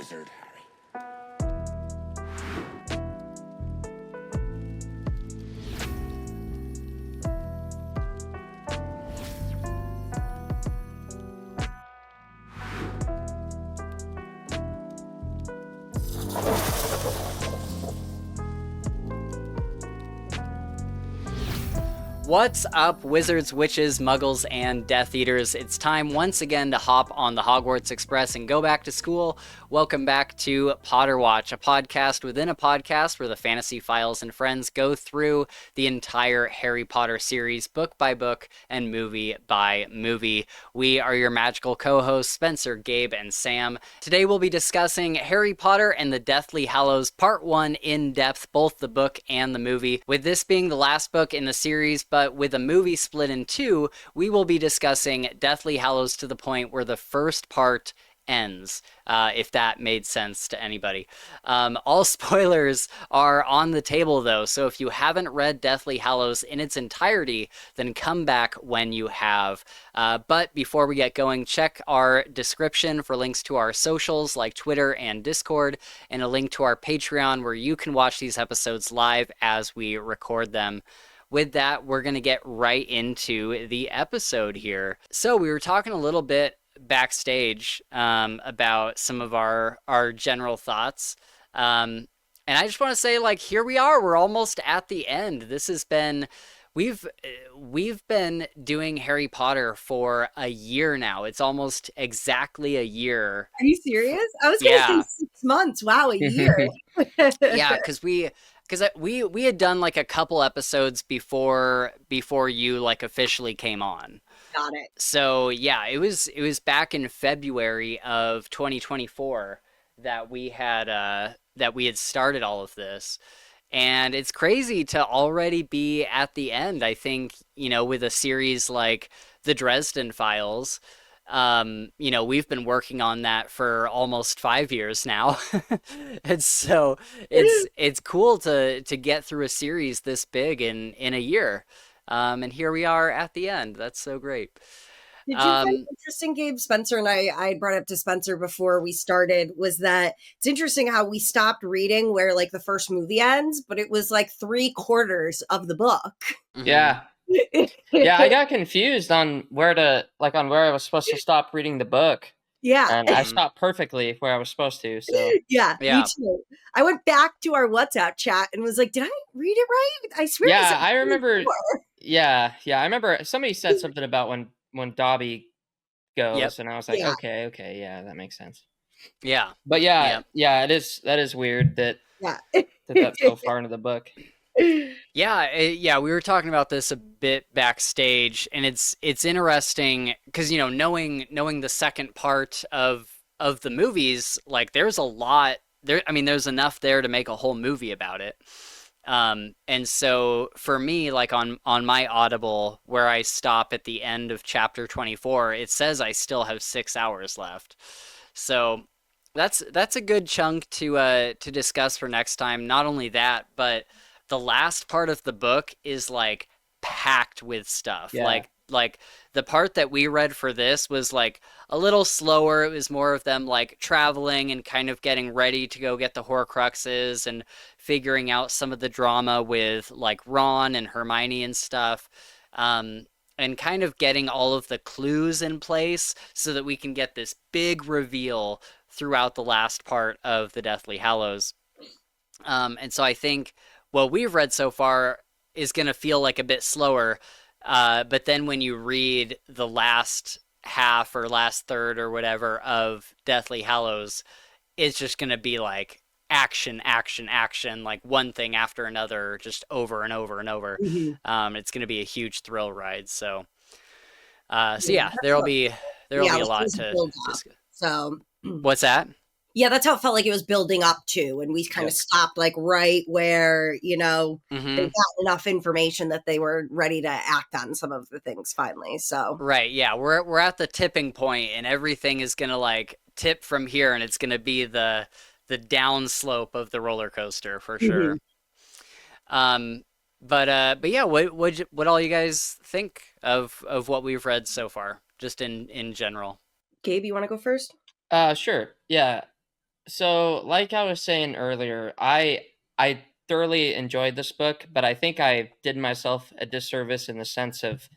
wizard, Harry. What's up, wizards, witches, muggles, and Death Eaters? It's time once again to hop on the Hogwarts Express and go back to school. Welcome back to Potter Watch, a podcast within a podcast where the Fantasy Files and friends go through the entire Harry Potter series, book by book and movie by movie. We are your magical co-hosts, Spencer, Gabe, and Sam. Today we'll be discussing Harry Potter and the Deathly Hallows Part 1 in depth, both the book and the movie. With this being the last book in the series, but with a movie split in two, we will be discussing Deathly Hallows to the point where the first part ends, if that made sense to anybody. All spoilers are on the table though, so if you haven't read Deathly Hallows in its entirety, then come back when you have. But before we get going, check our description for links to our socials like Twitter and Discord, and a link to our Patreon where you can watch these episodes live as we record them. With that, we're going to get right into the episode here. So we were talking a little bit backstage about some of our general thoughts. And I just want to say, like, here we are. We're almost at the end. This has been... We've been doing Harry Potter for a year now. It's almost exactly a year. Are you serious? I was going to say 6 months. Wow, a year. Yeah, because we had done like a couple episodes before you like officially came on. Got it. So yeah, it was back in February of 2024 that we had started all of this. And it's crazy to already be at the end. I think, with a series like the Dresden Files, we've been working on that for almost 5 years now. And so it's cool to get through a series this big in a year. And here we are at the end. That's so great. Did you find it interesting, Gabe? Spencer and I brought up to Spencer before we started, was that it's interesting how we stopped reading where like the first movie ends, but it was like 3/4 of the book. Mm-hmm. Yeah. Yeah, I got confused on where I was supposed to stop reading the book. Yeah. And I stopped perfectly where I was supposed to. So yeah, me too. I went back to our WhatsApp chat and was like, did I read it right? I swear. Yeah, I remember. Yeah, I remember somebody said something about when Dobby goes, and I was like, okay, yeah, that makes sense. Yeah. But that is weird that that's so far into the book. Yeah, we were talking about this a bit backstage, and it's interesting because knowing the second part of the movies, like there's a lot there. I mean, there's enough there to make a whole movie about it. And so for me, like on my Audible, where I stop at the end of chapter 24, it says I still have 6 hours left. So that's a good chunk to discuss for next time. Not only that, but the last part of the book is like packed with stuff. Yeah. Like the part that we read for this was like a little slower. It was more of them like traveling and kind of getting ready to go get the Horcruxes and figuring out some of the drama with like Ron and Hermione and stuff. And kind of getting all of the clues in place so that we can get this big reveal throughout the last part of the Deathly Hallows. And so I think what we've read so far is going to feel like a bit slower. But then when you read the last half or last third or whatever of Deathly Hallows, it's just going to be like action, like one thing after another, just over and over and over. Mm-hmm. It's going to be a huge thrill ride. So there'll be a lot to discuss. So what's that? Yeah, that's how it felt like it was building up to, and we kind of stopped like right where, they got enough information that they were ready to act on some of the things finally. So right, yeah, we're at the tipping point, and everything is gonna like tip from here, and it's gonna be the downslope of the roller coaster for sure. But yeah, what all you guys think of what we've read so far, just in general? Gabe, you want to go first? Sure. Yeah. So, like I was saying earlier, I thoroughly enjoyed this book, but I think I did myself a disservice in the sense of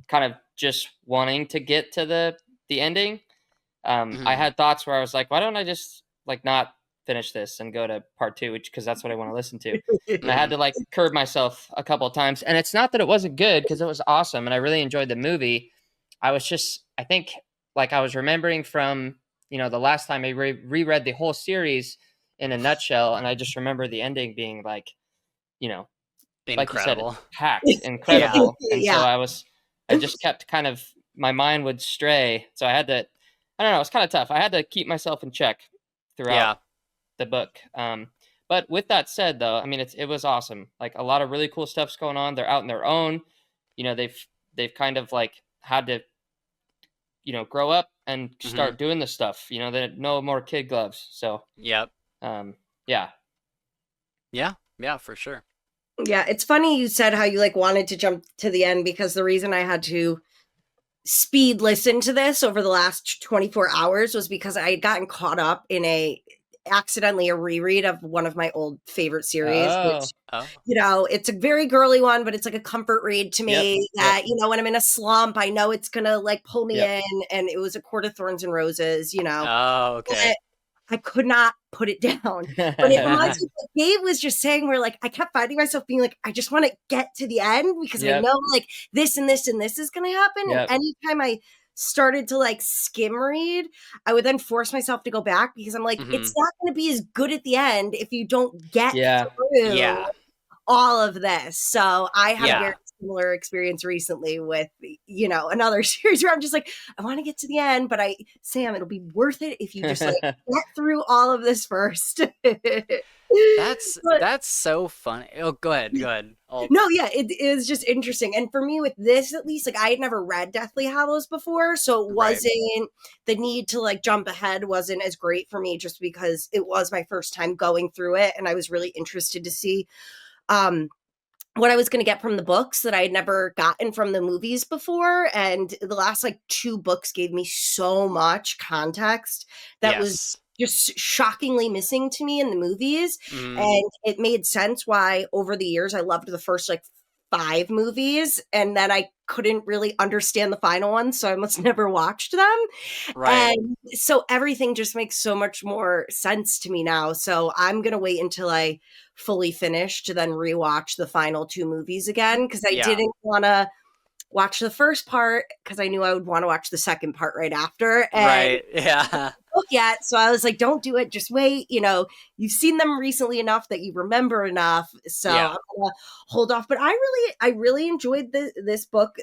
kind of just wanting to get to the ending. I Mhm. had thoughts where I was like, why don't I just like not finish this and go to part two, which because that's what I want to listen to. And I had Mhm. to like curb myself a couple of times. And it's not that it wasn't good because it was awesome and I really enjoyed the movie. I was just, I think, like I was remembering from, the last time I reread the whole series in a nutshell. And I just remember the ending being you know, like you said, Incredible. packed, Yeah. incredible. And so Yeah. I just kept kind of, my mind would stray. So I had to, I don't know, it's kind of tough. I had to keep myself in check throughout Yeah. the book. But with that said, though, I mean, it was awesome. Like a lot of really cool stuff's going on. They're out on their own. They've kind of like had to, grow up and Mhm. start doing this stuff. They no more kid gloves. So, Yep. um, yeah. Yeah. Yeah, for sure. Yeah, it's funny you said how you like wanted to jump to the end, because the reason I had to speed listen to this over the last 24 hours was because I had gotten caught up in accidentally a reread of one of my old favorite series, Oh, which, Oh. it's a very girly one, but it's like a comfort read to yep, me yep, that, when I'm in a slump, I know it's gonna like pull me yep. in. And it was A Court of Thorns and Roses. Oh, okay. But I could not put it down. But it reminds me of what Gabe was just saying, where like I kept finding myself being like, I just want to get to the end because I Yep, know like this and this and this is going to happen. And yep, anytime I started to like skim read, I would then force myself to go back because I'm like, it's Mhm. not going to be as good at the end if you don't get yeah. through Yeah. all of this. So I had a very Yeah. similar experience recently with, another series where I'm just like, I want to get to the end, but Sam, it'll be worth it if you just like get through all of this first. But That's so funny. Oh, go ahead. Go ahead. Oh, no, yeah, it is just interesting. And for me with this, at least, like I had never read Deathly Hallows before. So it right. wasn't the need to like jump ahead wasn't as great for me just because it was my first time going through it. And I was really interested to see um what I was going to get from the books that I had never gotten from the movies before. And the last like two books gave me so much context that was Yes. just shockingly missing to me in the movies. Mhm. And it made sense why over the years I loved the first like five movies, and then I couldn't really understand the final one. So I almost never watched them. Right. And so everything just makes so much more sense to me now. So I'm going to wait until I fully finish to then rewatch the final two movies again, because I Yeah. didn't want to watch the first part because I knew I would want to watch the second part right after. And Right. Yeah. book yet. So I was like, don't do it. Just wait. You've seen them recently enough that you remember enough. So Yeah. I'm gonna hold off. But I really enjoyed this book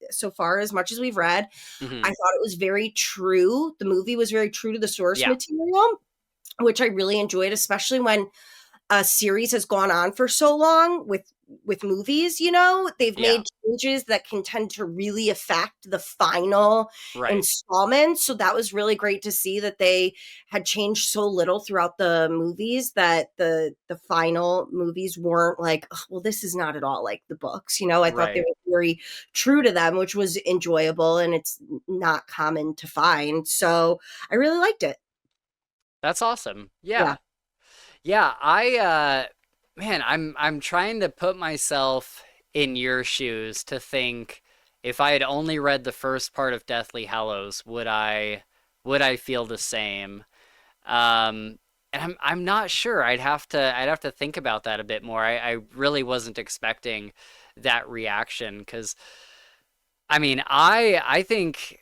so far, as much as we've read. I Mhm. thought it was very true. The movie was very true to the source Yeah. material, which I really enjoyed, especially when a series has gone on for so long with movies. They've Yeah. made changes that can tend to really affect the final Right. installment. So that was really great to see that they had changed so little throughout the movies that the final movies weren't like, "Ugh, well, this is not at all like the books." I thought they Right. were very true to them, which was enjoyable, and it's not common to find. So I really liked it. That's awesome. Yeah. Yeah. Yeah, man, I'm trying to put myself in your shoes to think if I had only read the first part of Deathly Hallows, would I feel the same? And I'm not sure. I'd have to think about that a bit more. I really wasn't expecting that reaction because I mean, I think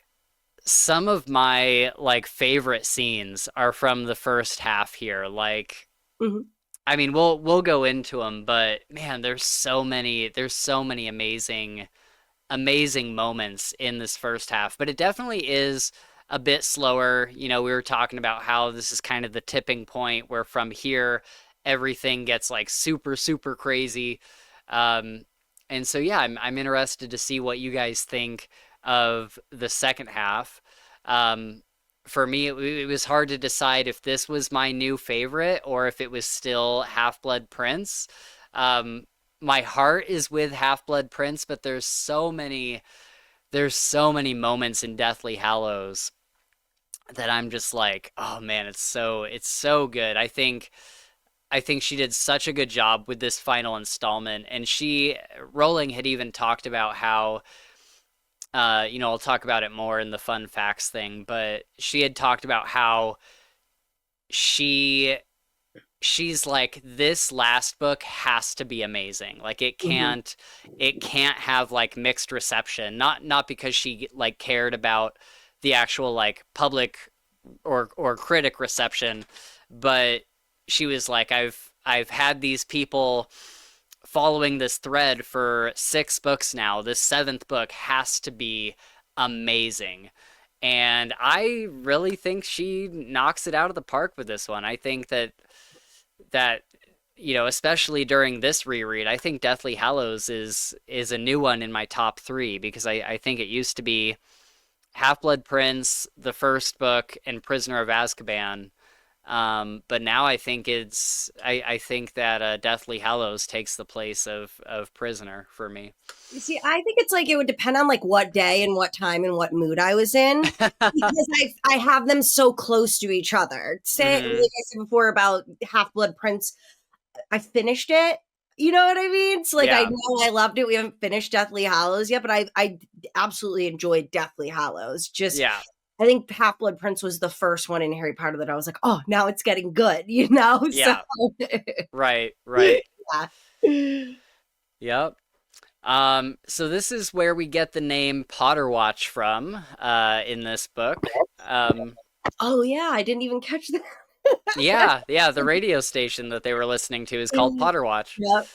some of my like favorite scenes are from the first half here. Like Mhm. I mean, we'll go into them, but man, there's so many amazing moments in this first half. But it definitely is a bit slower. We were talking about how this is kind of the tipping point where from here everything gets like super super crazy. Um, and so yeah, I'm interested to see what you guys think of the second half. Um, for me, it was hard to decide if this was my new favorite or if it was still Half-Blood Prince. Um, my heart is with Half-Blood Prince, but there's so many moments in Deathly Hallows that I'm just like, oh man, it's so good. I think she did such a good job with this final installment, and Rowling had even talked about how, I'll talk about it more in the fun facts thing, but she had talked about how she she's like, this last book has to be amazing. Like Mhm. it can't have like mixed reception. Not because she like cared about the actual like public or critic reception, but she was like, I've had these people following this thread for 6 books now. This seventh book has to be amazing. And I really think she knocks it out of the park with this one. I think that especially during this reread, I think Deathly Hallows is a new one in my top three, because I think it used to be Half-Blood Prince, the first book, and Prisoner of Azkaban. But now I think that Deathly Hallows takes the place of Prisoner for me. You see, I think it's like it would depend on like what day and what time and what mood I was in, because I have them so close to each other. Say, like Hmm. I said before about Half Blood Prince, I finished it. You know what I mean? So like I Yeah, know I loved it. We haven't finished Deathly Hallows yet, but I absolutely enjoyed Deathly Hallows. Just yeah, I think Half Blood Prince was the first one in Harry Potter that I was like, oh, now it's getting good. You know? So yeah. Right, right. yeah. Yep. So this is where we get the name Potter Watch from, in this book. Um, Oh yeah, I didn't even catch that. yeah, the radio station that they were listening to is called Potter Watch. Yep.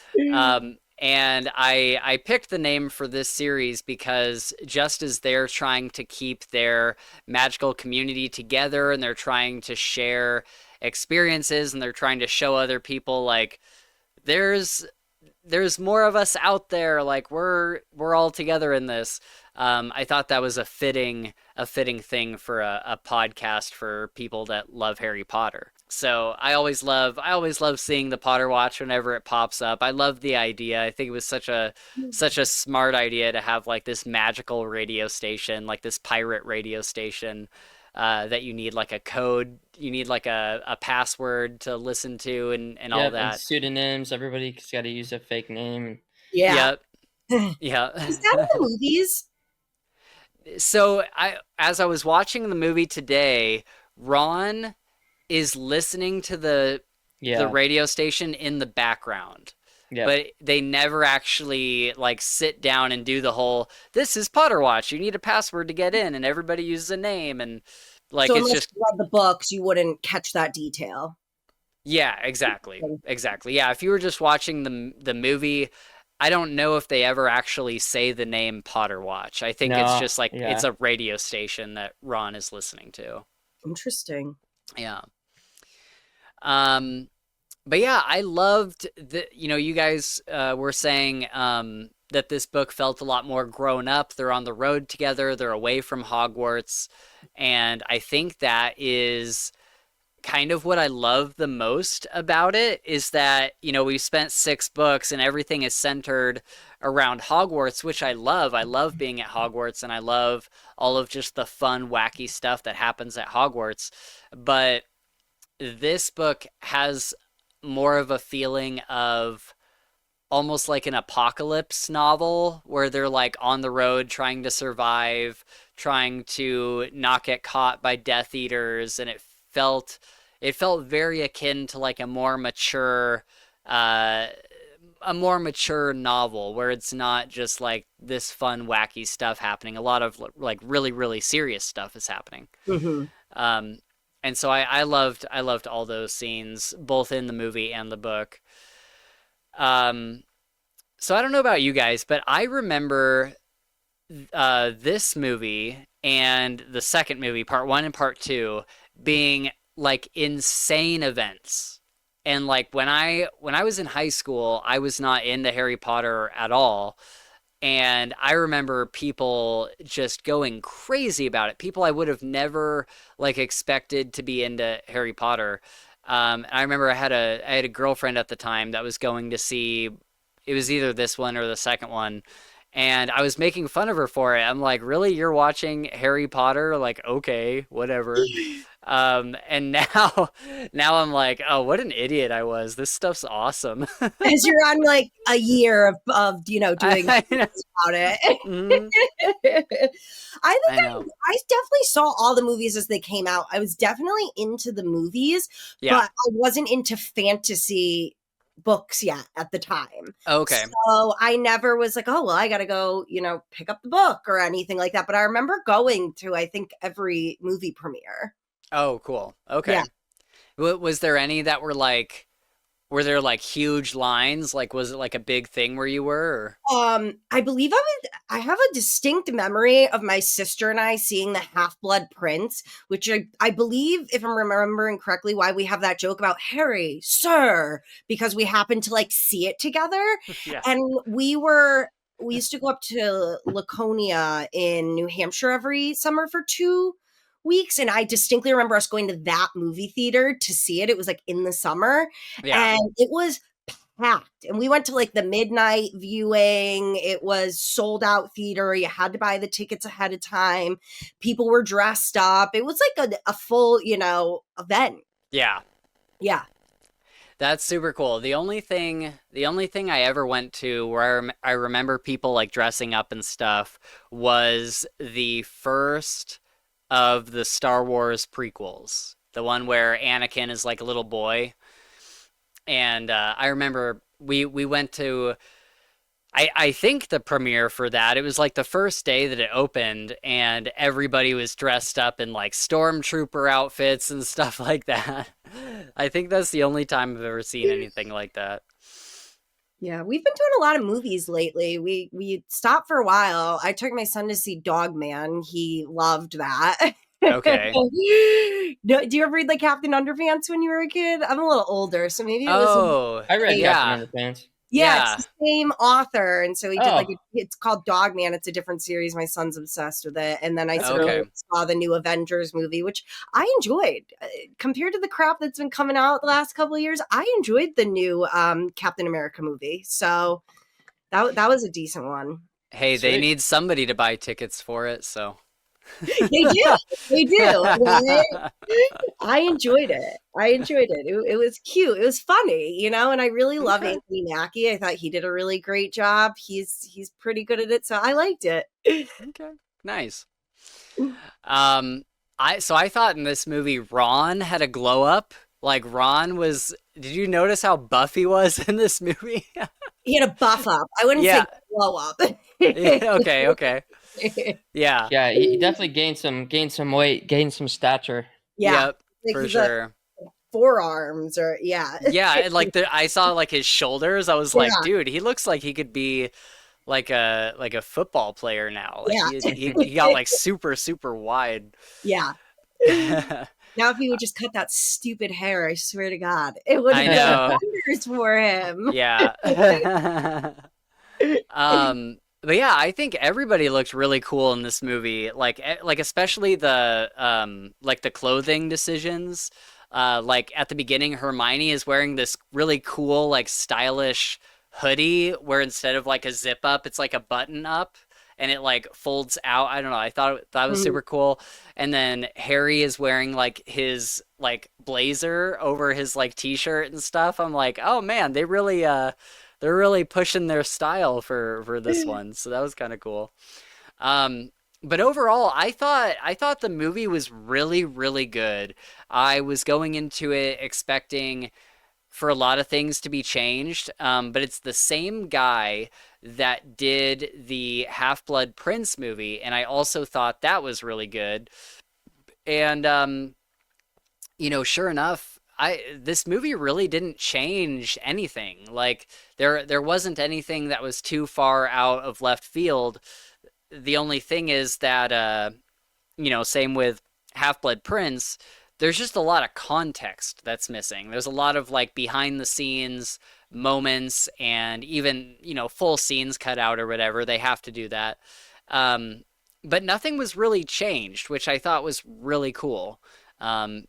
And I picked the name for this series because just as they're trying to keep their magical community together, and they're trying to share experiences, and they're trying to show other people like there's there's more of us out there, like we're all together in this. I thought that was a fitting thing for a podcast for people that love Harry Potter. So I always love seeing the Potter Watch whenever it pops up. I love the idea. I think it was such a smart idea to have like this magical radio station, like this pirate radio station, that you need like a code, you need like a password to listen to, and all Yep, and that. pseudonyms. Everybody's got to use a fake name. Yeah. Yep. Yeah. Is that in the movies? So as I was watching the movie today, Ron is listening to the Yeah. radio station in the background. Yep. But they never actually like sit down and do the whole, this is Potter Watch, you need a password to get in, and everybody uses a name, and like So it's unless just, you read the books, you wouldn't catch that detail. yeah, exactly. Exactly. Yeah, if you were just watching the movie, I don't know if they ever actually say the name Potter Watch. I think it's No. just like it's Yeah. a radio station that Ron is listening to. Interesting. Yeah. Um, but yeah, I loved you guys were saying that this book felt a lot more grown up. They're on the road together, they're away from Hogwarts, and I think that is kind of what I love the most about it, is that, we've spent 6 books and everything is centered around Hogwarts, which I love. I love being at Hogwarts, and I love all of just the fun, wacky stuff that happens at Hogwarts. But this book has more of a feeling of almost like an apocalypse novel, where they're like on the road trying to survive, trying to not get caught by Death Eaters, and it felt very akin to like uh a more mature novel, where it's not just like this fun wacky stuff happening. A lot of like really really serious stuff is happening. Hmm. um and so I loved all those scenes, both in the movie and the book. um so I don't know about you guys, but I remember this movie and the second movie, part one and part two, being like insane events. And like when I was in high school, I was not into Harry Potter at all. And I remember people just going crazy about it. People I would have never like expected to be into Harry Potter. And I remember I had a girlfriend at the time that was going to see, it was either this one or the second one, And I was making fun of her for it. I'm like, really? You're watching Harry Potter? Like, okay, whatever. And now, now I'm like, oh, what an idiot I was. This stuff's awesome. As you're on like a year of doing I know. about it. Mhm. I think I know. I definitely saw all the movies as they came out. I was definitely into the movies, Yeah. but I wasn't into fantasy books yet at the time. Okay. So I never was like, oh, well, I got to go, pick up the book or anything like that. But I remember going to, I think, every movie premiere. Oh, cool. Yeah. Okay. Was there any that were there like huge lines? Like, was it like a big thing where you were? I believe I have a distinct memory of my sister and I seeing the Half-Blood Prince, which I believe, if I'm remembering correctly, why we have that joke about Harry, sir, because we happened to like see it together. Yeah. And we used to go up to Laconia in New Hampshire every summer for 2 weeks. And I distinctly remember us going to that movie theater to see it. It was like in the summer. Yeah. And it was packed. And we went to like the midnight viewing. It was sold out theater. You had to buy the tickets ahead of time. People were dressed up. It was like a full, event. Yeah. Yeah. That's super cool. The only thing I ever went to where I remember people like dressing up and stuff was the first of the Star Wars prequels. The one where Anakin is like a little boy. And I remember we went to I think the premiere for that, it was like the first day that it opened and everybody was dressed up in like stormtrooper outfits and stuff like that. I think that's the only time I've ever seen anything like that. Yeah, we've been doing a lot of movies lately. We stopped for a while. I took my son to see Dog Man. He loved that. Okay. Do you ever read like Captain Underpants when you were a kid? I'm a little older, so maybe it was Oh, I read yeah. Captain Underpants. yeah, it's the same author, and so he did like Oh. it's called Dog Man. It's a different series. My son's obsessed with it, and then I Okay. saw the new Avengers movie, which I enjoyed compared to the crap that's been coming out the last couple of years. I enjoyed the new Captain America movie, so that was a decent one. Hey, they Sweet. need somebody to buy tickets for it, so. They do. Right? I enjoyed it. It was cute. It was funny, and I really love Okay. Anthony Mackie. I thought he did a really great job. He's pretty good at it, so I liked it. Okay. Nice. I thought in this movie Ron had a glow up. Like Ron was, did you notice how buff he was in this movie? He had a buff up. I wouldn't say Yeah. blow up. Yeah, okay. Yeah. Yeah, he definitely gained some weight, gained some stature. Yeah, Yep, like for the sure. forearms or yeah. Yeah, and like I saw like his shoulders. I was like, Yeah. dude, he looks like he could be like a football player now. Like Yeah. he got like super wide. Yeah. Now, if he would just cut that stupid hair, I swear to God, it would I have done know. wonders for him. Yeah. But yeah, I think everybody looked really cool in this movie. Like especially the clothing decisions. Like at the beginning, Hermione is wearing this really cool, like stylish hoodie where instead of like a zip up, it's like a button up and it like folds out. I don't know. I thought that was Mhm. super cool. And then Harry is wearing like his like blazer over his like t-shirt and stuff. I'm like, oh man, they're really pushing their style for this one. So that was kind of cool. Um, but overall, I thought the movie was really good. I was going into it expecting for a lot of things to be changed, but it's the same guy that did the Half-Blood Prince movie, and I also thought that was really good. And sure enough, I this movie really didn't change anything. Like there wasn't anything that was too far out of left field. The only thing is that same with Half-Blood Prince, there's just a lot of context that's missing. There's a lot of like behind the scenes moments and even, full scenes cut out or whatever. They have to do that. But nothing was really changed, which I thought was really cool.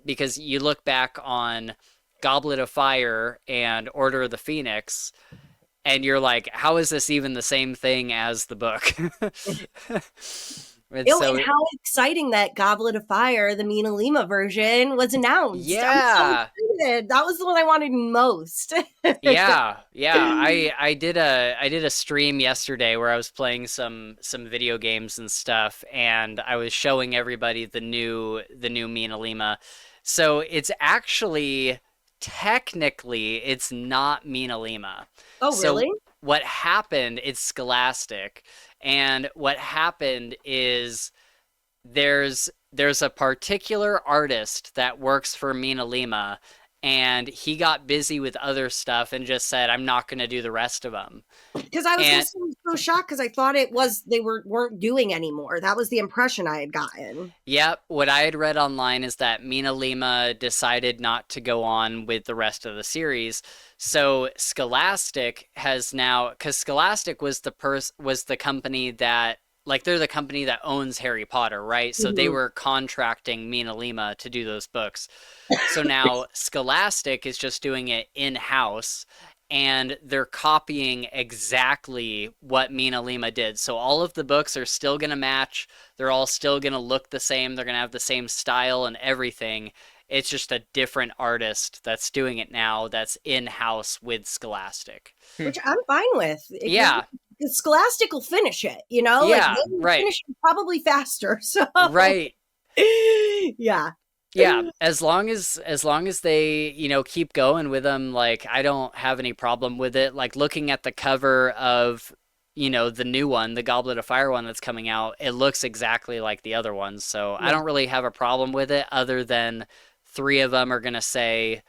Because you look back on Goblet of Fire and Order of the Phoenix, and you're like, how is this even the same thing as the book? And Oh, so, and how exciting that Goblet of Fire, the Mina Lima version, was announced. I'm so yeah. excited. That was the one I wanted most. Yeah, yeah. I did a stream yesterday where I was playing some video games and stuff, and I was showing everybody the new Mina Lima. So it's actually technically it's not Mina Lima. Oh, So really? what happened? It's Scholastic, and what happened is there's a particular artist that works for Mina Lima, and he got busy with other stuff and just said, "I'm not going to do the rest of them." Because I was And just so shocked because I thought it was they weren't doing anymore. That was the impression I had gotten. yep, what I had read online is that Mina Lima decided not to go on with the rest of the series. So Scholastic has now, because Scholastic was the company that, like, they're the company that owns Harry Potter, right? So they Mhm. were contracting Mina Lima to do those books. So now Scholastic is just doing it in-house, and they're copying exactly what Mina Lima did. So all of the books are still going to match. They're all still going to look the same. They're going to have the same style and everything. It's just a different artist that's doing it now that's in-house with Scholastic. Which I'm fine with because Yeah. Scholastic will finish it. You know, like Yeah, they will right. finish it probably faster. So Right. yeah. Yeah, as long as they, keep going with them, like I don't have any problem with it. Like looking at the cover of, the new one, the Goblet of Fire one that's coming out, it looks exactly like the other ones. So I Yeah. don't really have a problem with it other than three of them are gonna say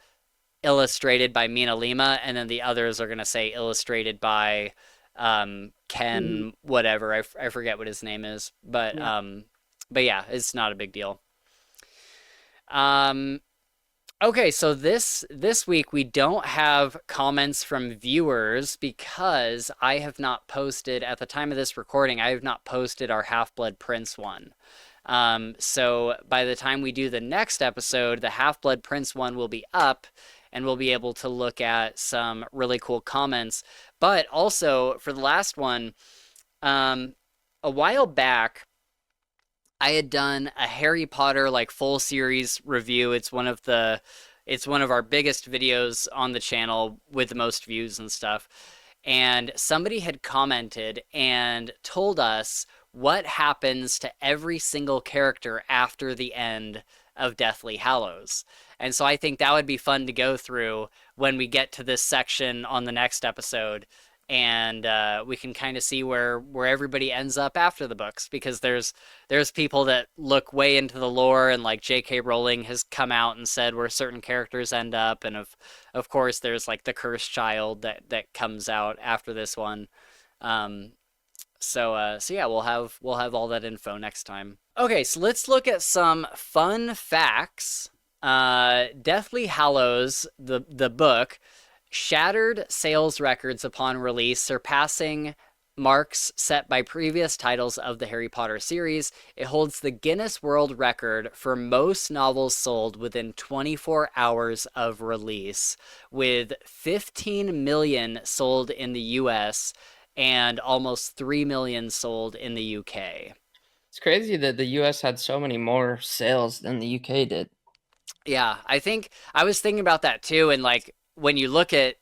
illustrated by Mina Lima, and then the others are gonna say illustrated by Mhm. Ken whatever. I forget what his name is, but Yeah. yeah, it's not a big deal. Um, Okay, so this week we don't have comments from viewers because I have not posted at the time of this recording. I have not posted our Half-Blood Prince one. So by the time we do the next episode, the Half-Blood Prince one will be up, and we'll be able to look at some really cool comments. But also for the last one, um, a while back, I had done a Harry Potter like full series review. It's one of our biggest videos on the channel with the most views and stuff. And somebody had commented and told us what happens to every single character after the end of Deathly Hallows. And so I think that would be fun to go through when we get to this section on the next episode, and we can kind of see where everybody ends up after the books, because there's people that look way into the lore, and like J.K. Rowling has come out and said where certain characters end up, and of course there's like the cursed child that comes out after this one. Um, so yeah, we'll have all that info next time. Okay, so let's look at some fun facts. Deathly Hallows, the book, shattered sales records upon release, surpassing marks set by previous titles of the Harry Potter series. It holds the Guinness World Record for most novels sold within 24 hours of release, with 15 million sold in the US and almost 3 million sold in the UK. It's crazy that the US had so many more sales than the UK did. Yeah, I think I was thinking about that too. And like when you look at,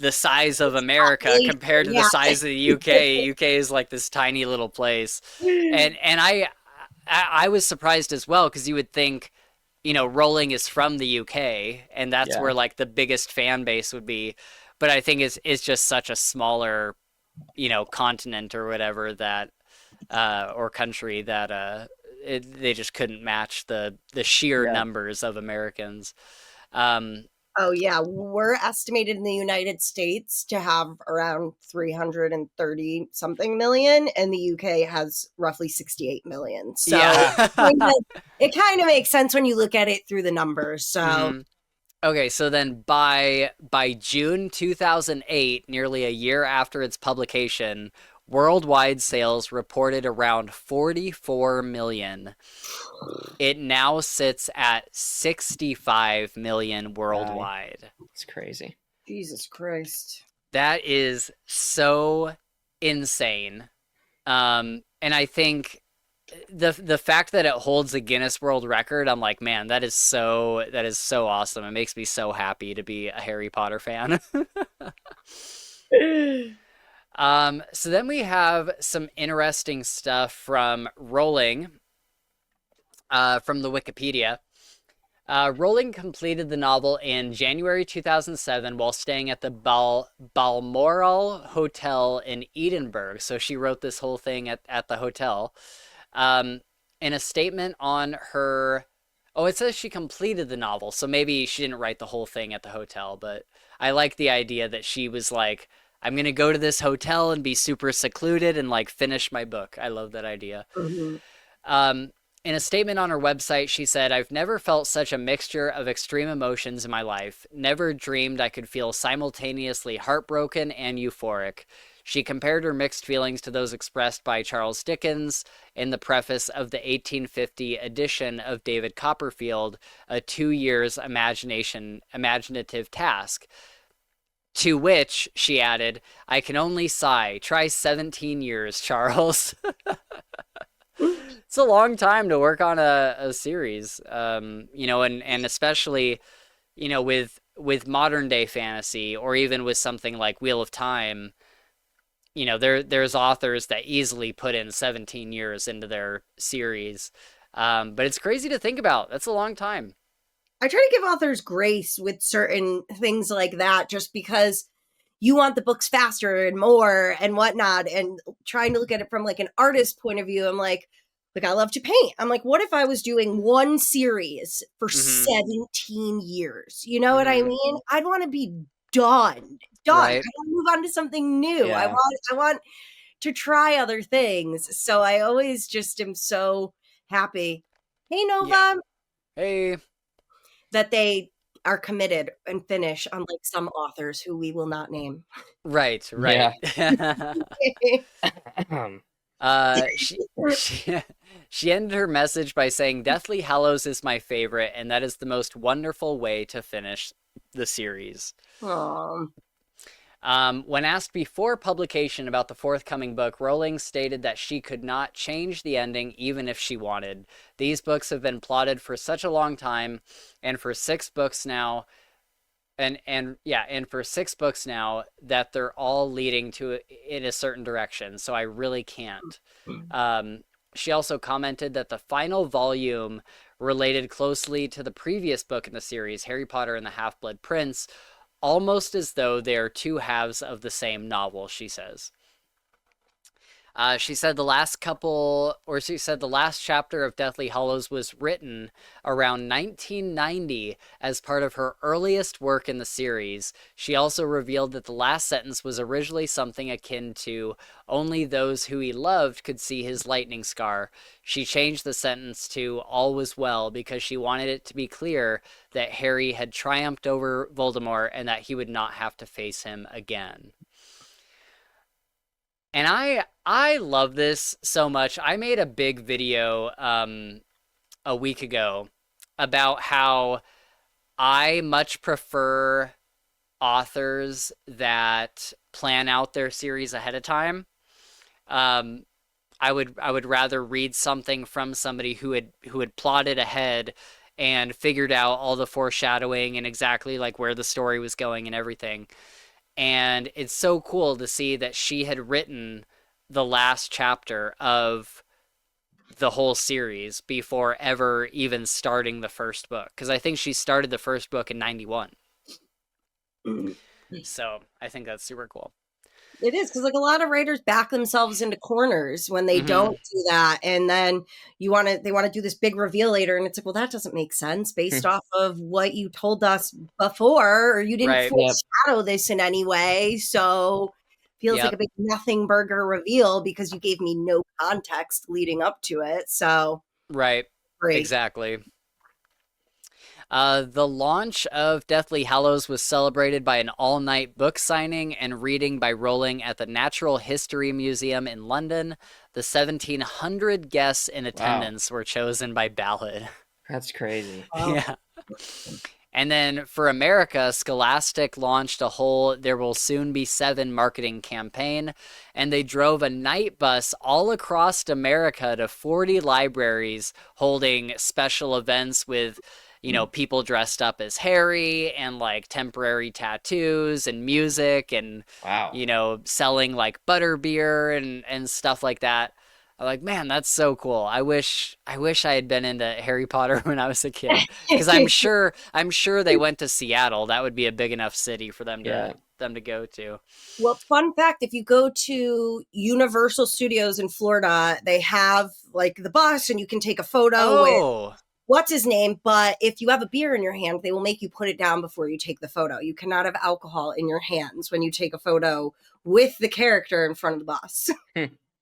the size of America compared to the Yeah. size of the UK, UK is like this tiny little place. And I was surprised as well, because you would think, Rowling is from the UK, and that's Yeah. where like the biggest fan base would be. But I think it's just such a smaller, continent or whatever, that or country, that they just couldn't match the sheer Yeah. numbers of Americans. Um, Oh yeah, we're estimated in the United States to have around 330 something million, and the UK has roughly 68 million. So yeah. it kind of makes sense when you look at it through the numbers. So Mhm. Okay, so then by June 2008, nearly a year after its publication, worldwide sales reported around 44 million. It now sits at 65 million Wow. worldwide. It's crazy. Jesus Christ. That is so insane. And I think the fact that it holds a Guinness World Record, I'm like, man, that is so awesome. It makes me so happy to be a Harry Potter fan. So then we have some interesting stuff from Rowling, from the Wikipedia. Rowling completed the novel in January 2007 while staying at the Balmoral Hotel in Edinburgh. So she wrote this whole thing at the hotel. Um, in a statement on her. Oh, it says she completed the novel, so maybe she didn't write the whole thing at the hotel, but I like the idea that she was like, I'm gonna go to this hotel and be super secluded and like finish my book. I love that idea. Mhm. Um, in a statement on her website, she said, I've never felt such a mixture of extreme emotions in my life. Never dreamed I could feel simultaneously heartbroken and euphoric. She compared her mixed feelings to those expressed by Charles Dickens in the preface of the 1850 edition of David Copperfield, A 2 Years Imaginative Task. To which she added, I can only sigh. Try 17 years, Charles. It's a long time to work on a series, and especially, with modern day fantasy or even with something like Wheel of Time, there's authors that easily put in 17 years into their series. But it's crazy to think about. That's a long time. I try to give authors grace with certain things like that just because you want the books faster and more and whatnot. And trying to look at it from like an artist point of view, I'm like I love to paint. I'm like, what if I was doing one series for Hmm. 17 years? You know what I Hmm. mean? I'd want to be done. Done. I Right. want to move on to something new. I Yeah. want I want to try other things. So I always just am so happy. Hey Yeah. Nova, Hey. that they are committed and finish, unlike some authors who we will not name. Right. Right. Yeah. She she she ended her message by saying, "Deathly Hallows is my favorite, and that is the most wonderful way to finish the series." Aw. When asked before publication about the forthcoming book, Rowling stated that she could not change the ending even if she wanted. These books have been plotted for such a long time, and for 6 books now, and for 6 books now that they're all leading to in a certain direction. So I really can't. She also commented that the final volume related closely to the previous book in the series, Harry Potter and the Half-Blood Prince, almost as though they are two halves of the same novel, she says. She said the last chapter of Deathly Hallows was written around 1990 as part of her earliest work in the series. She also revealed that the last sentence was originally something akin to, only those who he loved could see his lightning scar. She changed the sentence to, all was well, because she wanted it to be clear that Harry had triumphed over Voldemort and that he would not have to face him again. And I love this so much. I made a big video a week ago about how I much prefer authors that plan out their series ahead of time. Um, I would rather read something from somebody who had plotted ahead and figured out all the foreshadowing and exactly like where the story was going and everything. And it's so cool to see that she had written the last chapter of the whole series before ever even starting the first book. Because I think she started the first book in 91. So I think that's super cool. It is because like a lot of writers back themselves into corners when they Hmm. don't do that, and then they want to do this big reveal later, and it's like, well, that doesn't make sense based off of what you told us before, or you didn't Right. Yep. foreshadow this in any way. So feels like a Yep. big nothing burger reveal because you gave me no context leading up to it. So Right. great. Exactly. The launch of Deathly Hallows was celebrated by an all-night book signing and reading by Rowling at the Natural History Museum in London. The 1,700 guests in Wow. attendance were chosen by ballot. That's crazy. Wow. Yeah. And then for America, Scholastic launched a whole "There Will Soon Be Seven" marketing campaign, and they drove a night bus all across America to 40 libraries holding special events with, people dressed up as Harry and like temporary tattoos and music and, Wow. selling like butterbeer and stuff like that. I'm like, man, that's so cool. I wish I had been into Harry Potter when I was a kid, because I'm sure they went to Seattle. That would be a big enough city for them Yeah. to go to. Well, fun fact, if you go to Universal Studios in Florida, they have like the bus and you can take a photo with Oh, what's his name, but if you have a beer in your hand, they will make you put it down before you take the photo. You cannot have alcohol in your hands when you take a photo with the character in front of the bus.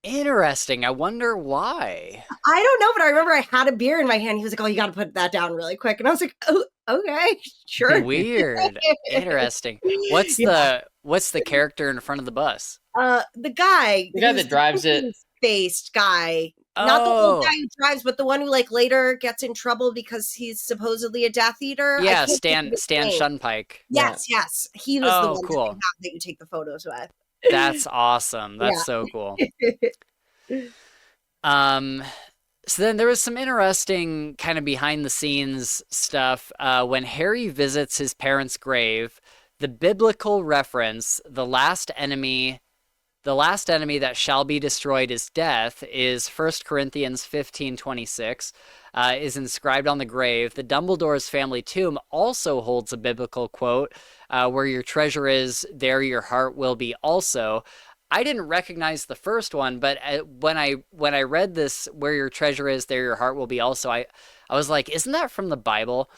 interesting. I wonder why. I don't know, but I remember I had a beer in my hand. He was like, "Oh, you got to put that down really quick." And I was like, "Oh, okay, sure." Weird. Interesting. What's Yeah. the character in front of the bus? The guy that who's drives it. faced guy. Not the old guy Oh, who drives, but the one who like later gets in trouble because he's supposedly a Death Eater. I yeah, can't think of his Stan name. Shunpike. Yes, yes. He was the Oh, one that they cool. have that you take the photos with. That's awesome. That's so cool. Yeah. Um, so then there was some interesting kind of behind the scenes stuff. When Harry visits his parents' grave, the biblical reference, the last enemy that shall be destroyed is death, is 1 Corinthians 15:26, is inscribed on the grave. The Dumbledore's family tomb also holds a biblical quote, where your treasure is, there your heart will be also. I didn't recognize the first one, but when I read this, where your treasure is, there your heart will be also, I was like, isn't that from the Bible?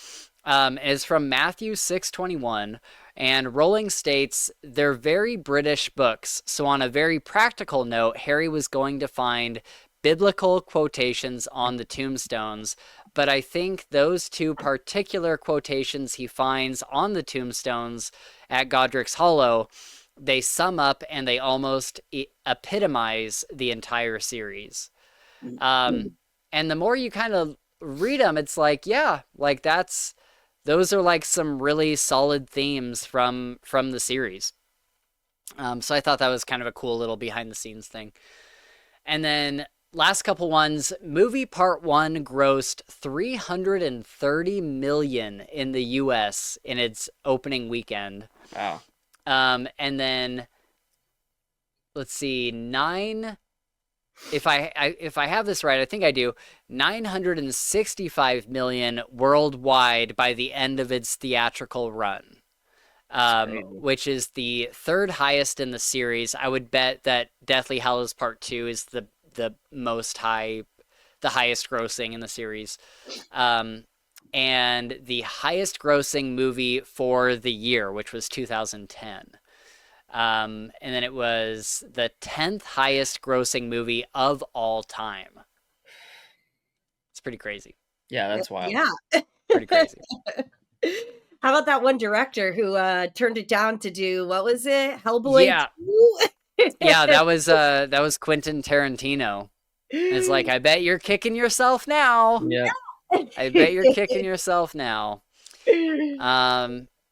It's from Matthew 6:21, and Rowling states they're very British books. So on a very practical note, Harry was going to find biblical quotations on the tombstones, but I think those two particular quotations he finds on the tombstones at Godric's Hollow, they sum up and they almost epitomize the entire series. Um, and the more you kind of read them, it's like, yeah, like those are like some really solid themes from the series. So I thought that was kind of a cool little behind the scenes thing. And then last couple ones, movie part one grossed 330 million in the US in its opening weekend. Wow. And then let's see, if I have this right, I think I do, 965 million worldwide by the end of its theatrical run, which is the third highest in the series. I would bet that Deathly Hallows Part 2 is the highest grossing in the series. And the highest grossing movie for the year, which was 2010. And then it was the 10th highest grossing movie of all time. It's pretty crazy. Yeah, that's wild. Yeah. Pretty crazy. How about that one director who turned it down to do, what was it? Hellboy Yeah. 2? Yeah, that was Quentin Tarantino. It's like, I bet you're kicking yourself now. Yeah. I bet you're kicking yourself now.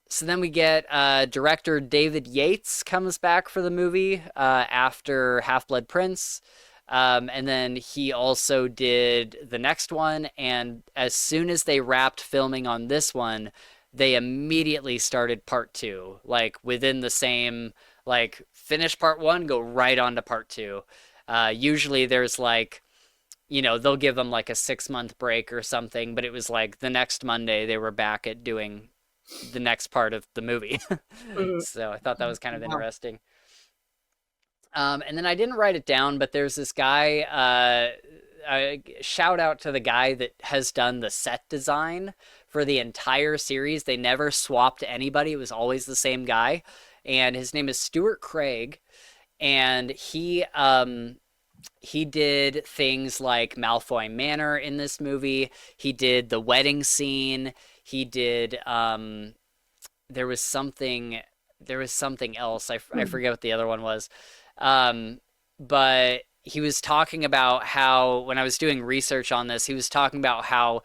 So then we get director David Yates comes back for the movie after Half-Blood Prince. And then he also did the next one. And as soon as they wrapped filming on this one, they immediately started part two. Like within the same, like finish part one, go right on to part two. Usually there's like, they'll give them like a 6-month break or something, but it was like the next Monday they were back at doing the next part of the movie. So I thought that was kind of interesting. And then I didn't write it down, but there's this guy, shout out to the guy that has done the set design for the entire series. They never swapped anybody. It was always the same guy. And his name is Stuart Craig. And he did things like Malfoy Manor in this movie. He did the wedding scene. He did, there was something else. I forget what the other one was. But he was talking about how, when I was doing research on this, he was talking about how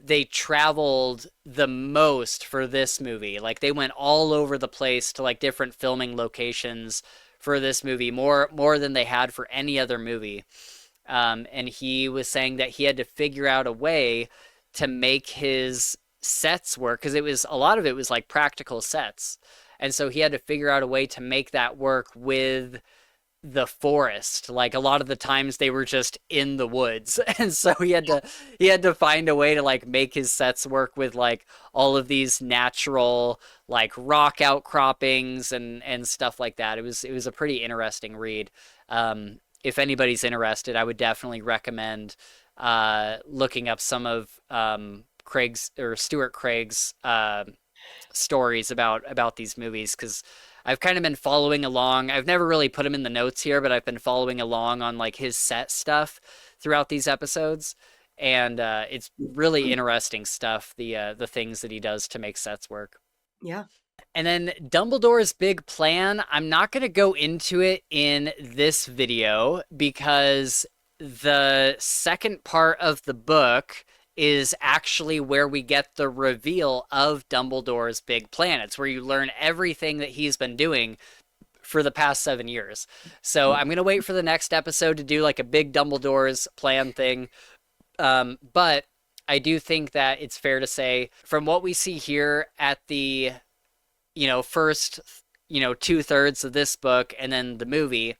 they traveled the most for this movie. Like they went all over the place to like different filming locations for this movie, more than they had for any other movie. And he was saying that he had to figure out a way to make his sets work because it was a lot of it was like practical sets, and so he had to figure out a way to make that work with the forest. Like a lot of the times they were just in the woods. And so he had to find a way to like make his sets work with like all of these natural like rock outcroppings and stuff like that. It was a pretty interesting read. If anybody's interested, I would definitely recommend looking up some of Craig's or Stuart Craig's stories about these movies because I've kind of been following along. I've never really put him in the notes here, but I've been following along on like his set stuff throughout these episodes, and it's really interesting stuff. The things that he does to make sets work. Yeah. And then Dumbledore's big plan, I'm not going to go into it in this video because the second part of the book is actually where we get the reveal of Dumbledore's big plan. It's where you learn everything that he's been doing for the past 7 years. So I'm going to wait for the next episode to do like a big Dumbledore's plan thing. But I do think that it's fair to say from what we see here at the first, 2/3 of this book and then the movie,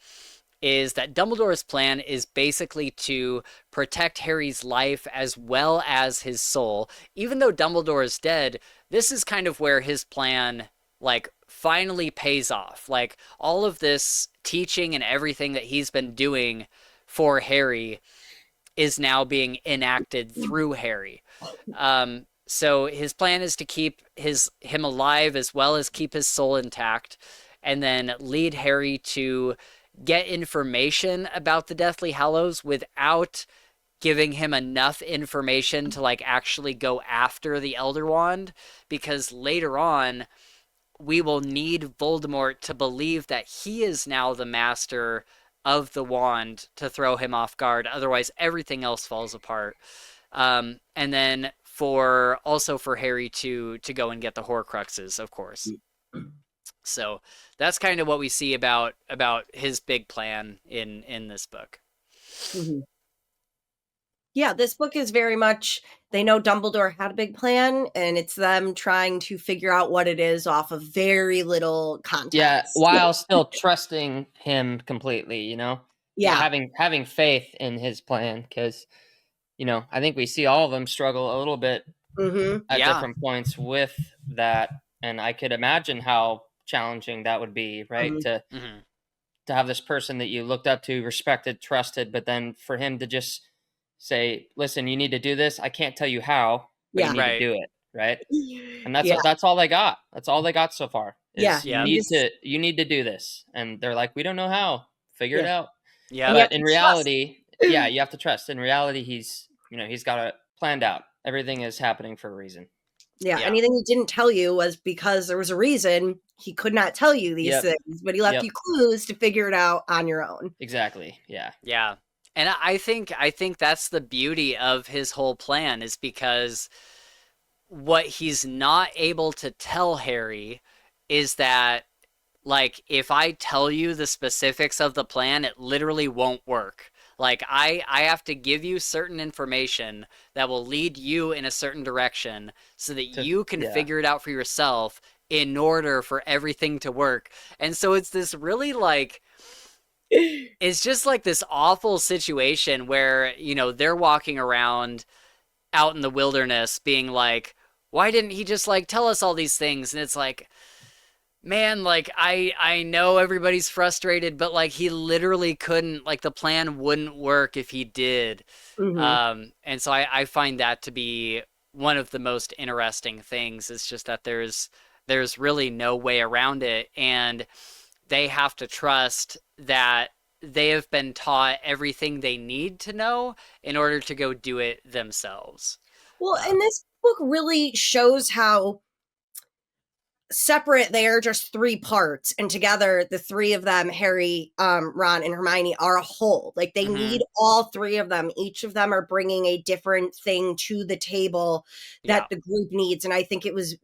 is that Dumbledore's plan is basically to protect Harry's life as well as his soul. Even though Dumbledore is dead, this is kind of where his plan, like, finally pays off. Like, all of this teaching and everything that he's been doing for Harry is now being enacted through Harry. So his plan is to keep him alive as well as keep his soul intact, and then lead Harry to get information about the Deathly Hallows without giving him enough information to like actually go after the Elder Wand, because later on we will need Voldemort to believe that he is now the master of the wand to throw him off guard. Otherwise, everything else falls apart. And then for Harry to go and get the Horcruxes, of course. So that's kind of what we see about his big plan in this book. Mm-hmm. Yeah, this book is very much, they know Dumbledore had a big plan, and it's them trying to figure out what it is off of very little context. Yeah, while still trusting him completely, Yeah. Having faith in his plan, because, I think we see all of them struggle a little bit at different points with that, and I could imagine how challenging that would be, right? To have this person that you looked up to, respected, trusted, but then for him to just say, listen, you need to do this. I can't tell you how, but you need to do it, right? And that's all they got. That's all they got so far. You need to do this. And they're like, we don't know how. Figure it out. Yeah. But in reality, you have to trust. In reality, he's got it planned out. Everything is happening for a reason. Yeah, anything he didn't tell you was because there was a reason he could not tell you these things, but he left you clues to figure it out on your own. Exactly. Yeah. Yeah. And I think that's the beauty of his whole plan, is because what he's not able to tell Harry is that, like, if I tell you the specifics of the plan, it literally won't work. Like, I have to give you certain information that will lead you in a certain direction so that you can figure it out for yourself in order for everything to work. And so it's this really, like, it's just like this awful situation where, they're walking around out in the wilderness being like, why didn't he just, like, tell us all these things? And it's like, man, like, I know everybody's frustrated, but, like, he literally couldn't, like, the plan wouldn't work if he did. And so I find that to be one of the most interesting things. It's just that there's really no way around it, and they have to trust that they have been taught everything they need to know in order to go do it themselves. Well, and this book really shows how separate, they are just 3 parts, and together the 3 of them, Harry, Ron, and Hermione, are a whole. Like, they need all 3 of them. Each of them are bringing a different thing to the table that the group needs, and I think it was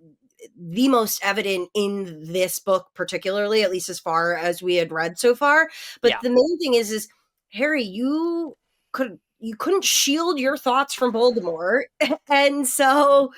the most evident in this book particularly, at least as far as we had read so far. But the main thing is Harry, you couldn't shield your thoughts from Voldemort. And so,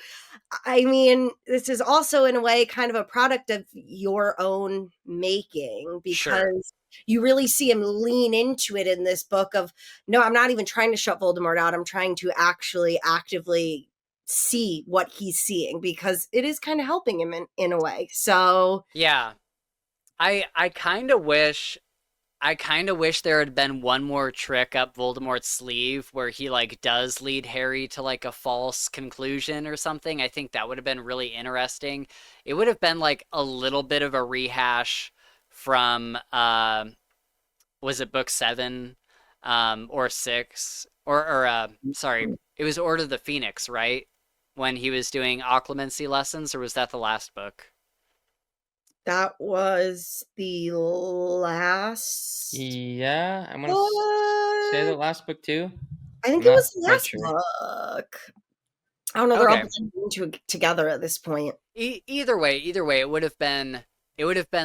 I mean, this is also in a way kind of a product of your own making, because you really see him lean into it in this book of, no, I'm not even trying to shut Voldemort out. I'm trying to actually actively see what he's seeing, because it is kind of helping him in a way. So yeah, I kind of wish there had been one more trick up Voldemort's sleeve where he like does lead Harry to like a false conclusion or something. I think that would have been really interesting. It would have been like a little bit of a rehash from was it book 7 or 6 or sorry, it was Order of the Phoenix, right? When he was doing occlumency lessons, or was that the last book? that was the last. Yeah, I'm going to say the last book too. I think it was the last book. I don't know. They're all blending together at this point. Either way, it would have been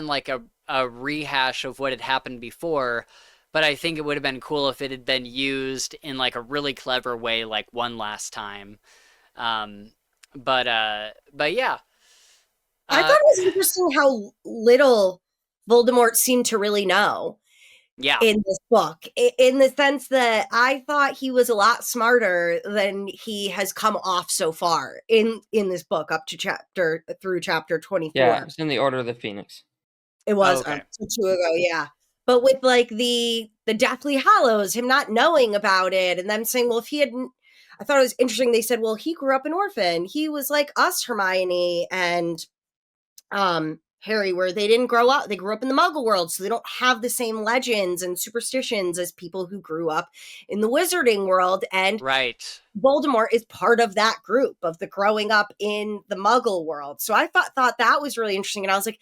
like a rehash of what had happened before, but I think it would have been cool if it had been used in like a really clever way, like one last time. But yeah. I thought it was interesting how little Voldemort seemed to really know. Yeah. In this book, in the sense that I thought he was a lot smarter than he has come off so far in this book up to chapter 24. Yeah, it's in the Order of the Phoenix. It was 2 ago, yeah. But with like the Deathly Hallows, him not knowing about it, and them saying, well, if he hadn't, I thought it was interesting. They said, well, he grew up an orphan. He was like us, Hermione and Harry, where they didn't grow up. They grew up in the Muggle world, so they don't have the same legends and superstitions as people who grew up in the Wizarding world. And Voldemort is part of that group of the growing up in the Muggle world. So I thought that was really interesting. And I was like,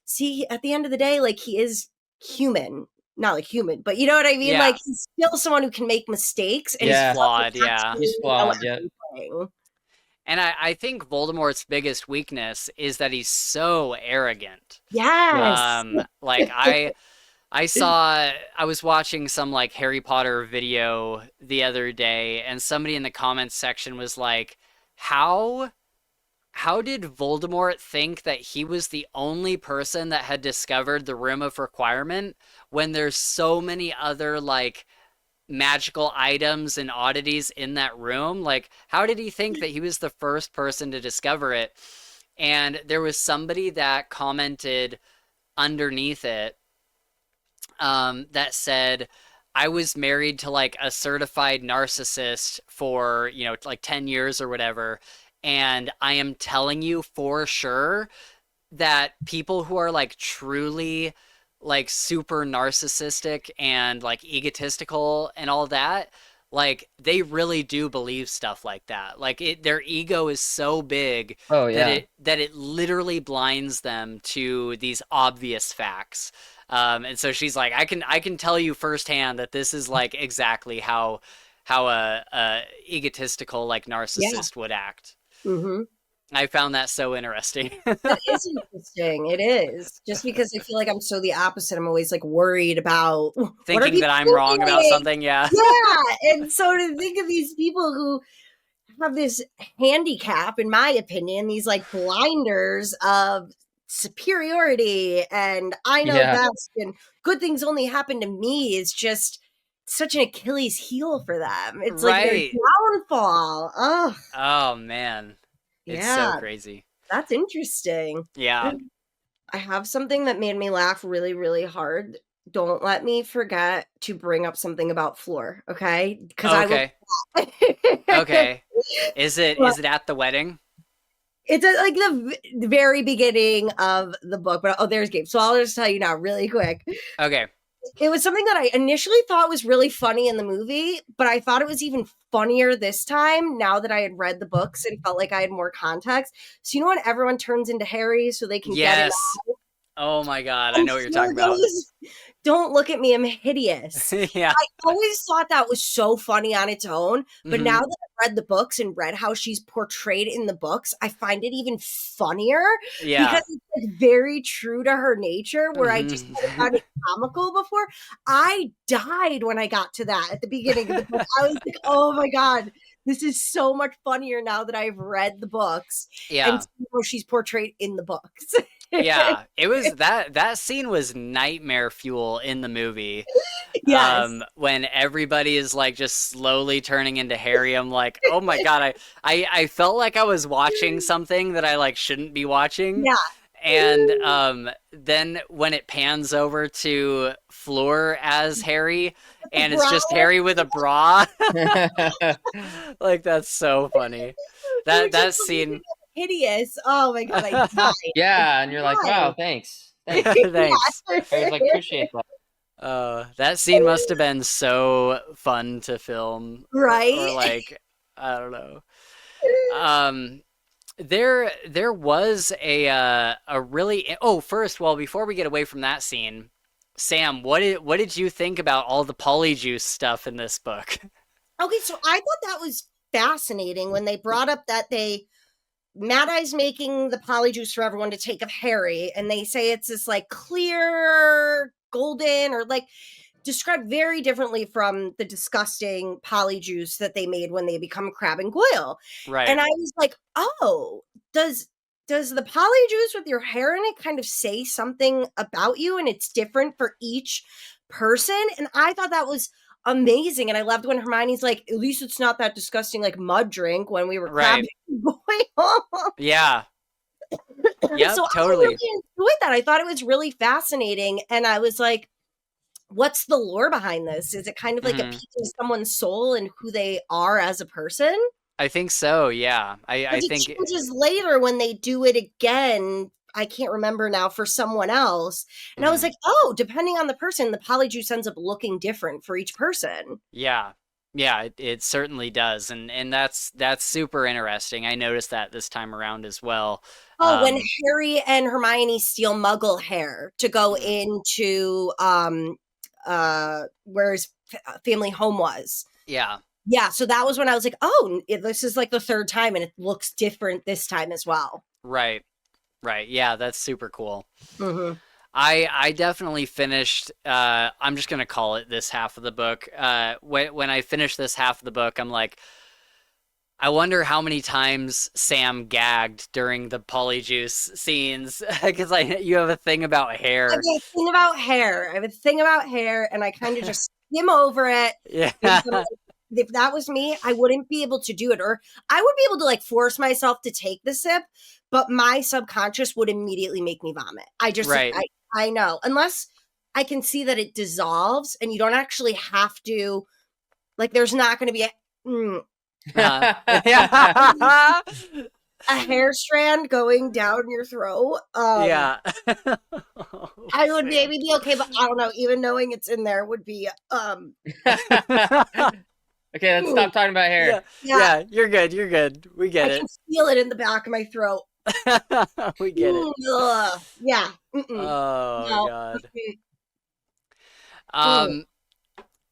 see, at the end of the day, like, he is human. Not like human, but you know what I mean? Yeah. Like, he's still someone who can make mistakes. And he's flawed, He's flawed, And I think Voldemort's biggest weakness is that he's so arrogant. Yes. Like I was watching some like Harry Potter video the other day, and somebody in the comments section was like, how did Voldemort think that he was the only person that had discovered the Room of Requirement when there's so many other like magical items and oddities in that room? Like, how did he think that he was the first person to discover it? And there was somebody that commented underneath it that said, I was married to like a certified narcissist for, you know, like 10 years or whatever, and I am telling you for sure that people who are like truly like super narcissistic and like egotistical and all that, like they really do believe stuff like that. Like their ego is so big that it literally blinds them to these obvious facts. And so she's like, I can tell you firsthand that this is like exactly how a egotistical like narcissist would act. Mm-hmm. I found that so interesting. That is interesting. It is. Just because I feel like I'm so the opposite. I'm always like worried about thinking that I'm wrong about something. Yeah. Yeah. And so to think of these people who have this handicap, in my opinion, these like blinders of superiority and I know best and good things only happen to me, is just such an Achilles heel for them. It's like their downfall. Oh man. It's so crazy. That's interesting. Yeah. I have something that made me laugh really, really hard. Don't let me forget to bring up something about Floor, okay? Because I will. Okay. Is it at the wedding? It's at like the very beginning of the book, but there's Gabe. So I'll just tell you now really quick. Okay. It was something that I initially thought was really funny in the movie, but I thought it was even funnier this time now that I had read the books and felt like I had more context. So you know when everyone turns into Harry so they can get it Yes. out? Oh my God. I And know what you're Fleur talking about. goes, "Don't look at me, I'm hideous." Yeah. I always thought that was so funny on its own, but now Mhm. that I've read the books and read how she's portrayed in the books, I find it even funnier because Yeah. it's like very true to her nature, where I just kind of found Mhm. it comical before. I died when I got to that at the beginning of the book. I was like, "Oh my God, this is so much funnier now that I've read the books and Yeah. see how she's portrayed in the books." Yeah. It was that scene was nightmare fuel in the movie. Yes. When everybody is like just slowly turning into Harry, I'm like, oh my God, I felt like I was watching something that I like shouldn't be watching. Yeah. And then when it pans over to Fleur as Harry, The and it's bra. just Harry with a bra, like that's so funny. You're just That scene, hideous. Oh my God, I died. Yeah, and you're like, wow, Died. thanks. thanks. I was like, appreciate that. That scene must have been so fun to film, or Right? like, I don't know. Um, there was a really first, well, before we get away from that scene, Sam, what did you think about all the Polyjuice stuff in this book? Okay, so I thought that was fascinating when they brought up that Mad Eye's making the polyjuice for everyone to take of Harry, and they say it's this like clear golden or like described very differently from the disgusting polyjuice that they made when they become Crab and Goyle. And Right, I was like, oh, does the polyjuice with your hair in it kind of say something about you and it's different for each person? And I thought that was amazing. And I loved when Hermione's like, at least it's not that disgusting like mud drink when we were Crab right, and Goyle. yeah, So yep, I really totally. enjoyed that. I thought it was really fascinating. And I was like, what's the lore behind this? Is it kind of like a Hmm. peek into someone's soul and who they are as a person? I think so. Yeah, I Because it think changes later when they do it again. I can't remember now for someone else. And I was mhm. like, oh, depending on the person, the polyjuice ends up looking different for each person. Yeah. Yeah, it certainly does. And that's super interesting. I noticed that this time around as well. Oh, when Um, Harry and Hermione steal Muggle hair to go mhm. into where his family home was. Yeah, Yeah, so that was when I was like, "Oh, this is like the third time and it looks different this time as well." right. Right. Yeah, that's super cool. Mhm. I definitely finished I'm just going to call it this half of the book. When I finished this half of the book, I'm like, I wonder how many times Sam gagged during the Polyjuice scenes because you have a thing about I have hair. a thing about hair. I have a thing about hair, and I kind of just skim over it because I'm Yeah. like, if that was me, I wouldn't be able to do it, or I would be able to like force myself to take the sip, but my subconscious would immediately make me vomit. Right. I know, unless I can see that it dissolves, and you don't actually have to like. There's not going to be Uh, yeah. a hair strand going down your throat. Yeah. I would Sam. maybe be okay, but I don't know. Even knowing it's in there would be Okay, let's stop talking about Yeah. hair. yeah. Yeah, you're good. You're good. We I get can it. feel it in the back of my throat. We get it. Ugh. Yeah. Oh No. God. Mm. Um,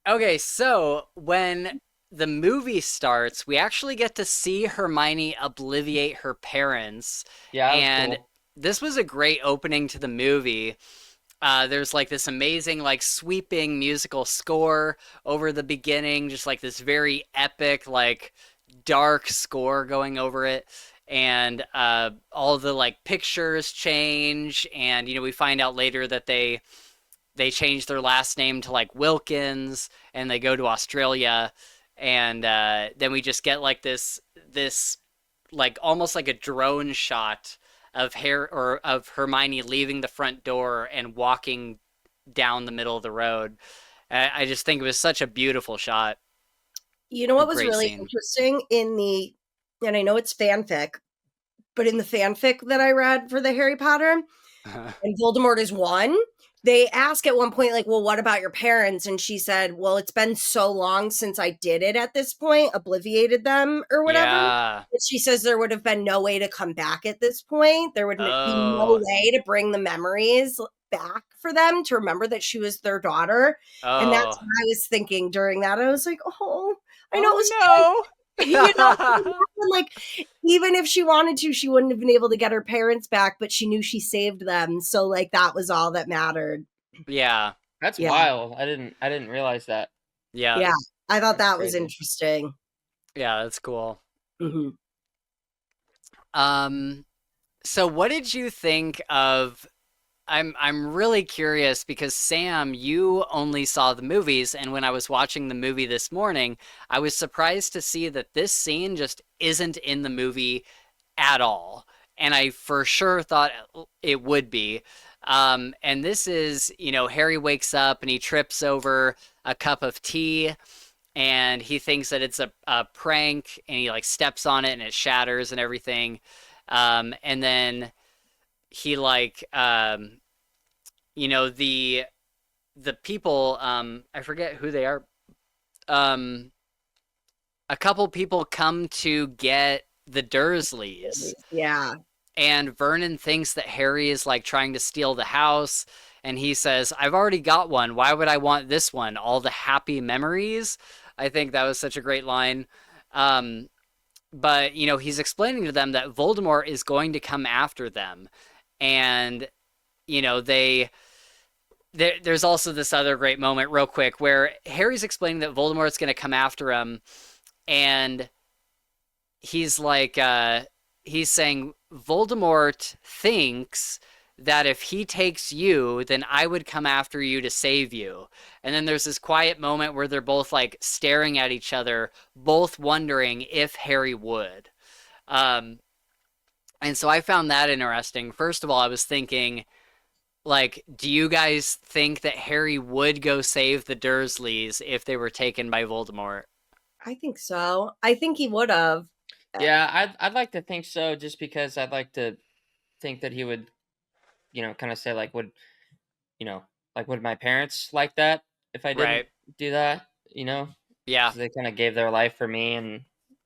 okay, so when the movie starts, we actually get to see Hermione obliviate her parents, Yeah, that was and cool. this was a great opening to the movie. There's like this amazing, like sweeping musical score over the beginning, just like this very epic, like dark score going over it. And all the like pictures change, and we find out later that they change their last name to like Wilkins, and they go to Australia, and then we just get like this like almost like a drone shot of Hermione leaving the front door and walking down the middle of the road. I just think it was such a beautiful shot, You know a what was great really scene. interesting and I know it's fanfic, but in the fanfic that I read for the Harry Potter, and Voldemort is one, they ask at one point, like, well, what about your parents? And she said, well, it's been so long since I did it at this point, obliviated them or whatever. Yeah. And she says there would have been no way to come back at this point. There would be no Oh. way to bring the memories back for them to remember that she was their daughter. And that's Oh. what I was thinking during that. I was like, oh, I know it was Oh you know, no. like even if she wanted to, she wouldn't have been able to get her parents back, but she knew she saved them. So like that was all that mattered. Yeah. That's Yeah. wild. I didn't realize that. Yeah. Yeah. I thought That's that was crazy. interesting. Yeah, that's cool. Hmm. So what did you think of I'm really curious because Sam, you only saw the movies, and when I was watching the movie this morning, I was surprised to see that this scene just isn't in the movie at all. And I for sure thought it would be. And this is, Harry wakes up and he trips over a cup of tea and he thinks that it's a prank and he like steps on it and it shatters and everything. And then he like the people, I forget who they are. Um a couple people come to get the Dursleys, Yeah. and Vernon thinks that Harry is like trying to steal the house, and he says, I've already got one, why would I want this one? All the happy memories. I think that was such a great line. um but he's explaining to them that Voldemort is going to come after them, and they there's also this other great moment real quick where Harry's explaining that Voldemort's going to come after him, and he's like he's saying Voldemort thinks that if he takes you, then I would come after you to save you. And then there's this quiet moment where they're both like staring at each other, both wondering if Harry would. Um, and so I found that interesting. First of all, I was thinking, like, do you guys think that Harry would go save the Dursleys if they were taken by Voldemort? I think so. I think he would have. Yeah, I'd like to think so, just because I'd like to think that he would, kind of say like, you know, would my parents like that if I didn't Right. do that? Yeah. 'Cause they kind of gave their life for me, and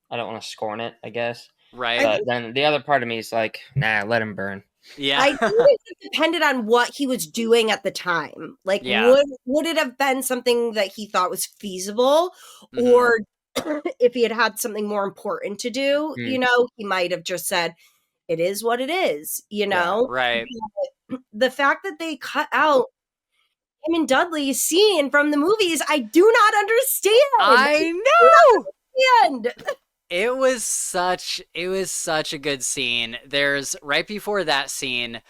I don't want to scorn it, I guess. I Right. But think then the other part of me is like, nah, let him burn. Yeah. I think it just depended on what he was doing at the time. Like, Yeah. would it have been something that he thought was feasible, Mhm. or if he had had something more important to do, Mm, he might have just said, "It is what it is." yeah. Right. The fact that they cut out him and Dudley's scene from the movies, I do not understand. I do know. not understand. It was such a good scene. There's right before that scene,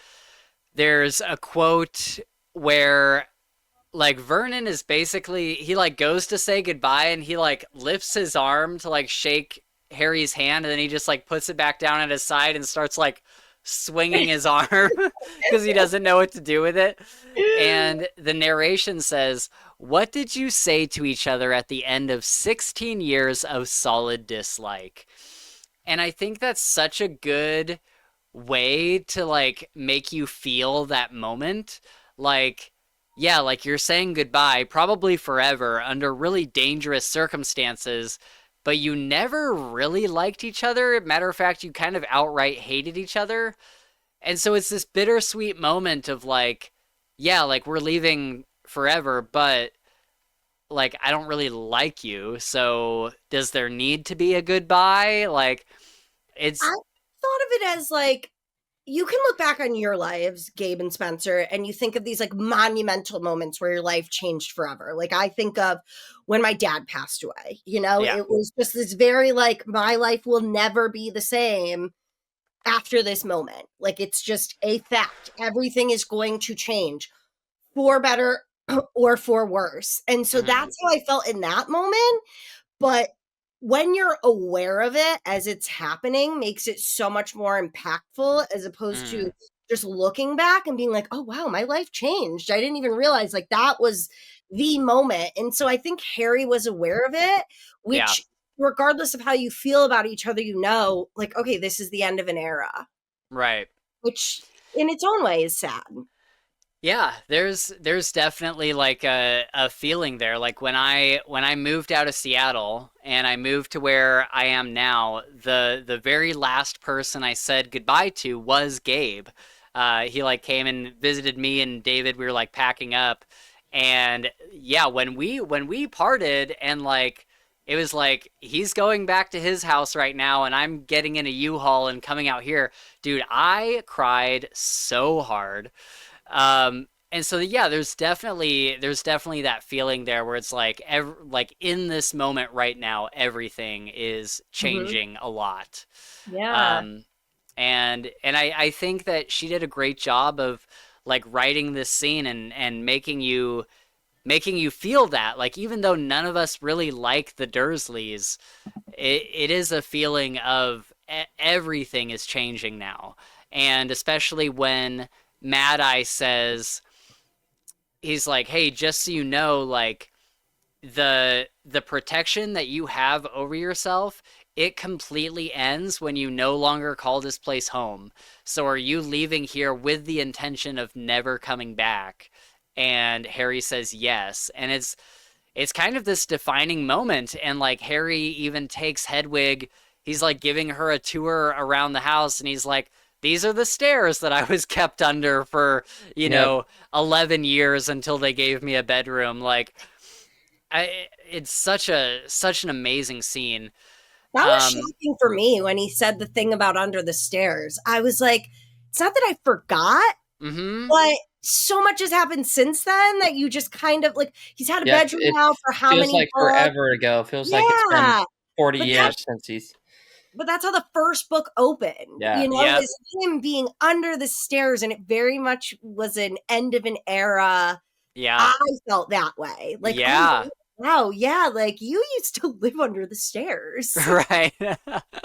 there's a quote where like Vernon is basically he like goes to say goodbye and he like lifts his arm to like shake Harry's hand, and then he just like puts it back down at his side and starts like swinging his arm because he doesn't know what to do with it. And the narration says, what did you say to each other at the end of 16 years of solid dislike? And I think that's such a good way to like make you feel that moment. Like, yeah, like you're saying goodbye, probably forever, under really dangerous circumstances, but you never really liked each other. Matter of fact, you kind of outright hated each other. And so it's this bittersweet moment of like, yeah, like we're leaving forever, but like I don't really like you. So does there need to be a goodbye? Like I it's thought of it as like you can look back on your lives, Gabe and Spencer, and you think of these like monumental moments where your life changed forever. Like I think of when my dad passed away, yeah. it was just this very like my life will never be the same after this moment. Like it's just a fact. Everything is going to change for better or for worse. And so Mhm. that's how I felt in that moment. But when you're aware of it as it's happening makes it so much more impactful as opposed to Mhm. just looking back and being like, oh wow, my life changed. I didn't even realize like that was the moment. And so I think Harry was aware of it, Yeah. which regardless of how you feel about each other, like, okay, this is the end of an era, Right. which in its own way is sad. Yeah, there's definitely like a feeling there. Like when I moved out of Seattle and I moved to where I am now, the very last person I said goodbye to was Gabe. He like came and visited me and David. We were like packing up, and yeah, when we parted and like it was like he's going back to his house right now, and I'm getting in a U-Haul and coming out here, dude. I cried so hard. And so yeah, there's definitely that feeling there where it's like like in this moment right now, everything is Mm-hmm. changing a lot. Yeah. Um, and I think that she did a great job of like writing this scene and making you feel that like even though none of us really like the Dursleys, it is a feeling of everything is changing now, and especially when Mad Eye says he's like, "Hey, just so you know, like the protection that you have over yourself, it completely ends when you no longer call this place home. So are you leaving here with the intention of never coming back?" And Harry says yes. And it's kind of this defining moment, and like Harry even takes Hedwig, he's like giving her a tour around the house and he's like, these are the stairs that I was kept under for, you Yep. know, 11 years until they gave me a bedroom. Like it's such an amazing scene. That was Um shocking for me when he said the thing about under the stairs. I was like, it's not that I forgot, mhm. but so much has happened since then that you just kind of like he's had a Yeah, bedroom now for how feels many like books? forever ago. Feels like it's been Yeah. 40 But that years since he's. but that's how the first book opened, Yeah. Yep. was him being under the stairs, and it very much was an end of an era. Yeah. I felt that way. Like, oh Yeah. wow, yeah, like you used to live under the stairs. Right.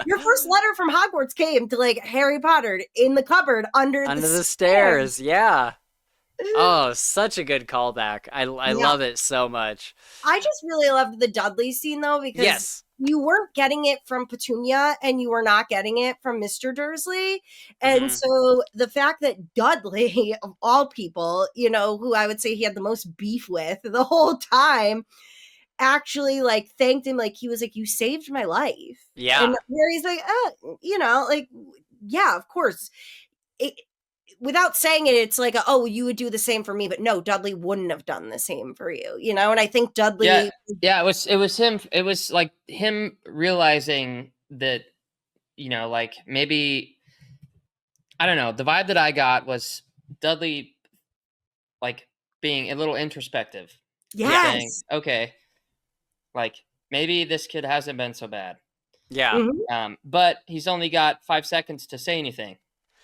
Your first letter from Hogwarts came to like Harry Potter in the cupboard under the Under the stairs. stairs. Yeah. Oh, such a good callback. I Yeah. love it so much. I just really loved the Dudley scene though, because Yes. you weren't getting it from Petunia and you were not getting it from Mr. Dursley. And Mhm. so the fact that Dudley, of all people, who I would say he had the most beef with the whole time, actually like thanked him, like he was like, you saved my life. And Yeah. where he's like, like, yeah, of course. It, without saying it, it's like, oh, you would do the same for me, but no, Dudley wouldn't have done the same for you, And I think Yeah. Dudley, Yeah. It was him. It was like him realizing that, like maybe, I don't know. The vibe that I got was Dudley, like, being a little introspective and Yeah. saying, yes, okay, like, maybe this kid hasn't been so bad. Yeah. hmm But he's only got 5 seconds to say anything.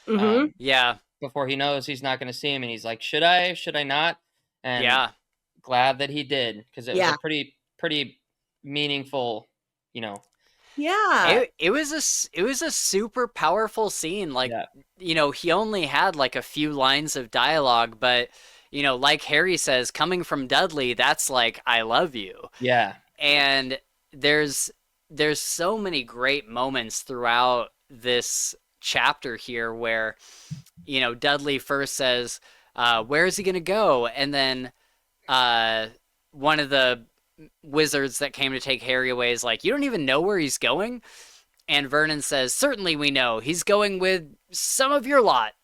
hmm Yeah. Before he knows he's not going to see him, and he's like, should I not? And Yeah. glad that he did, because it was a yeah, pretty meaningful, you know. yeah, It was a super powerful scene. Like, Yeah. he only had like a few lines of dialogue, but like Harry says, coming from Dudley, that's like I love you. Yeah. And there's so many great moments throughout this chapter here where Dudley first says, where is he gonna go? And then uh, one of the wizards that came to take Harry away is like, you don't even know where he's going? And Vernon says, certainly we know. He's going with some of your lot.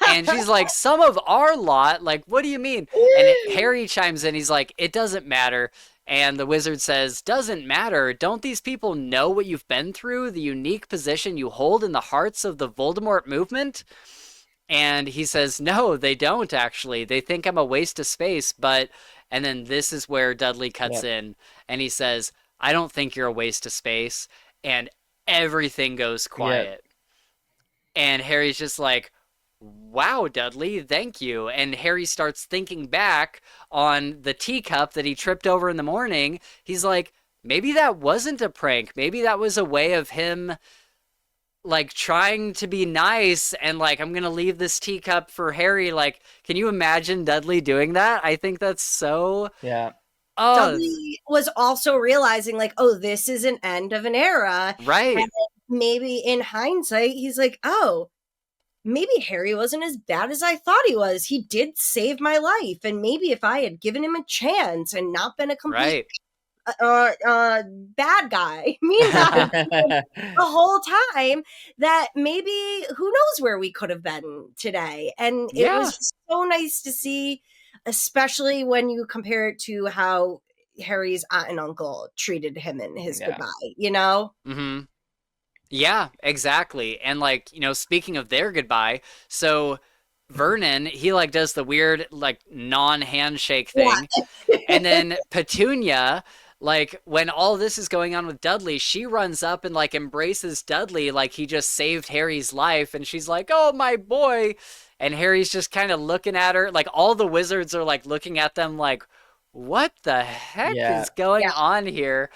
And she's like, some of our lot? Like, what do you mean? And Harry chimes in. He's like, it doesn't matter. And the wizard says, doesn't matter. Don't these people know what you've been through? The unique position you hold in the hearts of the Voldemort movement? And he says, no, they don't actually. They think I'm a waste of space, but. And then this is where Dudley cuts Yep. in and he says, I don't think you're a waste of space. And everything goes Yep. quiet. And Harry's just like, wow, Dudley, thank you. And Harry starts thinking back on the teacup that he tripped over in the morning. He's like, maybe that wasn't a prank. Maybe that was a way of him like trying to be nice and like I'm gonna leave this teacup for Harry. Like, can you imagine Dudley doing that? I think that's so Yeah. oh Dudley was also realizing like, oh, this is an end of an era. right. And maybe in hindsight, he's like, oh, maybe Harry wasn't as bad as I thought he was. He did save my life. And maybe if I had given him a chance and not been a complete Right. bad guy, mean guy the whole time, that maybe who knows where we could have been today. And it Yeah. was just so nice to see, especially when you compare it to how Harry's aunt and uncle treated him in his goodbye, you know? Mm-hmm. Yeah, exactly. And like, speaking of their goodbye, so Vernon, he like does the weird like non-handshake thing. Yeah. And then Petunia, like when all this is going on with Dudley, she runs up and like embraces Dudley like he just saved Harry's life, and she's like, "Oh, my boy." And Harry's just kind of looking at her, like all the wizards are like looking at them like, "What the heck Yeah. is going on here?"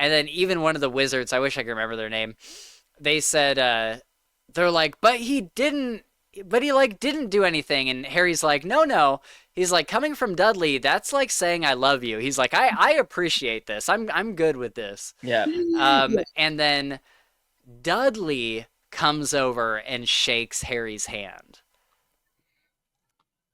And then even one of the wizards, I wish I could remember their name, they said, they're like, but he like didn't do anything. And Harry's like, no, no. He's like, coming from Dudley, that's like saying I love you. He's like, I appreciate this. I'm good with this. Yeah. And then Dudley comes over and shakes Harry's hand.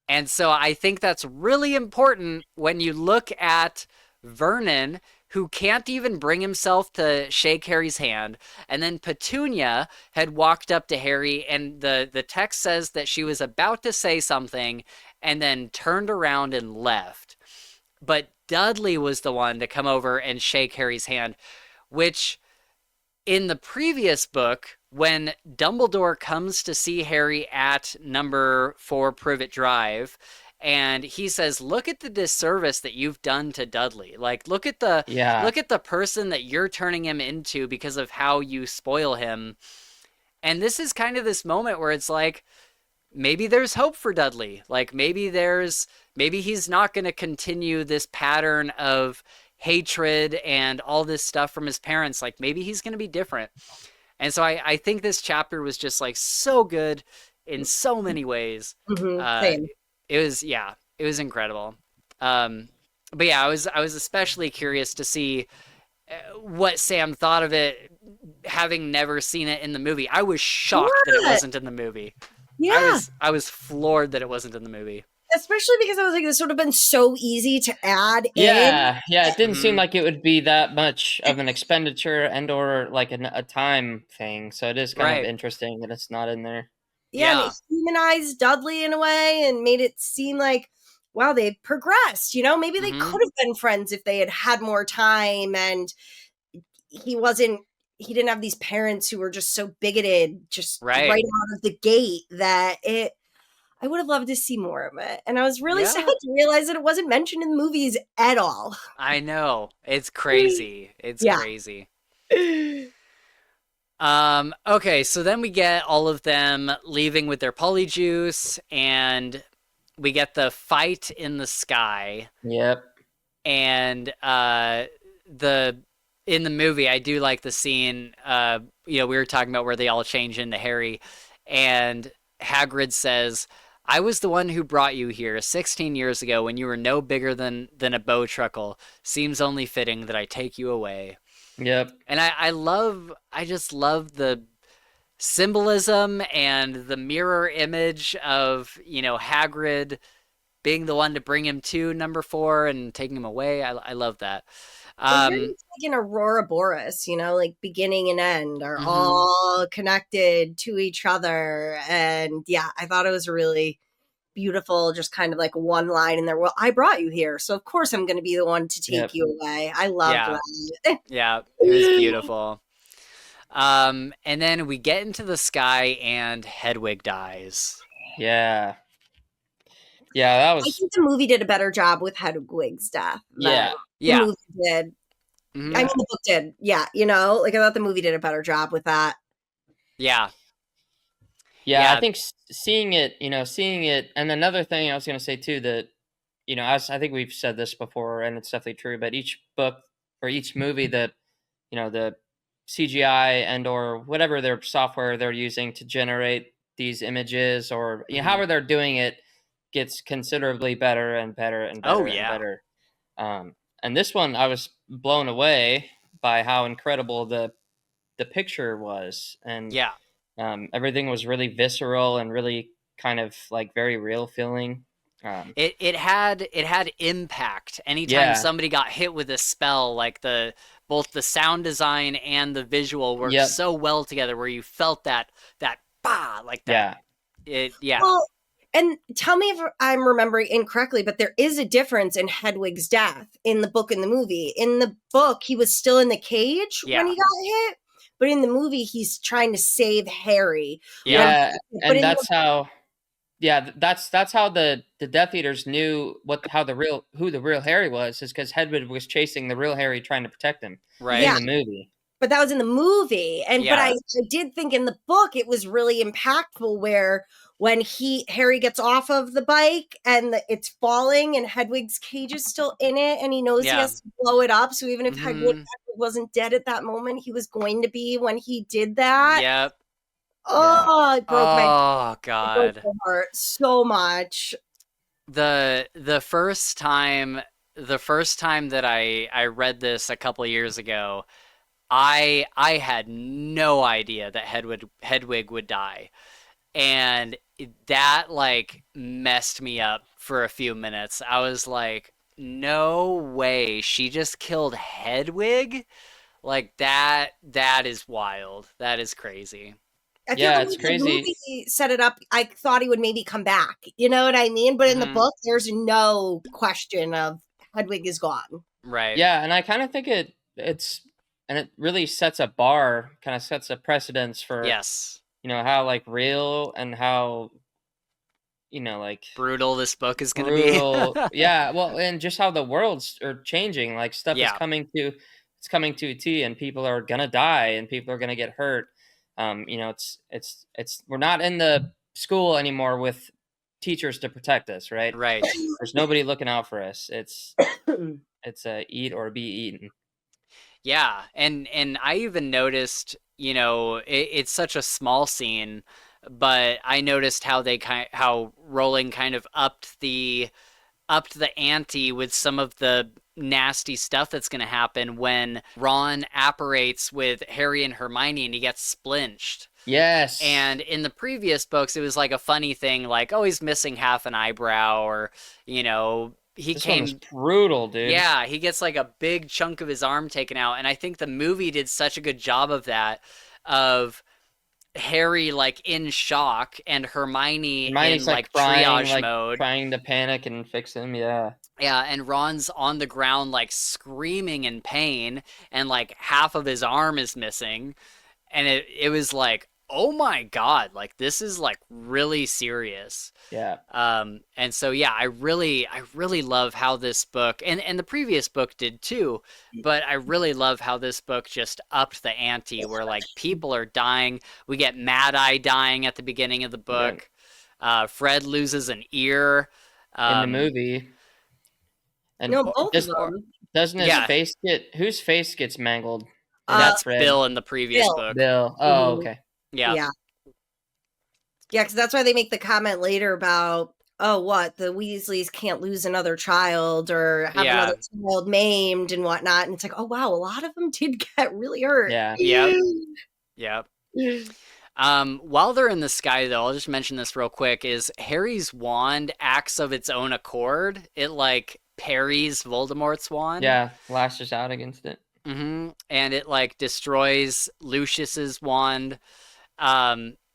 And so I think that's really important when you look at Vernon, who can't even bring himself to shake Harry's hand. And then Petunia had walked up to Harry, and the text says that she was about to say something and then turned around and left. But Dudley was the one to come over and shake Harry's hand, which in the previous book, when Dumbledore comes to see Harry at number 4 Privet Drive, and he says, "Look at the disservice that you've done to Dudley. Like, look at the person that you're turning him into because of how you spoil him." And this is kind of this moment where it's like, maybe there's hope for Dudley. Like maybe he's not going to continue this pattern of hatred and all this stuff from his parents. Like maybe he's going to be different. And so I think this chapter was just like so good in so many ways. Same. It was incredible. But yeah, I was especially curious to see what Sam thought of it, having never seen it in the movie. I was shocked that it wasn't in the movie. Yeah. I was floored that it wasn't in the movie. Especially because I was like, this would have been so easy to add in. Yeah, it didn't seem like it would be that much of an expenditure and or like a time thing. So it is kind of interesting that it's not in there. Yeah, and it humanized Dudley in a way and made it seem like, wow, they've progressed. You know, maybe they could have been friends if they had had more time, and he didn't have these parents who were just so bigoted, just right out of the gate, that I would have loved to see more of it. And I was really sad to realize that it wasn't mentioned in the movies at all. I know. It's crazy. It's crazy. Okay, so then we get all of them leaving with their Polyjuice, and we get the fight in the sky. Yep. And in the movie, I do like the scene, we were talking about where they all change into Harry, and Hagrid says, "I was the one who brought you here 16 years ago when you were no bigger than a bowtruckle. Seems only fitting that I take you away." Yep. And I just love the symbolism and the mirror image of, Hagrid being the one to bring him to number 4 and taking him away. I love that. Like in Aurora Boreas, like beginning and end are all connected to each other. And yeah, I thought it was really beautiful, just kind of like one line in there. Well, I brought you here, so of course I'm going to be the one to take you away. I loved that. Yeah, it was beautiful. And then we get into the sky and Hedwig dies. Yeah, that was. I think the movie did a better job with Hedwig's death. Yeah. The movie did. I mean, the book did. Yeah, I thought the movie did a better job with that. Yeah. I think seeing it, and another thing I was going to say too, that, I think we've said this before, and it's definitely true, but each book or each movie that, the CGI and or whatever their software they're using to generate these images, or however they're doing it, gets considerably better and better and better and better. And this one, I was blown away by how incredible the picture was, and Everything was really visceral and really kind of like very real feeling. It had impact. Anytime Yeah. somebody got hit with a spell, like both the sound design and the visual worked Yep. so well together, where you felt that bah, like that. Yeah. Yeah. Well, and tell me if I'm remembering incorrectly, but there is a difference in Hedwig's death in the book and the movie. In the book, he was still in the cage when Yeah. he got hit, but in the movie, he's trying to save Harry. Yeah, But and that's how. Yeah, that's how the Death Eaters knew who the real Harry was, is because Hedwig was chasing the real Harry, trying to protect him Right. Yeah. in the movie. but that was in the movie, but Yeah. I did think in the book it was really impactful where when Harry gets off of the bike and it's falling and Hedwig's cage is still in it and he knows he Yeah. has to blow it up, so even if Mhm. Hedwig wasn't dead at that moment, he was going to be when he did that. Yep. Oh, it broke Oh it broke God. my heart so much. The first time that I read this a couple years ago, I had no idea that Hedwig would die. And that like messed me up for a few minutes. I was like, no way, she just killed Hedwig? Like that is wild. That is crazy. I feel Yeah, the it's way the crazy. movie set it up, I thought he would maybe come back. You know what I mean? But in the Mhm. book, there's no question of Hedwig is gone. Right. Yeah, and I kind of think it really sets a bar, kind of sets a precedence for Yes. how like real and how like Brutal this book is going to be. brutal. Yeah, well, and just how the worlds are changing. Like stuff is Yeah. coming to a T, and people are gonna die, and people are gonna get hurt. It's we're not in the school anymore with teachers to protect us, right? Right. There's nobody looking out for us. It's a eat or be eaten. Yeah, and I even noticed, it's such a small scene, but I noticed how Rowling kind of upped the ante with some of the nasty stuff that's going to happen when Ron apparates with Harry and Hermione and he gets splinched. Yes. And in the previous books, it was like a funny thing, like, oh, he's missing half an eyebrow, or, he This one was came. brutal, dude. Yeah, he gets like a big chunk of his arm taken out. And I think the movie did such a good job of that, of Harry like in shock and Hermione in Hermione's like crying, triage mode. trying to panic and fix him. Yeah. Yeah, and Ron's on the ground like screaming in pain and like half of his arm is missing. And it was like, oh my God, like this is like really serious. Yeah. And so yeah, I really love how this book, and the previous book did too, but I really love how this book just upped the ante, where like people are dying. We get Mad Eye dying at the beginning of the book. Fred loses an ear In the movie. And No, both of them. doesn't his Yeah. face whose face gets mangled? That's Fred? Bill in the previous Bill. book. Bill. Oh, Mhm. okay. Yeah. Yeah. Yeah, because that's why they make the comment later about, oh, what? The Weasleys can't lose another child or have Yeah. another child maimed and whatnot. And it's like, oh, wow, a lot of them did get really hurt. Yeah. Yep. Yep. While they're in the sky, though, I'll just mention this real quick, is Harry's wand acts of its own accord. It, like, parries Voldemort's wand. Yeah, lashes out against it. Mm-hmm. And it, like, destroys Lucius's wand.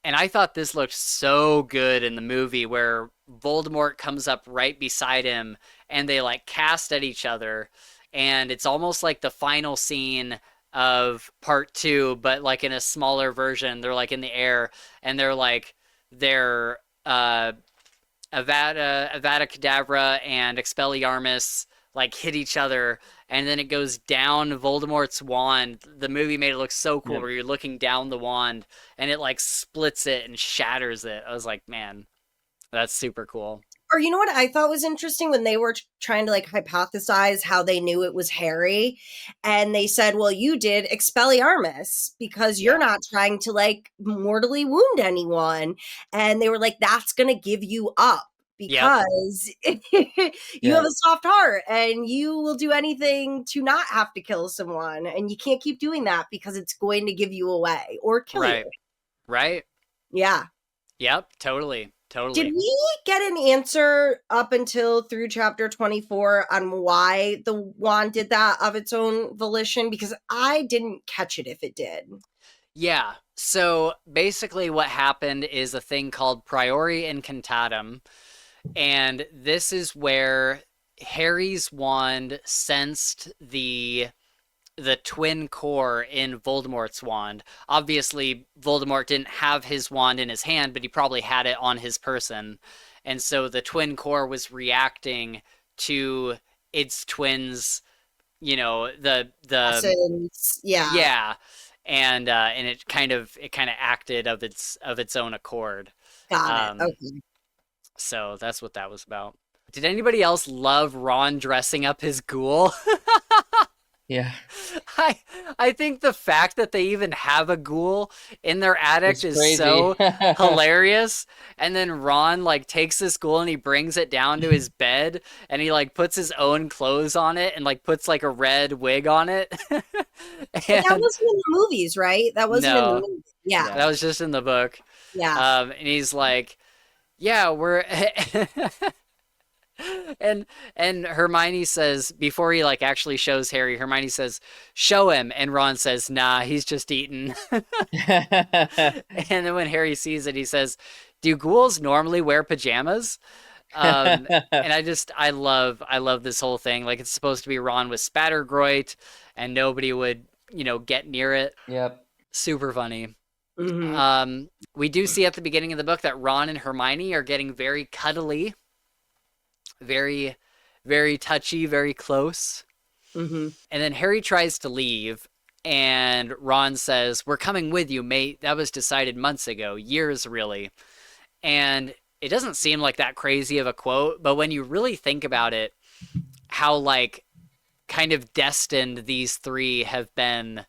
And I thought this looked so good in the movie, where Voldemort comes up right beside him, and they, like, cast at each other. And it's almost like the final scene of part 2, but like in a smaller version. They're like in the air, and they're Avada Kedavra and Expelliarmus like hit each other, and then it goes down Voldemort's wand. The movie made it look so cool, where you're looking down the wand and it like splits it and shatters it. I was like, man, that's super cool. Or you know what I thought was interesting, when they were trying to like hypothesize how they knew it was Harry, and they said, well, you did Expelliarmus because you're not trying to like mortally wound anyone. And they were like, that's going to give you up because you have a soft heart and you will do anything to not have to kill someone. And you can't keep doing that because it's going to give you away or kill you. Right. Yeah. Yep, totally. Did we get an answer up until through chapter 24 on why the wand did that of its own volition? Because I didn't catch it if it did. Yeah. So basically, what happened is a thing called priori incantatum, and this is where Harry's wand sensed the twin core in Voldemort's wand. Obviously, Voldemort didn't have his wand in his hand, but he probably had it on his person. And so the twin core was reacting to its twins, the Essence, yeah. yeah, and it kind of acted of its own accord. Got it. Um, Okay. so that's what that was about. Did anybody else love Ron dressing up his ghoul? Yeah. I I think the fact that they even have a ghoul in their attic It's is crazy. so hilarious. And then Ron like takes this ghoul and he brings it down to his bed and he like puts his own clothes on it and like puts like a red wig on it. But that And wasn't in the movies, right? That wasn't in the no, movie. Yeah. that Yeah. was just in the book. Yeah. And he's like, "Yeah, we're." And Hermione says before he like actually shows Harry, Hermione says, "Show him," and Ron says, "Nah, he's just eating." And then when Harry sees it, he says, "Do ghouls normally wear pajamas?" And I love this whole thing. Like it's supposed to be Ron with Spattergroit, and nobody would get near it. Yep. Super funny. Mm-hmm. We do see at the beginning of the book that Ron and Hermione are getting very cuddly, very, very touchy, very close. Mm-hmm. And then Harry tries to leave, and Ron says, "We're coming with you, mate. That was decided months ago, years really." And it doesn't seem like that crazy of a quote, but when you really think about it, how like kind of destined these three have been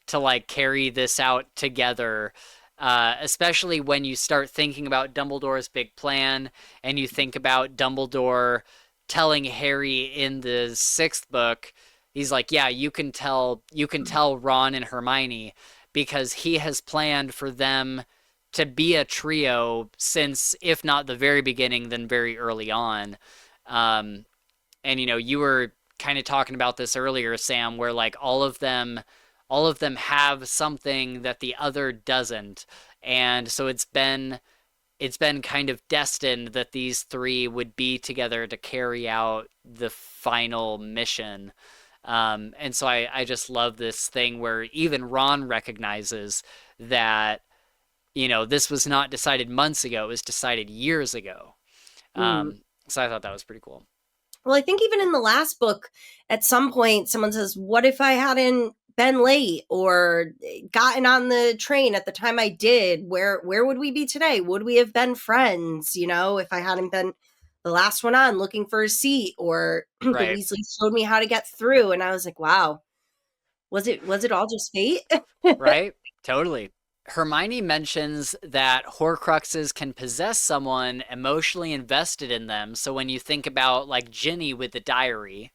to like carry this out together. Especially when you start thinking about Dumbledore's big plan and you think about Dumbledore telling Harry in the sixth book, he's like, "Yeah, you can tell Ron and Hermione because he has planned for them to be a trio since, if not the very beginning, then very early on." Um, and you were kind of talking about this earlier, Sam, where like all of them have something that the other doesn't. And so it's been kind of destined that these three would be together to carry out the final mission. And so I just love this thing where even Ron recognizes that this was not decided months ago, it was decided years ago. Mm. So I thought that was pretty cool. Well, I think even in the last book, at some point, someone says, "What if I hadn't been late or gotten on the train at the time I did? Where would we be today? Would we have been friends? If I hadn't been the last one on looking for a seat, or the Right. Weasleys showed me how to get through." And I was like, "Wow, was it all just fate?" Right? Totally. Hermione mentions that Horcruxes can possess someone emotionally invested in them. So when you think about like Ginny with the diary,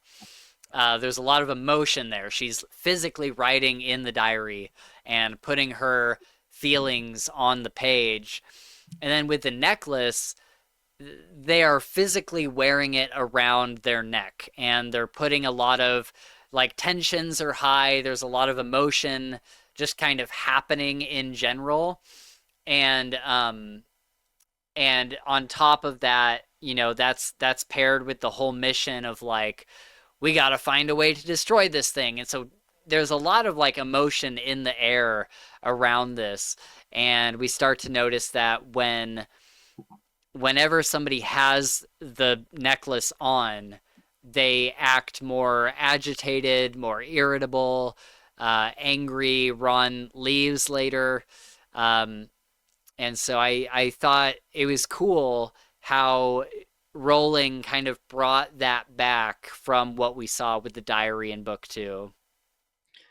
there's a lot of emotion there. She's physically writing in the diary and putting her feelings on the page. And then with the necklace, they are physically wearing it around their neck and they're putting a lot of like tensions are high. There's a lot of emotion just kind of happening in general. And on top of that, that's paired with the whole mission of like we got to find a way to destroy this thing. And so there's a lot of like emotion in the air around this. And we start to notice that whenever somebody has the necklace on, they act more agitated, more irritable, angry. Ron leaves later. Um, and so I thought it was cool how Rowling kind of brought that back from what we saw with the diary in book two.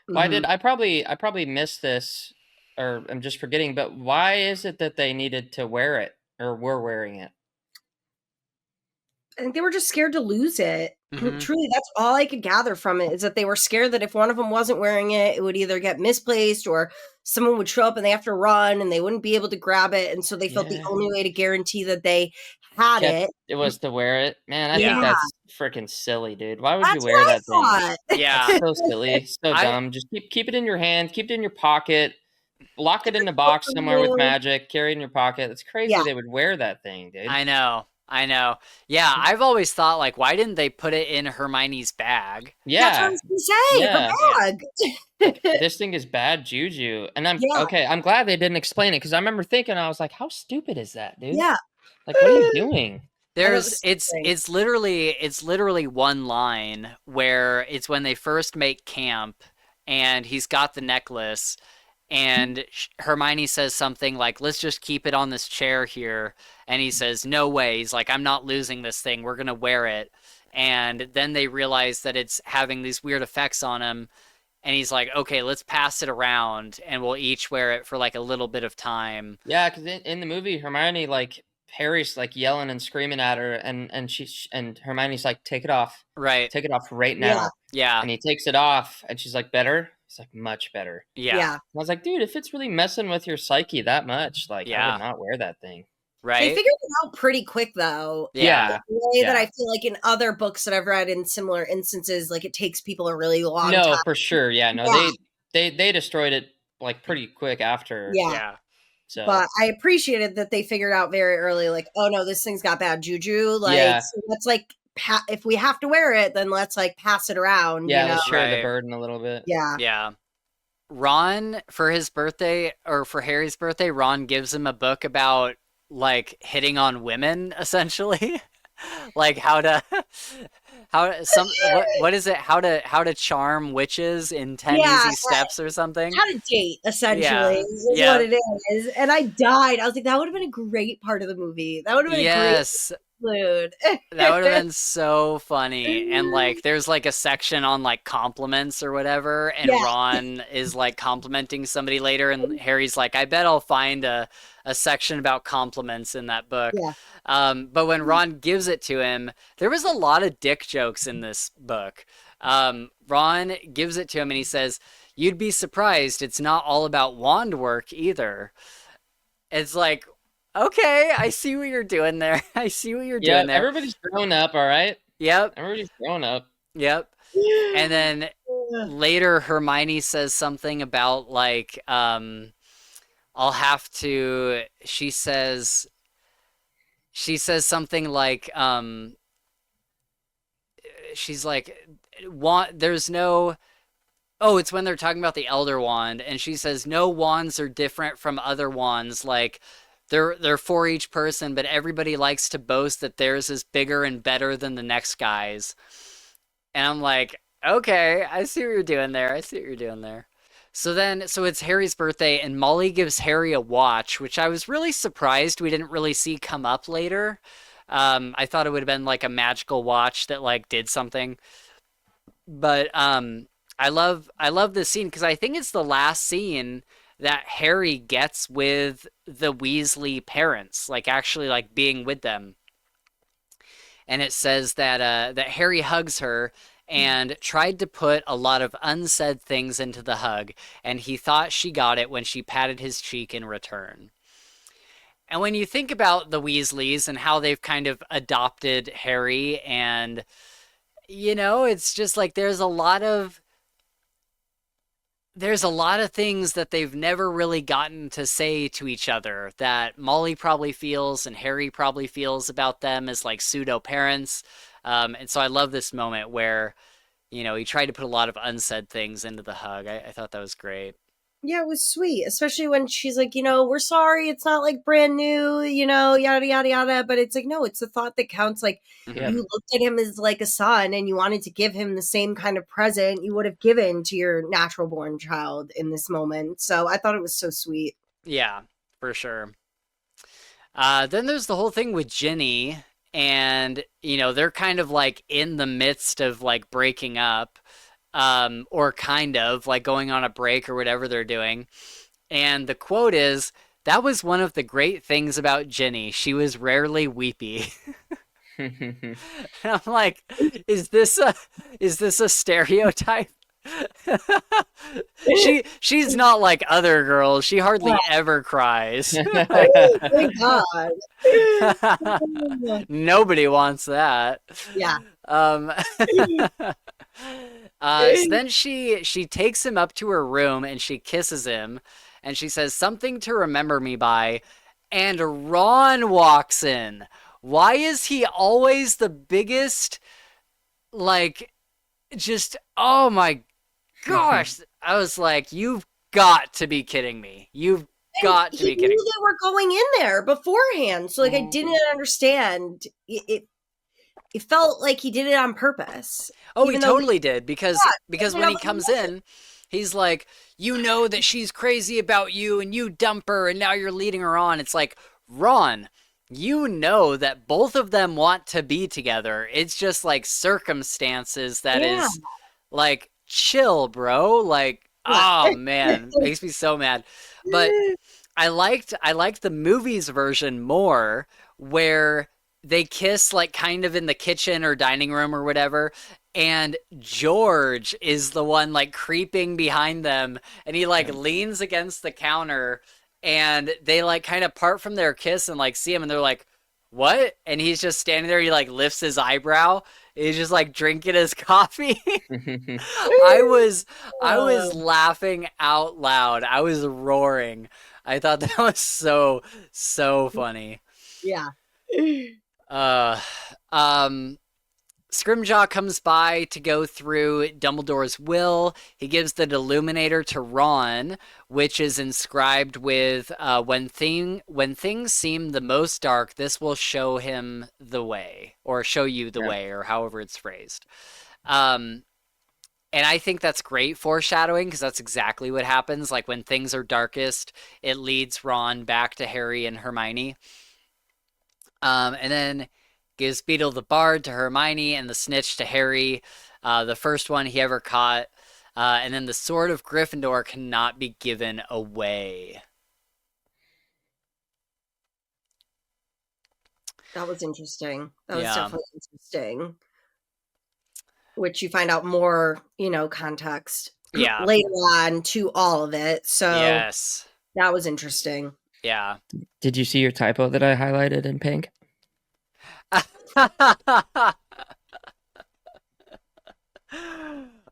Why Mhm. did I probably missed this, or I'm just forgetting, but why is it that they needed to wear it or were wearing it? I think they were just scared to lose it. Mhm. Truly, that's all I could gather from it, is that they were scared that if one of them wasn't wearing it, it would either get misplaced or someone would show up and they have to run and they wouldn't be able to grab it. And so they felt the Yeah. only way to guarantee that they had it. It was to wear it. Man, I think Yeah. that's freaking silly, dude. Why would you That's wear what I that thing? thought. Yeah. So silly, so I- dumb. Just keep it in your hand, keep it in your pocket, lock it in a box somewhere with magic, carry it in your pocket. It's crazy Yeah. they would wear that thing, dude. I know. Yeah, I've always thought, like, why didn't they put it in Hermione's bag? That's what I Yeah, was gonna say. Yeah. Her bag. this thing is bad juju. And I'm Yeah. okay, I'm glad they didn't explain it because I remember thinking, I was like, how stupid is that, dude? Yeah. Like, what are you doing? It's literally one line where it's when they first make camp and he's got the necklace and Hermione says something like, let's just keep it on this chair here. And he says, no way. He's like, I'm not losing this thing. We're going to wear it. And then they realize that it's having these weird effects on him. And he's like, okay, let's pass it around and we'll each wear it for like a little bit of time. Yeah, because in the movie, Hermione, like, Harry's like yelling and screaming at her, and Hermione's like, take it off. Right. Take it off right now. Yeah. And he takes it off, and she's like, better? He's like, much better. Yeah. I was like, dude, if it's really messing with your psyche that much, like, I would not wear that thing. Right. They figured it out pretty quick, though. Yeah. The way that I feel like in other books that I've read in similar instances, like it takes people a really long time. No, for sure. Yeah. No, they destroyed it like pretty quick after. Yeah. So. But I appreciated that they figured out very early, like, oh no, this thing's got bad juju. Like, so let's like, if we have to wear it, then let's like pass it around. Yeah, you know? let's share the burden a little bit. Yeah. Yeah. Ron, for his birthday, or for Harry's birthday, Ron gives him a book about like hitting on women, essentially. Like what is it? How to charm witches in 10 easy steps or something? How to date, essentially, is what it is. And I died. I was like, that would have been a great part of the movie. That would have been a great interlude. That would have been so funny. And like there's like a section on like compliments or whatever, and Ron is like complimenting somebody later, and Harry's like, I bet I'll find a section about compliments in that book. But when Ron gives it to him, there was a lot of dick jokes in this book. Ron gives it to him and he says, you'd be surprised, it's not all about wand work either. It's like, okay, I see what you're doing there. Yeah, everybody's grown up, all right? Yep. Everybody's grown up. Yep. And then later Hermione says something about like, she says something like, she's like, it's when they're talking about the Elder Wand, and she says, no wands are different from other wands, like, they're for each person, but everybody likes to boast that theirs is bigger and better than the next guy's. And I'm like, okay, I see what you're doing there. So it's Harry's birthday, and Molly gives Harry a watch, which I was really surprised we didn't really see come up later. I thought it would have been like a magical watch that like did something. But I love this scene because I think it's the last scene that Harry gets with the Weasley parents, like actually like being with them. And it says that Harry hugs her and tried to put a lot of unsaid things into the hug, and he thought she got it when she patted his cheek in return. And when you think about the Weasleys and how they've kind of adopted Harry, and, you know, it's just like there's a lot of things that they've never really gotten to say to each other that Molly probably feels and Harry probably feels about them as like pseudo parents. And so I love this moment where, you know, he tried to put a lot of unsaid things into the hug. I thought that was great. Yeah, it was sweet, especially when she's like, you know, we're sorry, it's not like brand new, you know, yada, yada, yada. But it's like, no, it's the thought that counts. Like, you looked at him as like a son and you wanted to give him the same kind of present you would have given to your natural born child in this moment. So I thought it was so sweet. Yeah, for sure. Then there's the whole thing with Ginny, and, you know, they're kind of like in the midst of like breaking up. Or kind of like going on a break or whatever they're doing. And the quote is, that was one of the great things about Ginny. She was rarely weepy. And I'm like, is this a stereotype? She's not like other girls. She hardly ever cries. Thank God. Nobody wants that. Yeah. So then she takes him up to her room and she kisses him and she says something to remember me by, and Ron walks in. Why is he always the biggest, like, just, oh my gosh. I was like, you've got to be kidding me. You've got to be kidding me. They were going in there beforehand. So, like, I didn't understand. It felt like he did it on purpose. Oh, he totally did. Because when he comes in, he's like, you know that she's crazy about you and you dump her and now you're leading her on. It's like, Ron, you know that both of them want to be together. It's just like circumstances that is like, chill, bro. Like, oh man, makes me so mad. But I liked the movie's version more, where they kiss like kind of in the kitchen or dining room or whatever, and George is the one like creeping behind them, and he like leans against the counter, and they like kind of part from their kiss and like see him, and they're like, what? And he's just standing there. He like lifts his eyebrow. He's just like drinking his coffee. I was laughing out loud. I was roaring. I thought that was so funny. Yeah. Scrimjaw comes by to go through Dumbledore's will. He gives the Deluminator to Ron, which is inscribed with, when things seem the most dark, this will show him the way, or show you the way, or however it's phrased. And I think that's great foreshadowing, because that's exactly what happens. Like, when things are darkest, it leads Ron back to Harry and Hermione. And then gives Beetle the Bard to Hermione and the Snitch to Harry, the first one he ever caught. And then the Sword of Gryffindor cannot be given away. That was interesting. That was definitely interesting. Which you find out more, context later on to all of it. So yes, that was interesting. Yeah. Did you see your typo that I highlighted in pink?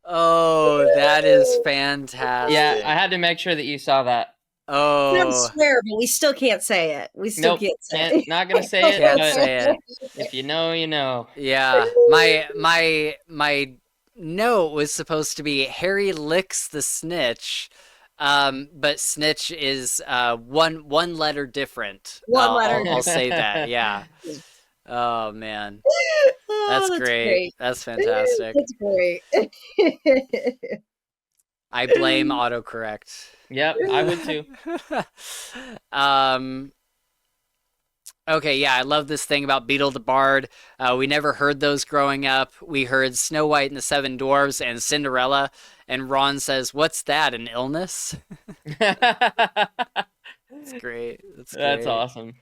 Oh, that is fantastic. Yeah, I had to make sure that you saw that. Oh, I swear, but we still can't say it. We still can't say it. Not gonna say it. Can't say it. If you know, you know. Yeah, my note was supposed to be Harry licks the Snitch, but Snitch is one letter different. One letter. I'll say that. Yeah. Oh man, that's great. That's fantastic. That's great. I blame autocorrect. Yep, I would too. Okay, yeah, I love this thing about Beetle the Bard. We never heard those growing up. We heard Snow White and the Seven Dwarfs and Cinderella, and Ron says, "What's that? An illness?" That's great. That's awesome.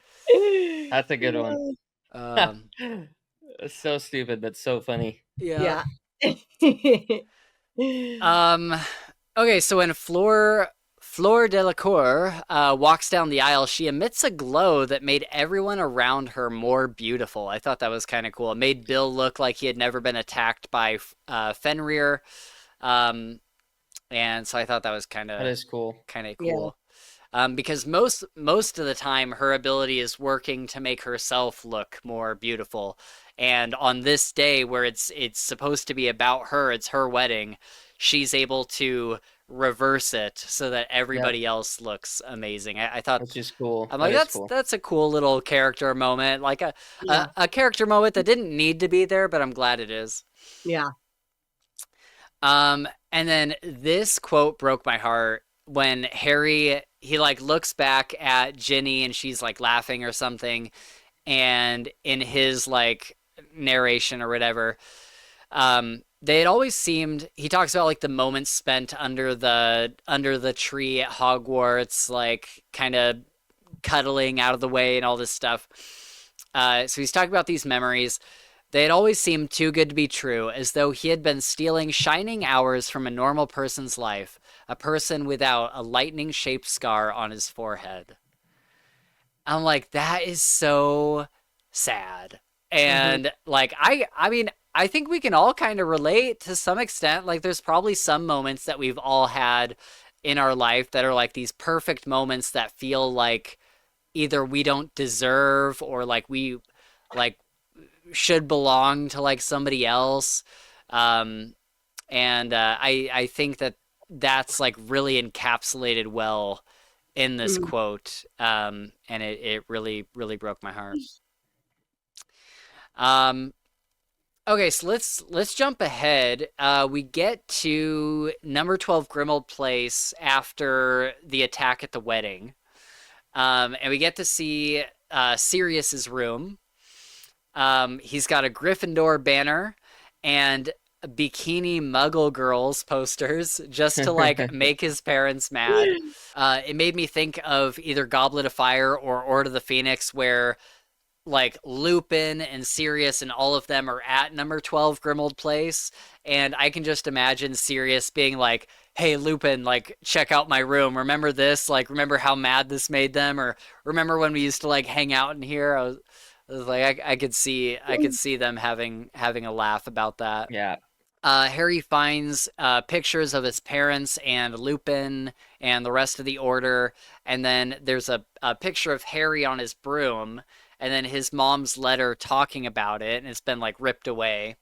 That's a good one. So stupid, but so funny. Yeah. Okay, so when Fleur Delacour walks down the aisle, she emits a glow that made everyone around her more beautiful. I thought that was kind of cool. It made Bill look like he had never been attacked by Fenrir. And so I thought that was kind of cool. Yeah. Because most of the time her ability is working to make herself look more beautiful. And on this day where it's supposed to be about her, it's her wedding, she's able to reverse it so that everybody else looks amazing. I thought, which is cool. I'm like, that's a cool little character moment, like a character moment that didn't need to be there, but I'm glad it is. Yeah. And then this quote broke my heart when Harry, he like looks back at Ginny and she's like laughing or something, and in his like narration or whatever, they had always seemed, he talks about like the moments spent under the tree at Hogwarts, like kind of cuddling out of the way and all this stuff. So he's talking about these memories. They had always seemed too good to be true, as though he had been stealing shining hours from a normal person's life, a person without a lightning-shaped scar on his forehead. I'm like, that is so sad. Mm-hmm. And like I mean, I think we can all kind of relate to some extent. Like there's probably some moments that we've all had in our life that are like these perfect moments that feel like either we don't deserve or like we like should belong to like somebody else. Um and I think that that's like really encapsulated well in this Mm-hmm. quote, and it really really broke my heart. Um, okay, so let's jump ahead. We get to number 12 Grimmauld Place after the attack at the wedding, and we get to see Sirius's room. He's got a Gryffindor banner and bikini Muggle girls posters just to like make his parents mad. It made me think of either Goblet of Fire or Order of the Phoenix, where like Lupin and Sirius and all of them are at number 12 Grimmauld Place, and I can just imagine Sirius being like, "Hey Lupin, like check out my room. Remember this? Like remember how mad this made them, or remember when we used to like hang out in here?" I was like, I could see them having a laugh about that. Yeah. Harry finds pictures of his parents and Lupin and the rest of the Order, and then there's a picture of Harry on his broom, and then his mom's letter talking about it, and it's been like ripped away.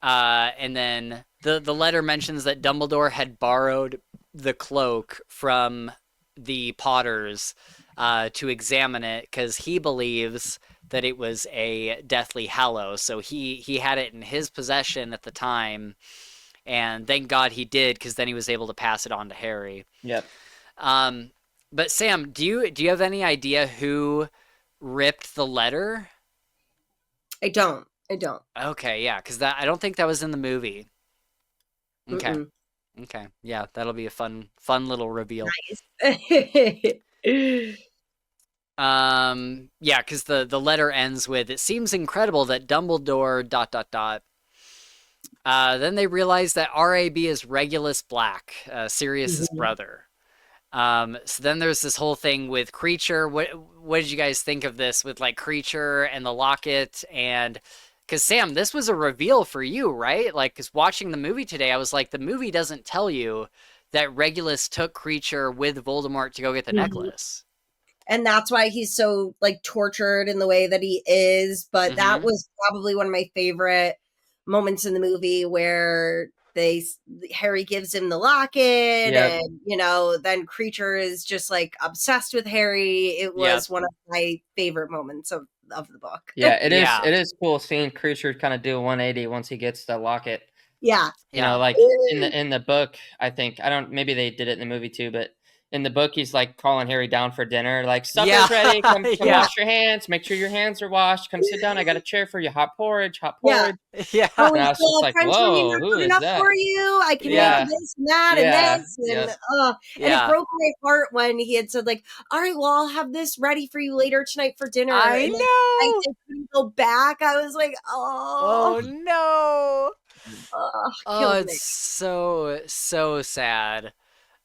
And then the letter mentions that Dumbledore had borrowed the cloak from the Potters to examine it because he believes that it was a Deathly Hallows. So he had it in his possession at the time, and thank God he did because then he was able to pass it on to Harry. Yep. But Sam, do you have any idea who ripped the letter? I don't. Okay, yeah, because that I don't think that was in the movie. Okay, Mm-mm. okay, yeah, that'll be a fun little reveal. Yeah, because the letter ends with, "It seems incredible that Dumbledore dot dot dot." Then they realize that RAB is Regulus Black, Sirius's Mhm. brother. So then there's this whole thing with Creature. What did you guys think of this with like Creature and the locket? And because Sam, this was a reveal for you, right? Like, because watching the movie today, I was like, the movie doesn't tell you that Regulus took Creature with Voldemort to go get the Mhm. necklace. And that's why he's so like tortured in the way that he is. But that Mm-hmm. was probably one of my favorite moments in the movie where they Harry gives him the locket, Yep. and then Creature is just like obsessed with Harry. It Yep. was one of my favorite moments of the book. Yeah, it is. Yeah. It is cool seeing Creature kind of do a 180 once he gets the locket. Yeah. You know, Yeah. like in the book, I think I don't. Maybe they did it in the movie too, but in the book, he's like calling Harry down for dinner. Like Yeah. supper's ready. Come Yeah. wash your hands. Make sure your hands are washed. Come sit down. I got a chair for you. Hot porridge. Hot Yeah. porridge. Yeah. Oh, And I it's was just like, French onion whoa, not who good is enough that? for you. I can make Yeah. this and that and Yeah. this. And Yes. and it Yeah. broke my heart when he had said, like, all right, well, I'll have this ready for you later tonight for dinner. I And then I know. couldn't go back. I was like, Oh no. Oh, killed it's me. so sad.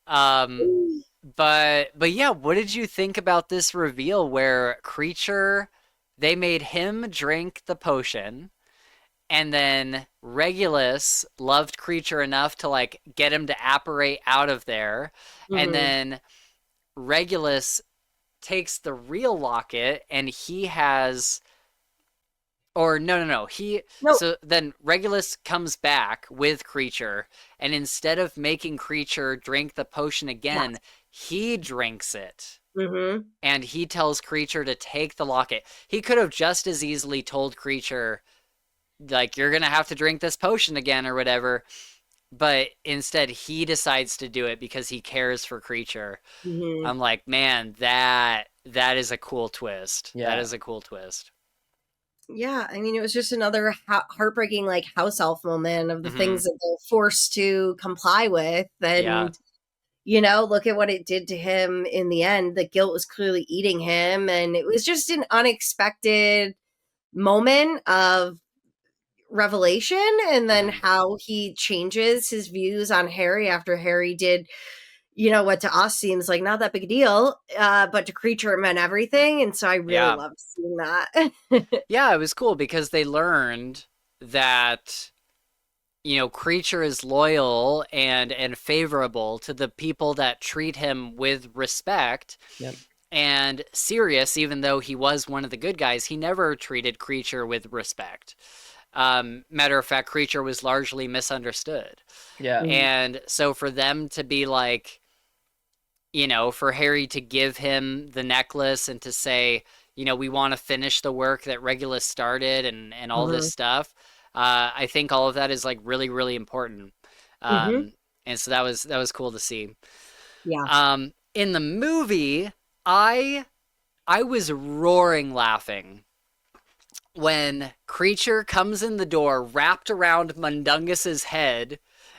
Um, but yeah, what did you think about this reveal where Creature, they made him drink the potion, and then Regulus loved Creature enough to like get him to apparate out of there, and Mhm. then Regulus takes the real locket and he has or no. No. So then Regulus comes back with Creature, and instead of making Creature drink the potion again, Yes. he drinks it. Mm-hmm. And he tells Creature to take the locket. He could have just as easily told Creature, like, you're gonna have to drink this potion again or whatever. But instead, he decides to do it because he cares for Creature. Mm-hmm. I'm like, man, that is a cool twist. Yeah. That is a cool twist. Yeah, I mean, it was just another heartbreaking, like, house elf moment of the Mhm. things that they're forced to comply with. Yeah. And, look at what it did to him in the end. The guilt was clearly eating him. And it was just an unexpected moment of revelation, and then how he changes his views on Harry after Harry did, what to us seems like not that big a deal, but to Creature it meant everything. And so I really loved seeing that. Yeah, it was cool because they learned that Creature is loyal and favorable to the people that treat him with respect. Yep. And Sirius, even though he was one of the good guys, he never treated Creature with respect. Matter of fact, Creature was largely misunderstood. Yeah. And so for them to be like, for Harry to give him the necklace and to say, we want to finish the work that Regulus started and all this stuff. I think all of that is like really, really important. And so that was cool to see. Yeah. In the movie, I was roaring laughing when Creature comes in the door wrapped around Mundungus's head,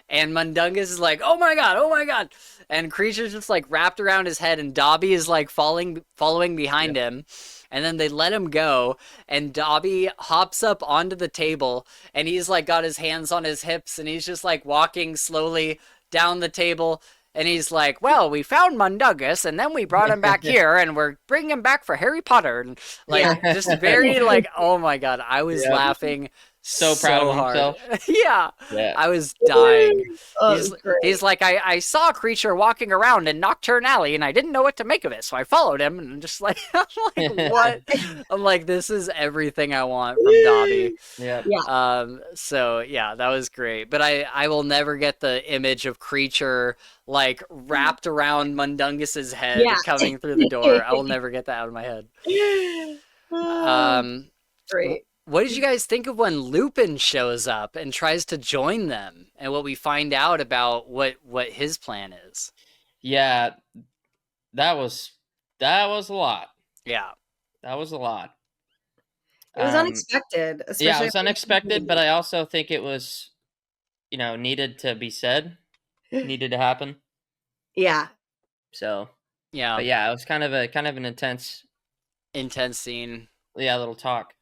and Mundungus is like, oh my god, and Creature's just like wrapped around his head, and Dobby is like following behind him, and then they let him go, and Dobby hops up onto the table, and he's like got his hands on his hips, and he's just like walking slowly down the table. And he's like, well, we found Mundungus, and then we brought him back here, and we're bringing him back for Harry Potter. And like, just very like, oh my god, I was laughing so proud of hard. himself. yeah, I was dying. Oh, he's like, I saw a Creature walking around in Nocturne Alley, and I didn't know what to make of it, so I followed him, and just like, I'm like, what? I'm like, this is everything I want from Dobby. Yeah. So yeah, that was great. But I will never get the image of Creature like wrapped around Mundungus's head coming through the door. I will never get that out of my head. Great. What did you guys think of when Lupin shows up and tries to join them, and what we find out about what his plan is? Yeah, that was a lot. Yeah, that was a lot. It was unexpected. Yeah, it was unexpected, but I also think it was, needed to be said, needed to happen. Yeah. So. Yeah. But yeah, it was kind of an intense scene. Yeah, a little talk.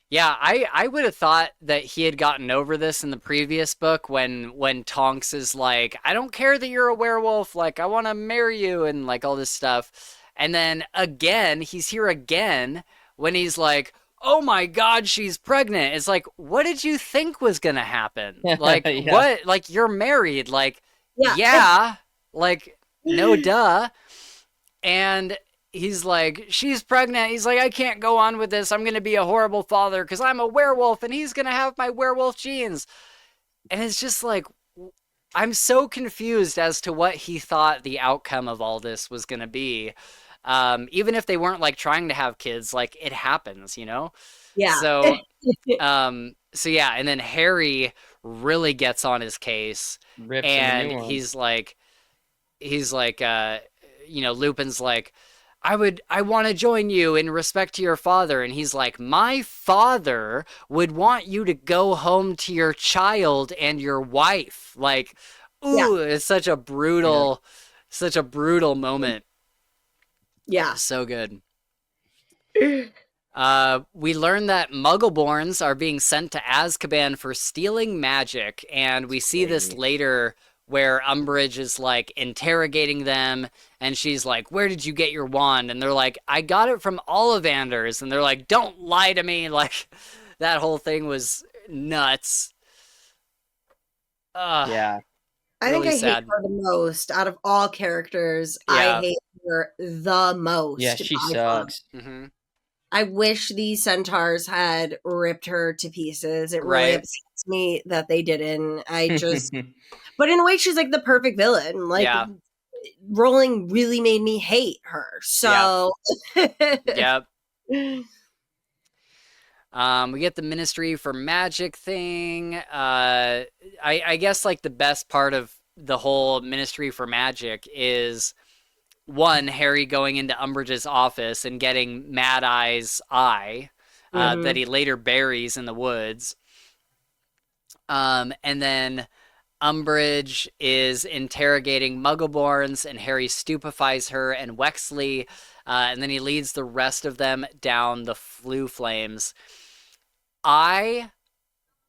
Yeah, I would have thought that he had gotten over this in the previous book when Tonks is like, I don't care that you're a werewolf, like, I want to marry you, and like all this stuff. And then again, he's here again when he's like, oh my god, she's pregnant. It's like, what did you think was going to happen? Like, what? Like, you're married. Like, like, no duh. And he's like, she's pregnant. He's like, I can't go on with this. I'm going to be a horrible father because I'm a werewolf and he's going to have my werewolf genes. And it's just like, I'm so confused as to what he thought the outcome of all this was going to be. Even if they weren't like trying to have kids, like it happens, Yeah. So, so yeah. And then Harry really gets on his case. And he's like, Lupin's like, I want to join you in respect to your father. And he's like, my father would want you to go home to your child and your wife. Like, ooh, it's such a brutal moment. Yeah. So good. We learn that Muggleborns are being sent to Azkaban for stealing magic. And we see this later where Umbridge is like interrogating them, and she's like, where did you get your wand? And they're like, I got it from Ollivander's. And they're like, don't lie to me. Like, that whole thing was nuts. Yeah. I think I hate her the most out of all characters. I hate her the most. Yeah, she sucks. Mm-hmm. I wish these centaurs had ripped her to pieces. It really upsets me that they didn't. But in a way, she's like the perfect villain. Like, Rowling really made me hate her. So, yep. We get the Ministry for Magic thing. I guess like the best part of the whole Ministry for Magic is, one, Harry going into Umbridge's office and getting Mad Eye's eye that he later buries in the woods. And then Umbridge is interrogating Muggleborns, and Harry stupefies her, and Wexley and then he leads the rest of them down the flue flames. I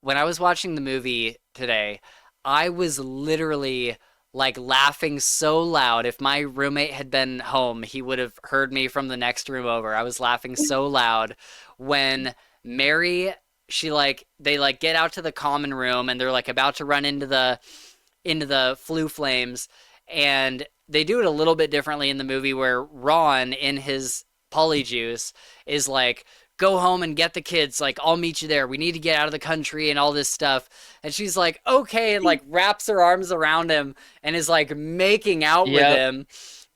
When I was watching the movie today, I was literally like laughing so loud. If my roommate had been home, he would have heard me from the next room over. I was laughing so loud when Mary, they like get out to the common room and they're like about to run into the flue flames, and they do it a little bit differently in the movie where Ron in his polyjuice is like, go home and get the kids, like I'll meet you there, we need to get out of the country and all this stuff. And she's like, okay, and like wraps her arms around him and is like making out with Yep. him.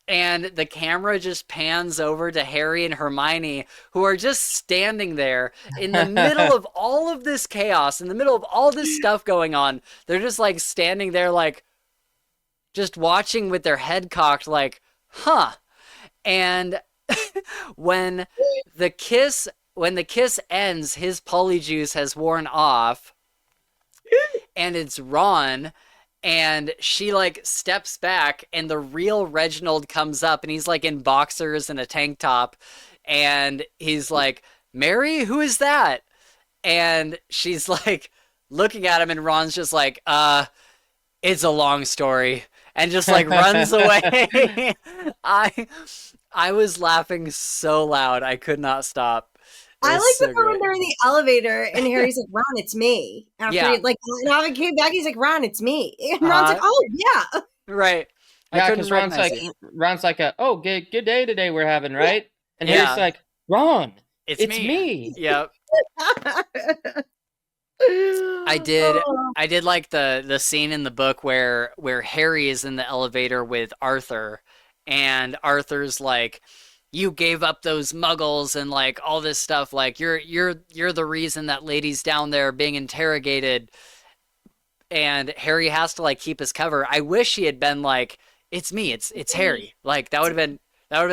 And the camera just pans over to Harry and Hermione, who are just standing there in the middle of all of this chaos, in the middle of all this stuff going on. They're just like standing there, like just watching with their head cocked, like, huh. And when the kiss when the kiss ends, his polyjuice has worn off, and it's Ron, and she like steps back, and the real Reginald comes up, and he's like in boxers and a tank top, and he's like, Mary, who is that? And she's like looking at him, and Ron's just like, it's a long story, and just like runs away. I I was laughing so loud I could not stop. It I was like so the part when great. they're in the elevator and Harry's like, Ron, it's me. After Yeah. he, like, and Alvin came back, he's like, Ron, it's me. And Ron's like, Uh-huh. oh, yeah. Right. I Yeah, couldn't because Ron's recognize like, you. oh, good day today we're having, right? And Harry's Yeah. like, Ron, It's it's me. me. Yep. Oh, I did like the scene in the book where Harry is in the elevator with Arthur, and Arthur's like, you gave up those muggles and like all this stuff, like you're the reason that lady's down there being interrogated. And Harry has to like keep his cover. I wish he had been like, it's me, it's Harry. Like that would have been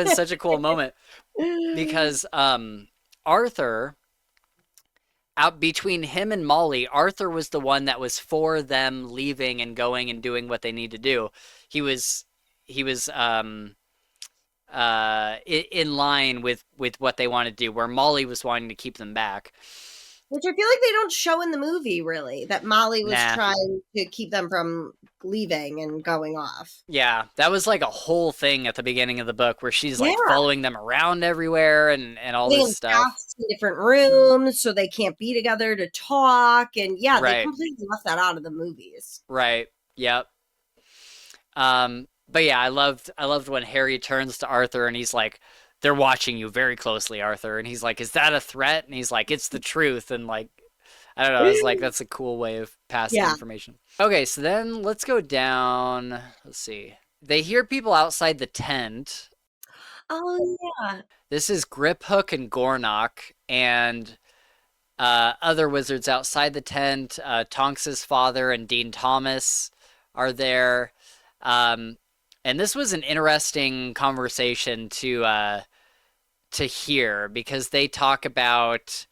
such a cool moment, because Arthur, out between him and Molly, Arthur was the one that was for them leaving and going and doing what they need to do. He was he was in line with what they wanted to do, where Molly was wanting to keep them back. which I feel like they don't show in the movie, really, that Molly was Nah. trying to keep them from leaving and going off. Yeah, that was like a whole thing at the beginning of the book where she's like Yeah. following them around everywhere and all Putting this them stuff. cast in different rooms so they can't be together to talk. And yeah, they Right. completely left that out of the movies. Right. Yep. But yeah, I loved when Harry turns to Arthur and he's like, they're watching you very closely, Arthur. And he's like, is that a threat? And he's like, it's the truth. And like, I don't know, it's like that's a cool way of passing Yeah. information. Okay, so then let's go down. Let's see. They hear people outside the tent. Oh, yeah. This is Griphook and Gornock and other wizards outside the tent. Tonks's father and Dean Thomas are there. And this was an interesting conversation to hear, because they talk about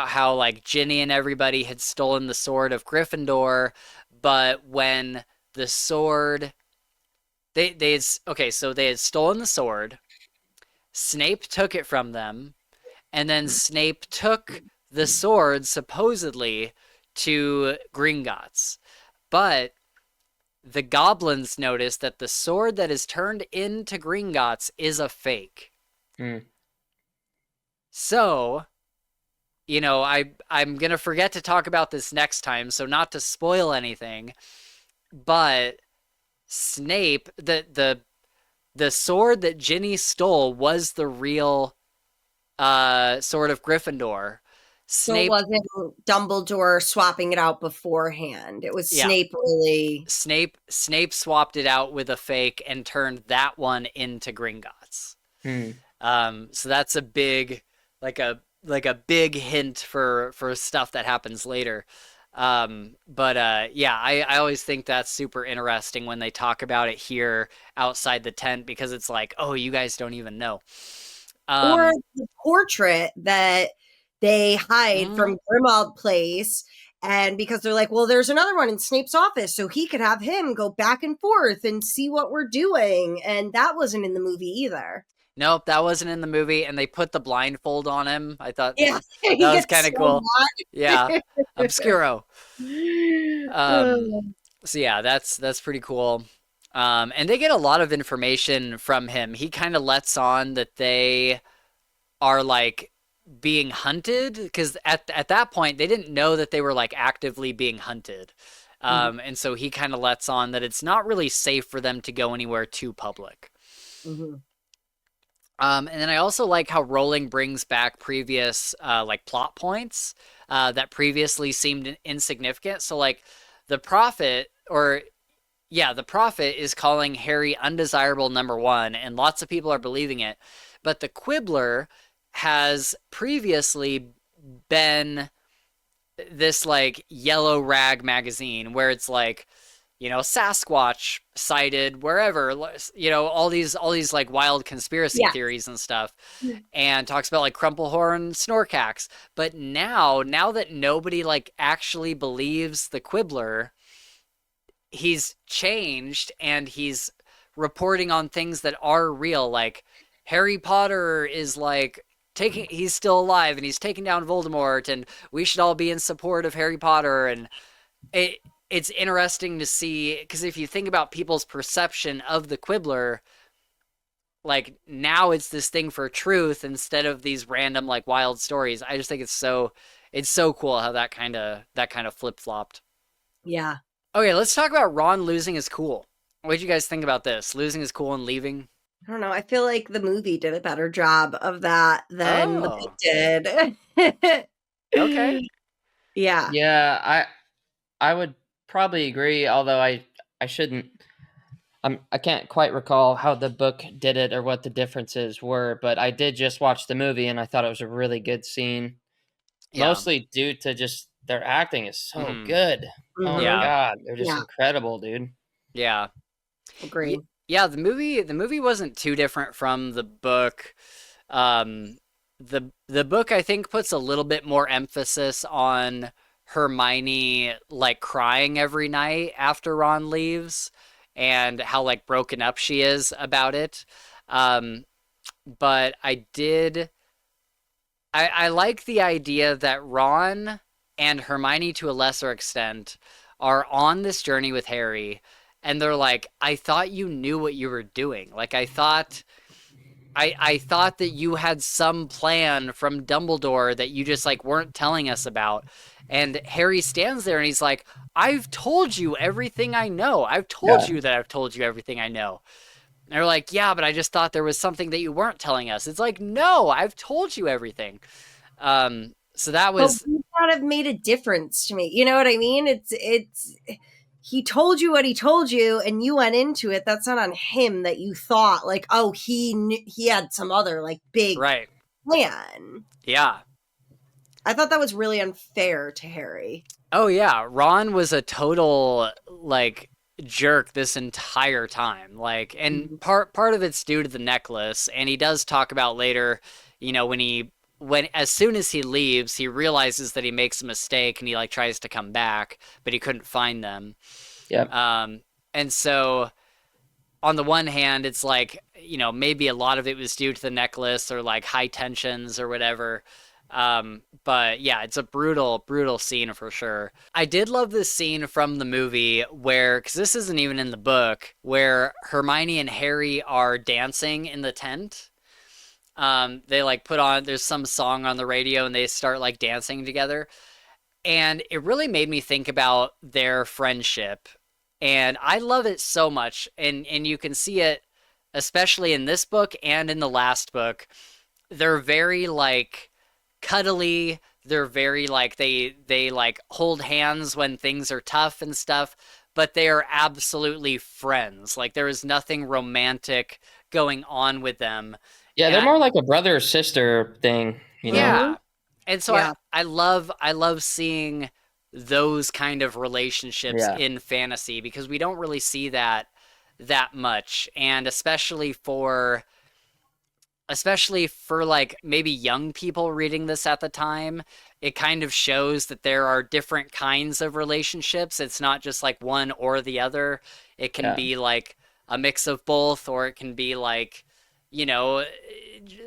how like Ginny and everybody had stolen the sword of Gryffindor, but when the sword so they had stolen the sword, Snape took it from them, and then Snape took the sword supposedly to Gringotts. But the goblins notice that the sword that is turned into Gringotts is a fake. Hmm. So, you know, I'm gonna forget to talk about this next time, so not to spoil anything, but Snape, the sword that Ginny stole was the real sword of Gryffindor. So it Snape, wasn't Dumbledore swapping it out beforehand. It was yeah, Snape really. Snape swapped it out with a fake and turned that one into Gringotts. Hmm. So that's a big, like a big hint for stuff that happens later. But yeah, I always think that's super interesting when they talk about it here outside the tent, because it's like, oh, you guys don't even know. Or the portrait that they hide from Grimmauld Place. And because they're like, well, there's another one in Snape's office, so he could have him go back and forth and see what we're doing. And that wasn't in the movie either. Nope, that wasn't in the movie, and they put the blindfold on him. I thought Yeah, that he was gets kind of so cool. Yeah, Obscuro. Um, mad. so yeah, that's pretty cool. And they get a lot of information from him. He kind of lets on that they are like being hunted because at that point they didn't know that they were like actively being hunted. Mhm, And so he kind of lets on that it's not really safe for them to go anywhere too public. mhm. And then I also like how Rowling brings back previous like plot points that previously seemed insignificant. So like the prophet or yeah, the prophet is calling Harry undesirable number one, and lots of people are believing it. But the Quibbler has previously been this like yellow rag magazine where it's like, Sasquatch sighted wherever, all these like wild conspiracy Yeah. theories and stuff, and talks about like Crumplehorn Snorkax. But now that nobody like actually believes the Quibbler, he's changed and he's reporting on things that are real, like Harry Potter is like he's still alive and he's taking down Voldemort and we should all be in support of Harry Potter. And it's interesting to see because if you think about people's perception of the Quibbler, like now it's this thing for truth instead of these random like wild stories. I just think it's so cool how that kind of flip-flopped. Yeah. Okay, let's talk about Ron losing his cool. What did you guys think about this? Losing his cool and leaving? I don't know. I feel like the movie did a better job of that than the book Oh, did. okay. Yeah. Yeah, I would probably agree, although I shouldn't. I can't quite recall how the book did it or what the differences were, but I did just watch the movie and I thought it was a really good scene, Yeah. mostly due to just their acting is so Hmm. good. Oh my Mhm. Yeah. god, they're just Yeah. incredible, dude. Yeah. Agree. Yeah, the movie wasn't too different from the book. Um the book I think puts a little bit more emphasis on Hermione like crying every night after Ron leaves and how like broken up she is about it. Um but I like the idea that Ron and Hermione, to a lesser extent, are on this journey with Harry, and they're like, "I thought you knew what you were doing. Like, I thought that you had some plan from Dumbledore that you just like weren't telling us about." And Harry stands there and he's like, "I've told you everything I know. I've told Yeah. you that I've told you everything I know." And they're like, "Yeah, but I just thought there was something that you weren't telling us." It's like, "No, I've told you everything." So that But was would not have made a difference to me. You know what I mean? It's he told you what he told you and you went into it. That's not on him that you thought like, oh, he had some other like big right. plan. Yeah. I thought that was really unfair to Harry. Oh yeah. Ron was a total like jerk this entire time. Like, and Mhm. part of it's due to the necklace, and he does talk about later, when as soon as he leaves, he realizes that he makes a mistake and he like tries to come back, but he couldn't find them. Yep. And so on the one hand, it's like, maybe a lot of it was due to the necklace or like high tensions or whatever. But yeah, it's a brutal, brutal scene for sure. I did love this scene from the movie where, because this isn't even in the book, where Hermione and Harry are dancing in the tent. They like there's some song on the radio and they start like dancing together. And it really made me think about their friendship. And I love it so much. And you can see it especially in this book and in the last book. They're very like cuddly. They're very like they like hold hands when things are tough and stuff, but they are absolutely friends. Like there is nothing romantic going on with them. Yeah, And they're more like a brother or sister thing, you know. Mhm. yeah. And so I, Yeah. I love I love seeing those kind of relationships Yeah. in fantasy because we don't really see that much. And especially for like maybe young people reading this at the time, it kind of shows that there are different kinds of relationships. It's not just like one or the other. It can Yeah. be like a mix of both, or it can be like you know,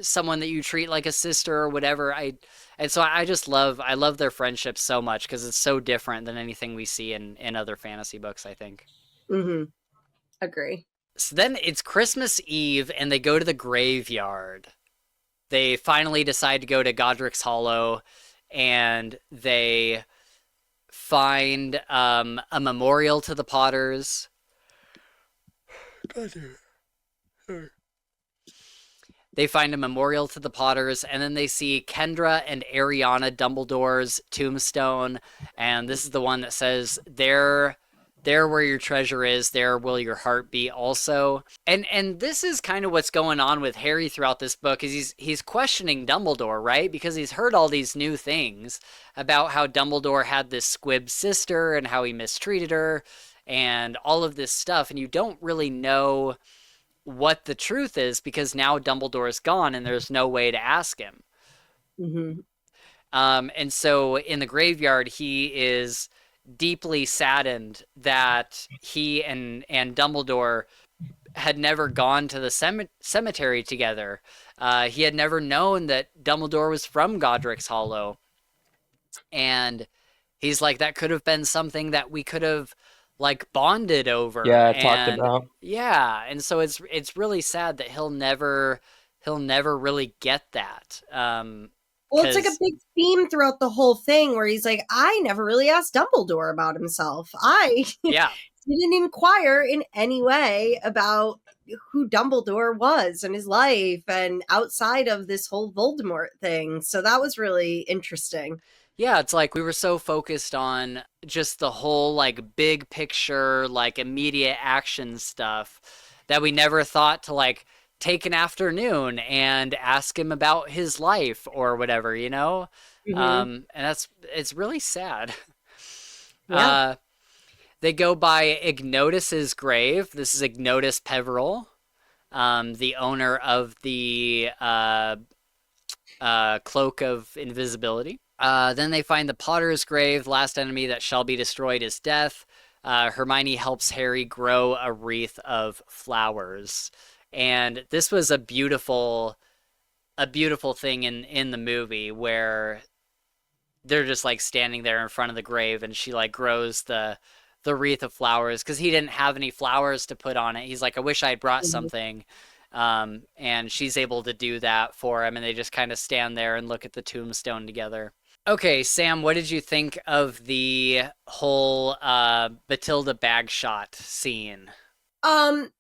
someone that you treat like a sister or whatever. And so I just I love their friendship so much because it's so different than anything we see in other fantasy books, I think. Mm-hmm. Agree. So then it's Christmas Eve and they go to the graveyard. They finally decide to go to Godric's Hollow and they find a memorial to the Potters. They find a memorial to the Potters, and then they see Kendra and Ariana Dumbledore's tombstone, and this is the one that says, there where your treasure is, there will your heart be also. And this is kind of what's going on with Harry throughout this book, is he's questioning Dumbledore, right? Because he's heard all these new things about how Dumbledore had this squib sister and how he mistreated her and all of this stuff, and you don't really know what the truth is because now Dumbledore is gone and there's no way to ask him. Mm-hmm. And so in the graveyard, he is deeply saddened that he and Dumbledore had never gone to the cemetery together. He had never known that Dumbledore was from Godric's Hollow. And he's like, that could have been something that we could have like bonded over. Yeah, talked And about. yeah, and so it's really sad that he'll never really get that. Well, it's like a 'Cause big theme throughout the whole thing where he's like, I never really asked Dumbledore about himself. I yeah, didn't inquire in any way about who Dumbledore was and his life and outside of this whole Voldemort thing. So that was really interesting. yeah, it's like we were so focused on just the whole like big picture, like immediate action stuff that we never thought to like take an afternoon and ask him about his life or whatever, you know? Mm-hmm. And it's really sad. Yeah. Uh, they go by Ignotus's grave. This is Ignotus Peveril, the owner of the Cloak of Invisibility. Then they find the Potter's grave. Last enemy that shall be destroyed is death. Hermione helps Harry grow a wreath of flowers, and this was a beautiful thing in the movie where they're just like standing there in front of the grave, and she like grows the wreath of flowers because he didn't have any flowers to put on it. He's like, I wish I had brought Mm-hmm. something. And she's able to do that for him, and they just kind of stand there and look at the tombstone together. Okay, Sam, what did you think of the whole Bathilda Bagshot scene? Um,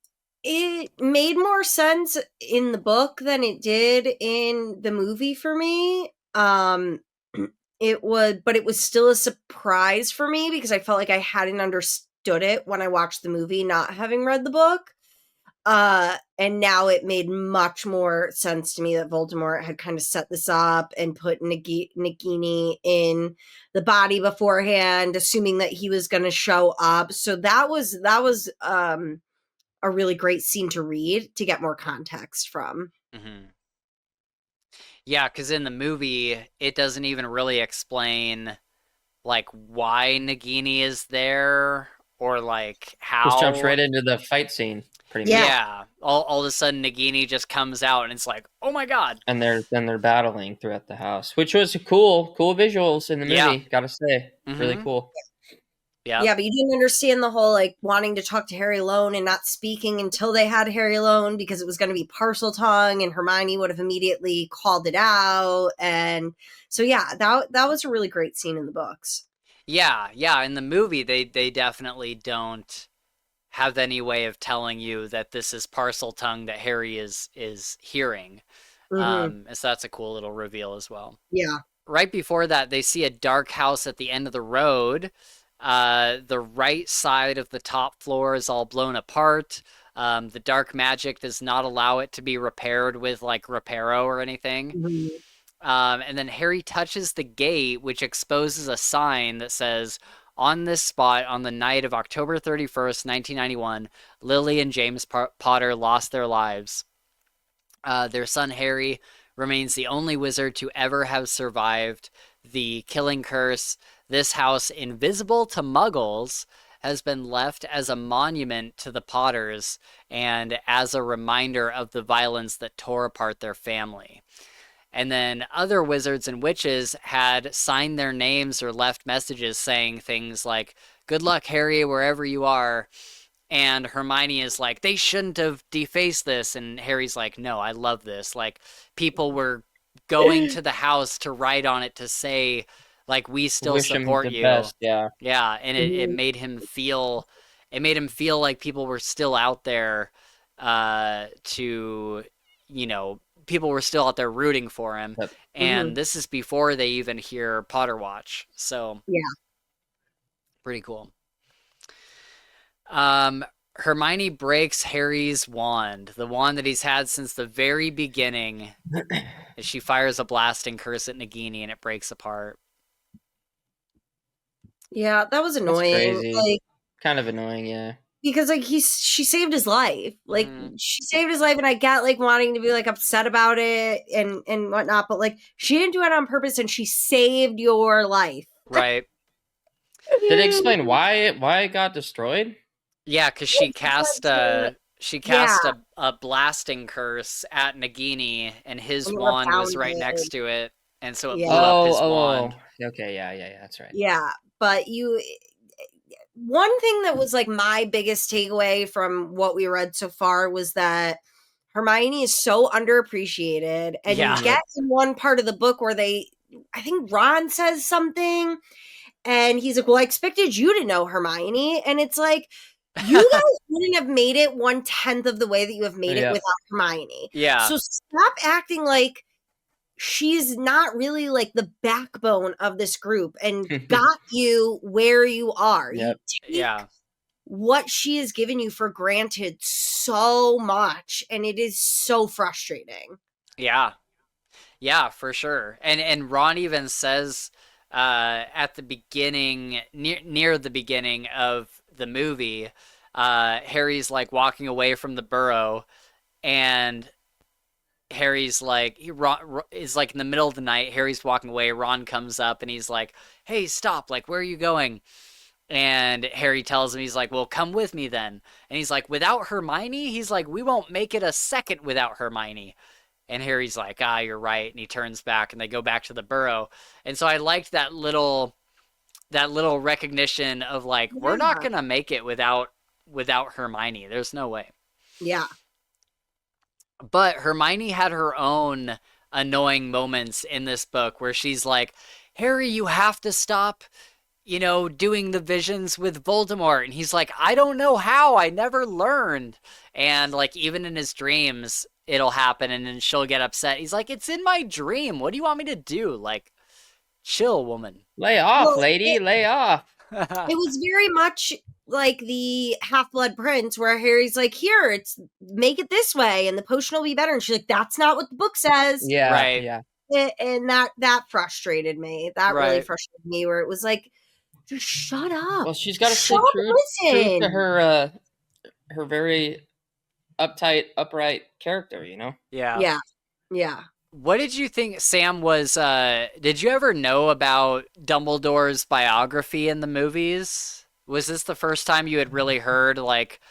it made more sense in the book than it did in the movie for me. But it was still a surprise for me because I felt like I hadn't understood it when I watched the movie, not having read the book. And now it made much more sense to me that Voldemort had kind of set this up and put Nagini in the body beforehand, assuming that he was going to show up. So that was a really great scene to read to get more context from. Hmm. Yeah, because in the movie, it doesn't even really explain like why Nagini is there or like Just jumps how. right into the fight scene, pretty Yeah. much. Yeah, all of a sudden Nagini just comes out and it's like, oh my God. And they're battling throughout the house, which was cool visuals in the Yeah. movie. Gotta say, really Hmm. cool. Yeah. Yeah, but you didn't understand the whole like wanting to talk to Harry alone and not speaking until they had Harry alone because it was going to be parcel tongue and Hermione would have immediately called it out. And so yeah, that was a really great scene in the books. Yeah, yeah. In the movie, they definitely don't have any way of telling you that this is parcel tongue that Harry is hearing. Mm-hmm. And so that's a cool little reveal as well. Yeah. Right before that, they see a dark house at the end of the road. The right side of the top floor is all blown apart. The dark magic does not allow it to be repaired with like Reparo or anything. Mm-hmm. And then Harry touches the gate, which exposes a sign that says, on this spot, on the night of October 31st, 1991, Lily and James Potter lost their lives. Their son Harry remains the only wizard to ever have survived the killing curse. This house, invisible to muggles, has been left as a monument to the Potters and as a reminder of the violence that tore apart their family. And then other wizards and witches had signed their names or left messages saying things like, "Good luck, Harry, wherever you are." And Hermione is like, "They shouldn't have defaced this." And Harry's like, "No, I love this." Like, people were going to the house to write on it to say, like, "We still Wish him support the you." best. Yeah. Yeah, and it Mhm. made him feel like people were still out there to, you know, people were still out there rooting for him. Yep. And Mhm. this is before they even hear Potter Watch. So, Yeah. pretty cool. Um, Hermione breaks Harry's wand, the wand that he's had since the very beginning. As she fires a blasting curse at Nagini and it breaks apart. Yeah, that was That's annoying. crazy. Like, Kind of annoying, yeah. because like she saved his life. Like Mhm. she saved his life, and I get like wanting to be like upset about it and whatnot, but like she didn't do it on purpose, and she saved your life. Right. Did it explain why it got destroyed? Yeah, because she Yeah, cast a blasting curse at Nagini, and his and it wand was right next rebounded. to it, and so it Yeah, blew up Oh, his wand. okay, yeah, that's right. yeah. But one thing that was like my biggest takeaway from what we read so far was that Hermione is so underappreciated, and you Yeah. get Yep. in one part of the book where I think Ron says something. And he's like, "Well, I expected you to know Hermione." And it's like, you guys wouldn't have made it 1/10 of the way that you have made it Yep. without Hermione. Yeah. So stop acting like she's not really like the backbone of this group and got you where you are. You Yep. take Yeah. what she has given you for granted so much, and it is so frustrating. Yeah. Yeah, for sure. And Ron even says at the beginning, near the beginning of the movie, Harry's like walking away from the burrow, and Harry's like Ron is like in the middle of the night. Harry's walking away. Ron comes up and he's like, "Hey, stop! Like, where are you going?" And Harry tells him, he's like, "Well, come with me then." And he's like, "Without Hermione?" He's like, "We won't make it a second without Hermione." And Harry's like, "Ah, you're right." And he turns back and they go back to the burrow. And so I liked that little recognition of like, we're not Yeah. gonna make it without Hermione. There's no way. Yeah. But Hermione had her own annoying moments in this book where she's like, "Harry, you have to stop, doing the visions with Voldemort." And he's like, "I don't know how. I never learned." And like, even in his dreams, it'll happen and then she'll get upset. He's like, "It's in my dream. What do you want me to do?" Like, chill, woman. Lay off, Well, lady. Lay off. it was very much like the Half-Blood Prince, where Harry's like, "Here, it's make it this way, and the potion will be better." And she's like, "That's not what the book says." Yeah, Right, yeah. And that frustrated me. That really right. frustrated me. Where it was like, just shut up, Well, she's got to shut stay up, true to listen. her very uptight, upright character. Yeah. Yeah, yeah. What did you think Sam was did you ever know about Dumbledore's biography in the movies? Was this the first time you had really heard like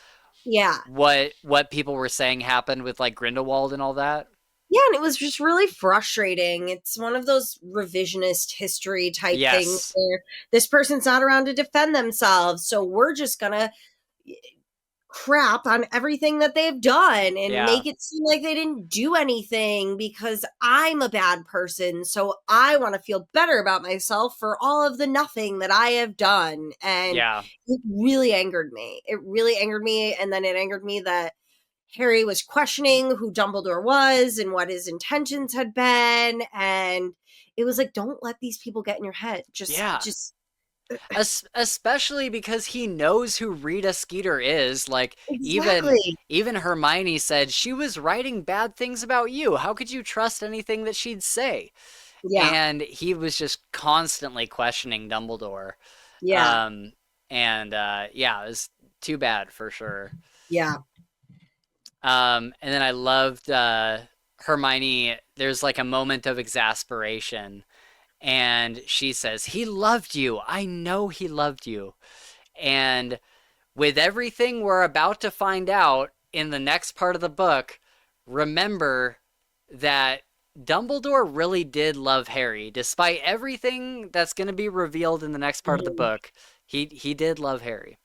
Yeah. what people were saying happened with like Grindelwald and all that? Yeah, and it was just really frustrating. It's one of those revisionist history type things Yes. where this person's not around to defend themselves, so we're just gonna crap on everything that they've done and Yeah. make it seem like they didn't do anything because I'm a bad person. So I want to feel better about myself for all of the nothing that I have done. And Yeah. it really angered me. It really angered me. And then it angered me that Harry was questioning who Dumbledore was and what his intentions had been. And it was like, don't let these people get in your head. Yeah. Just Especially because he knows who Rita Skeeter is. Like exactly. even Hermione said she was writing bad things about you. How could you trust anything that she'd say? Yeah. And he was just constantly questioning Dumbledore. Yeah. Yeah, it was too bad for sure. Yeah. And then I loved Hermione. There's like a moment of exasperation, and she says, "He loved you. I know he loved you." And with everything we're about to find out in the next part of the book, remember that Dumbledore really did love Harry. Despite everything that's going to be revealed in the next part of the book, he did love Harry.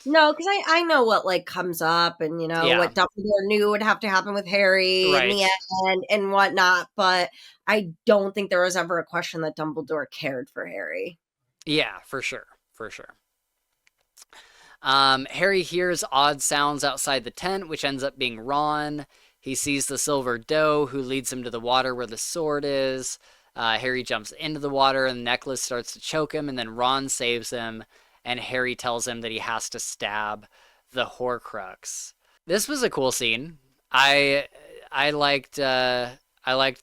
No, because I know what like comes up, and what Dumbledore knew would have to happen with Harry in the end and whatnot. But I don't think there was ever a question that Dumbledore cared for Harry. Yeah, for sure, for sure. Harry hears odd sounds outside the tent, which ends up being Ron. He sees the silver doe, who leads him to the water where the sword is. Harry jumps into the water, and the necklace starts to choke him, and then Ron saves him. And Harry tells him that he has to stab the Horcrux. This was a cool scene. I liked the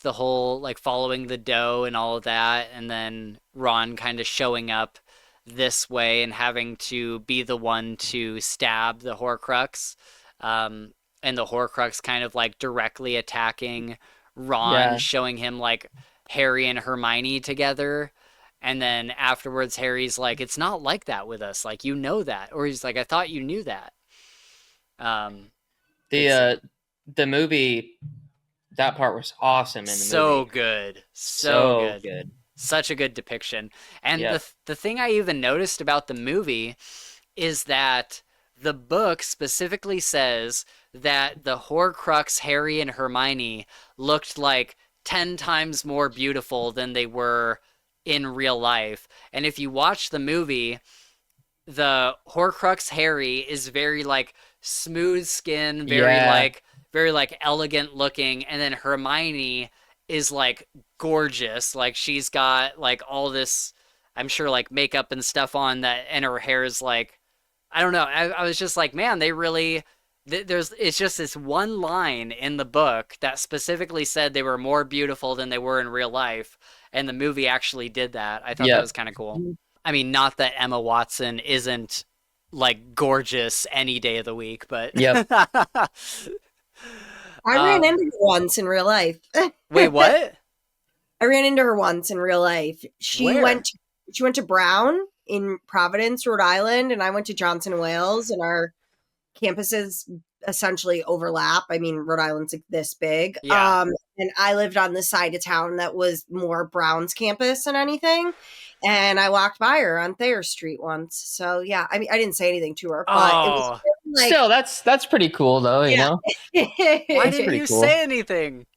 whole like following the doe and all of that, and then Ron kind of showing up this way and having to be the one to stab the Horcrux, and the Horcrux kind of like directly attacking Ron, showing him like Harry and Hermione together. And then afterwards, Harry's like, it's not like that with us. Like, you know that. Or he's like, I thought you knew that. The movie, that part was awesome in the movie. So good. So good. Such a good depiction. And the thing I even noticed about the movie is that the book specifically says that the Horcrux, Harry and Hermione, looked like 10 times more beautiful than they were in real life. And if you watch the movie, the Horcrux Harry is very like smooth skin, very like elegant looking, and then Hermione is like gorgeous. Like she's got like all this, I'm sure, like makeup and stuff on that, and her hair is like, I don't know. I was just like, man, they really it's just this one line in the book that specifically said they were more beautiful than they were in real life, and the movie actually did that. I thought that was kind of cool. I mean, not that Emma Watson isn't like gorgeous any day of the week, but I ran into her once in real life. Wait, what? I ran into her once in real life. She went to Brown in Providence, Rhode Island, and I went to Johnson, Wales, and our campuses essentially overlap. I mean, Rhode Island's like this big. And I lived on the side of town that was more Brown's campus than anything. And I walked by her on Thayer Street once. So yeah, I mean, I didn't say anything to her, but it was like, still, that's pretty cool though, you know? Why didn't you say anything?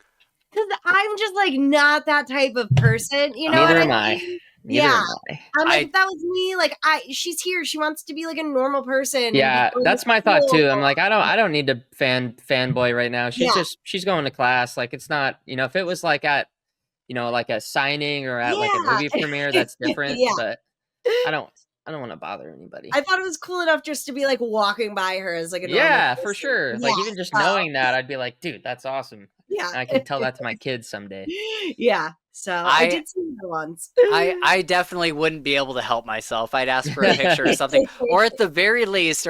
Because I'm just like not that type of person, you know. Neither am I. I'm like, if that was me, like she's here, she wants to be like a normal person. Yeah, that's my thought too. I'm like, I don't need to fanboy right now. She's going to class. Like it's not, you know, if it was like at, you know, like a signing or at like a movie premiere, that's different. But I don't want to bother anybody. I thought it was cool enough just to be like walking by her as like a normal person. For sure. Like even just knowing that, I'd be like, dude, that's awesome. Yeah, and I can tell that to my kids someday. Yeah. So I did see her once. I definitely wouldn't be able to help myself. I'd ask for a picture or something, or at the very least,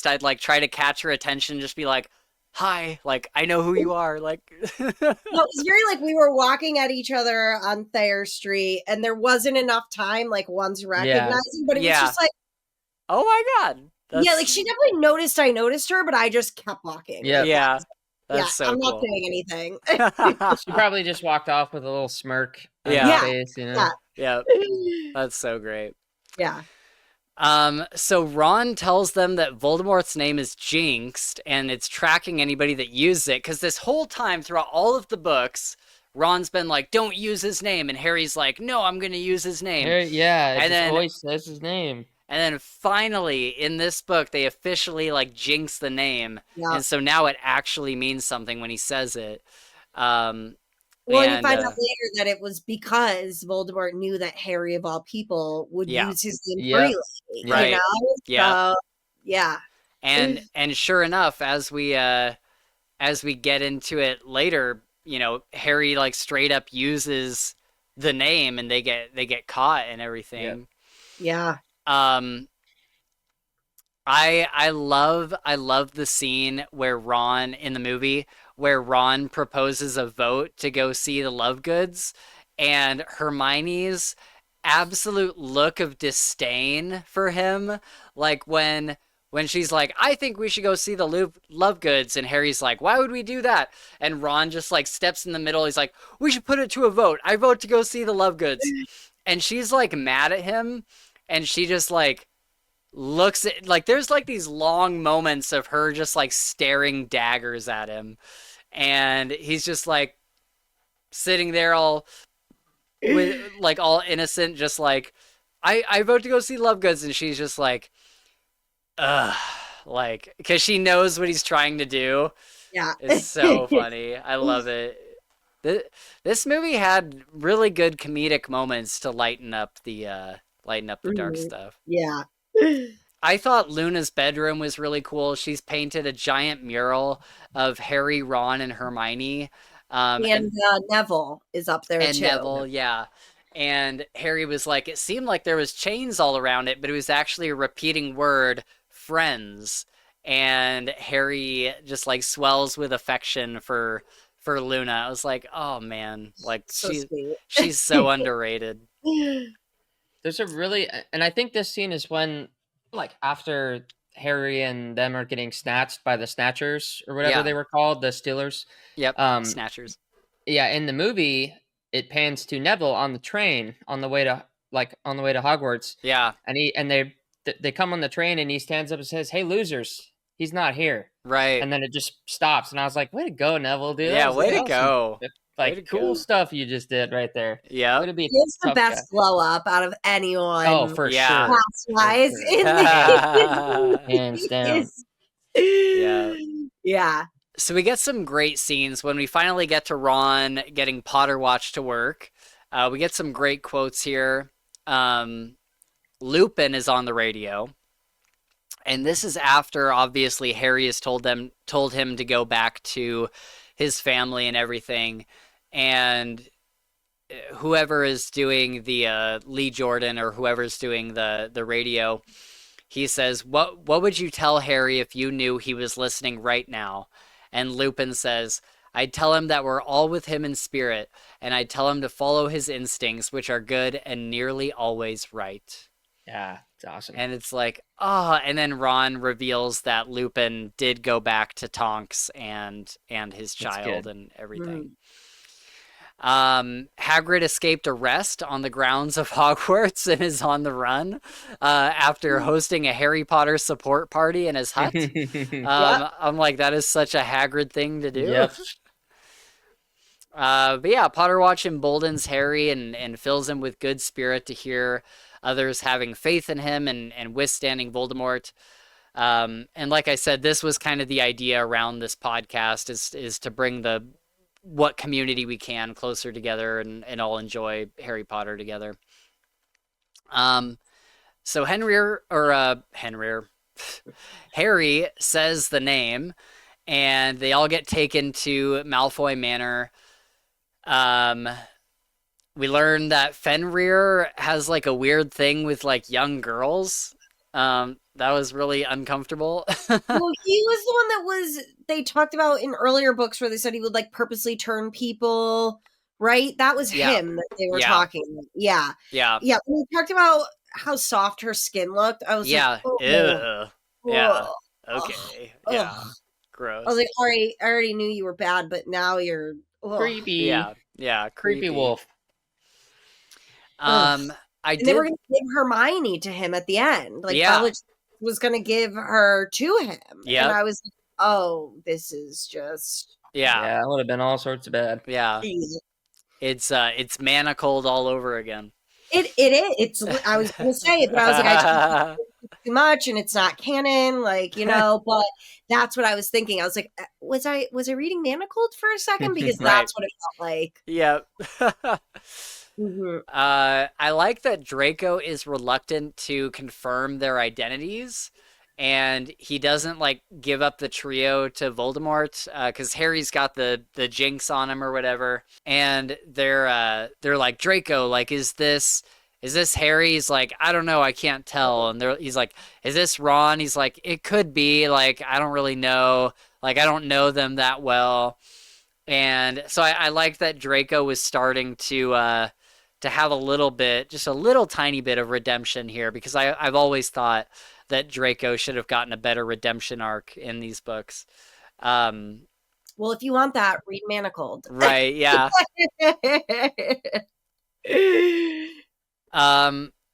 I'd like try to catch her attention, just be like, "Hi, like I know who you are." Like, no, it was very like we were walking at each other on Thayer Street, and there wasn't enough time like once recognizing, but it was just like, oh my god, like she definitely noticed I noticed her, but I just kept walking. Yeah. That's so I'm cool. not saying anything. She probably just walked off with a little smirk on her face, you know? Yeah. That's so great. Yeah. So Ron tells them that Voldemort's name is jinxed and it's tracking anybody that uses it, because this whole time throughout all of the books, Ron's been like, don't use his name, and Harry's like, no, I'm gonna use his name. And then always says his name. And then finally, in this book, they officially like jinx the name, and so now it actually means something when he says it. Well, you find out later that it was because Voldemort knew that Harry, of all people, would use his name freely. Right. You know? So, yeah. And sure enough, as we get into it later, you know, Harry like straight up uses the name, and they get caught and everything. Yeah. I love the scene where Ron in the movie where Ron proposes a vote to go see the Love Goods, and Hermione's absolute look of disdain for him, like when she's like, I think we should go see the Love Goods, and Harry's like, why would we do that? And Ron just like steps in the middle. He's like, we should put it to a vote. I vote to go see the Love Goods. And she's like mad at him, and she just like looks at, like, there's like these long moments of her just like staring daggers at him, and he's just like sitting there all with like all innocent, just like, I vote to go see Love Goods, and she's just like, ugh, like, because she knows what he's trying to do. Yeah. It's so funny. I love it. This movie had really good comedic moments to lighten up the dark stuff. Yeah. I thought Luna's bedroom was really cool. She's painted a giant mural of Harry, Ron, and Hermione. And Neville is up there and too. Neville, yeah. And Harry was like, it seemed like there was chains all around it, but it was actually a repeating word, friends. And Harry just like swells with affection for Luna. I was like, oh man, like So sweet. she's so underrated. There's a really, and I think this scene is when, like, after Harry and them are getting snatched by the Snatchers or whatever Yeah. they were called, the Stealers. Yep, Snatchers. Yeah, in the movie, it pans to Neville on the train on the way to Hogwarts. Yeah, And they come on the train, and he stands up and says, "Hey, losers, he's not here." right. And then it just stops, and I was like, "Way to go, Neville, dude!" Yeah, That was way to awesome. go. Like, Way to cool go. stuff you just did right there. Yeah. Way to be a He's the tough best guy. glow up out of anyone. Oh, for Yeah. sure. Class-wise For sure. in the Hands down. Yeah. Yeah. So we get some great scenes when we finally get to Ron getting Potter Watch to work. We get some great quotes here. Lupin is on the radio, and this is after obviously Harry has told him to go back to his family and everything, and whoever is doing the Lee Jordan, or whoever's doing the radio, he says, what would you tell Harry if you knew he was listening right now? And Lupin says, I'd tell him that we're all with him in spirit, and I'd tell him to follow his instincts, which are good and nearly always right. Yeah, it's awesome. And it's like, and then Ron reveals that Lupin did go back to Tonks and his child and everything. Hagrid escaped arrest on the grounds of Hogwarts and is on the run after hosting a Harry Potter support party in his hut. I'm like, that is such a Hagrid thing to do. Yep. But yeah, Potter Watch emboldens Harry and fills him with good spirit to hear others having faith in him and withstanding Voldemort. And like I said, this was kind of the idea around this podcast is to bring what community we can closer together and all enjoy Harry Potter together. So Harry says the name, and they all get taken to Malfoy Manor. We learn that Fenrir has like a weird thing with like young girls. That was really uncomfortable. Well, he was the one that they talked about in earlier books where they said he would like purposely turn people, right? That was him that they were talking. Yeah. Yeah. Yeah. When we talked about how soft her skin looked, I was like, oh, ew. Yeah. ugh, Okay. ugh. Yeah. Gross. I was like, I already knew you were bad, but now you're creepy. Yeah. Yeah. Creepy wolf. And they were going to give Hermione to him at the end. Like, Bellatrix was going to give her to him. Yeah. And I was like, oh, this is just... Yeah, it would have been all sorts of bad. Yeah. It's manacled all over again. It is. I was going to say it, but I was like, I think it's too much and it's not canon, like, but that's what I was thinking. I was like, was I reading manacled for a second? Because that's what it felt like. Yep. Mm-hmm. I like that Draco is reluctant to confirm their identities, and he doesn't like give up the trio to Voldemort because Harry's got the jinx on him or whatever, and they're like, Draco, like, is this Harry? He's like, I don't know, I can't tell. And he's like, is this Ron? He's like, it could be, like, I don't really know, like, I don't know them that well. And so I like that Draco was starting to to have a little bit, just a little tiny bit of redemption here, because I've always thought that Draco should have gotten a better redemption arc in these books. Well, if you want that, read Manacled. Right, yeah.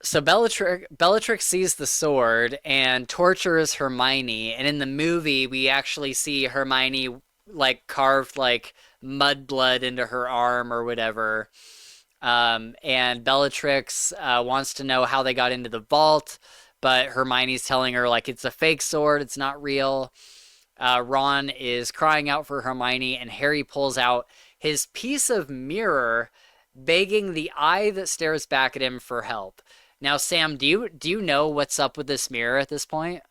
So Bellatrix sees the sword and tortures Hermione, and in the movie we actually see Hermione like carved like mud blood into her arm or whatever. And Bellatrix wants to know how they got into the vault, but Hermione's telling her like it's a fake sword, it's not real. Ron is crying out for Hermione, and Harry pulls out his piece of mirror, begging the eye that stares back at him for help. Now, Sam, do you know what's up with this mirror at this point?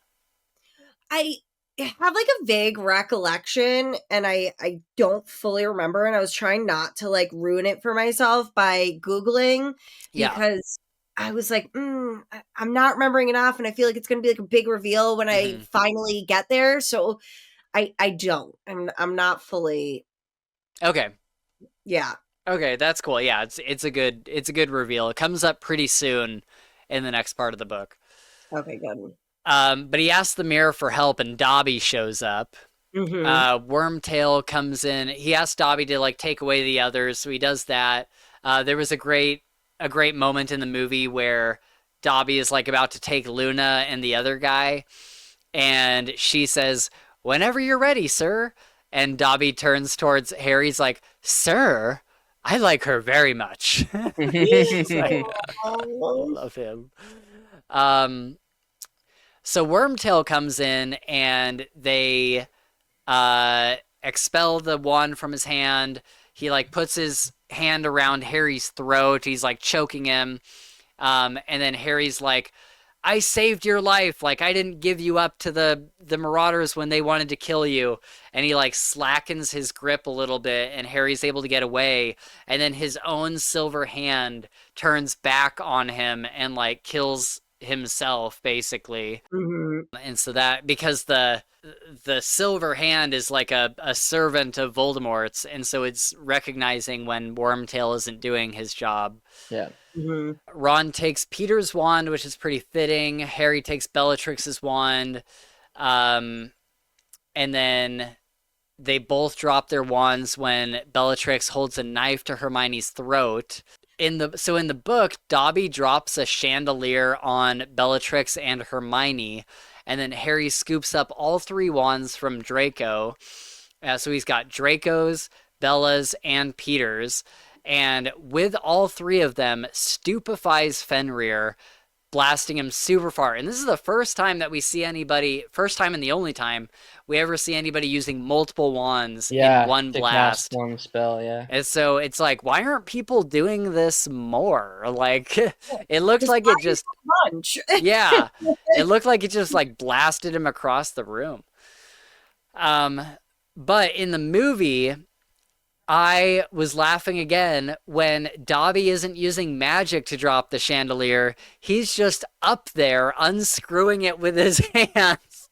I have like a vague recollection, and I don't fully remember, and I was trying not to like ruin it for myself by Googling, because I was like, I'm not remembering enough, and I feel like it's going to be like a big reveal when I finally get there. So I don't. I'm not fully. Okay. Yeah. Okay, that's cool. Yeah, it's a good reveal. It comes up pretty soon in the next part of the book. Okay, good. But he asks the mirror for help, and Dobby shows up. Wormtail comes in. He asks Dobby to like take away the others, so he does that. There was a great moment in the movie where Dobby is like about to take Luna and the other guy, and she says, "Whenever you're ready, sir." And Dobby turns towards Harry's like, "Sir, I like her very much." Like, I love him. So Wormtail comes in, and they expel the wand from his hand. He like puts his hand around Harry's throat. He's like choking him. And then Harry's like, "I saved your life. Like, I didn't give you up to the Marauders when they wanted to kill you." And he like slackens his grip a little bit, and Harry's able to get away. And then his own silver hand turns back on him and like kills himself, basically. And so that, because the silver hand is like a servant of Voldemort's, and so it's recognizing when Wormtail isn't doing his job. Yeah. Ron takes Peter's wand, which is pretty fitting. Harry takes Bellatrix's wand. And then they both drop their wands when Bellatrix holds a knife to Hermione's throat. In the book, Dobby drops a chandelier on Bellatrix and Hermione, and then Harry scoops up all three wands from Draco. So he's got Draco's, Bella's, and Peter's. And with all three of them, stupefies Fenrir, blasting him super far. And this is the first time that we see anybody, first time and the only time we ever see anybody using multiple wands in one blast. One spell, yeah. And so it's like, why aren't people doing this more? Like, it looked like it just... Yeah, it looked like it just like blasted him across the room. But in the movie, I was laughing again when Dobby isn't using magic to drop the chandelier. He's just up there unscrewing it with his hands.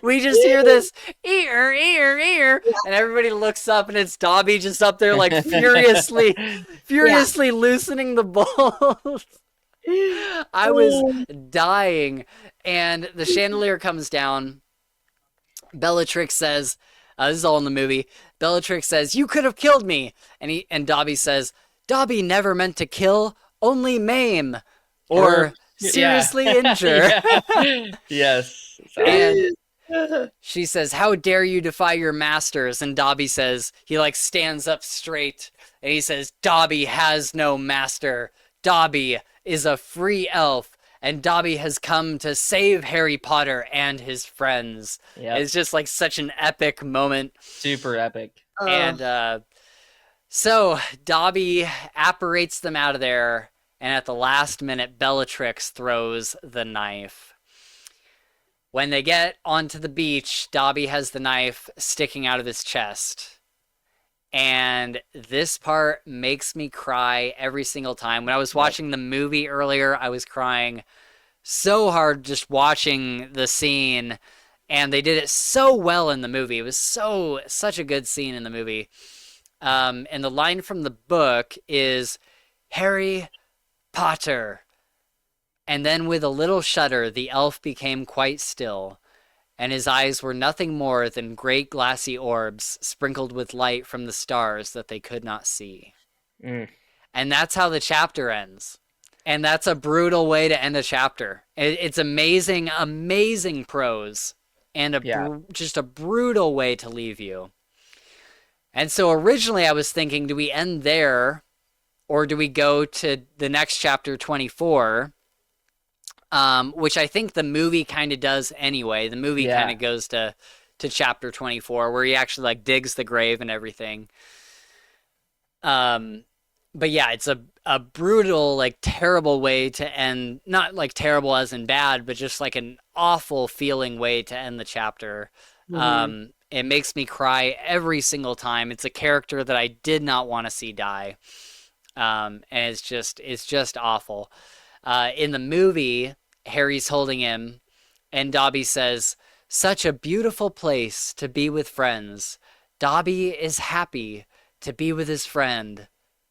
We just hear this ear, ear, ear, and everybody looks up, and it's Dobby just up there like furiously loosening the bolts. I was dying, and the chandelier comes down. Bellatrix says, this is all in the movie. Bellatrix says, "You could have killed me." And Dobby says, "Dobby never meant to kill, only maim. Or seriously injure." Yes. And she says, "How dare you defy your masters?" And Dobby says, he like stands up straight, and he says, "Dobby has no master. Dobby is a free elf. And Dobby has come to save Harry Potter and his friends." Yep. It's just like such an epic moment. Super epic. And so Dobby apparates them out of there, and at the last minute, Bellatrix throws the knife. When they get onto the beach, Dobby has the knife sticking out of his chest. And this part makes me cry every single time. When I was watching the movie earlier, I was crying so hard just watching the scene. And they did it so well in the movie. It was such a good scene in the movie. And the line from the book is, Harry Potter. And then with a little shudder, the elf became quite still, and his eyes were nothing more than great glassy orbs sprinkled with light from the stars that they could not see. Mm. And that's how the chapter ends. And that's a brutal way to end a chapter. It's amazing, amazing prose, and Yeah. just a brutal way to leave you. And so originally I was thinking, do we end there, or do we go to the next chapter, 24? Which I think the movie kind of does anyway. The movie kind Yeah. of goes to chapter 24, where he actually like digs the grave and everything. Um, but yeah, it's a brutal, like terrible way to end. Not like terrible as in bad, but just like an awful feeling way to end the chapter. Mhm. It makes me cry every single time. It's a character that I did not want to see die. And it's just awful. In the movie, Harry's holding him, and Dobby says, "Such a beautiful place to be with friends. Dobby is happy to be with his friend,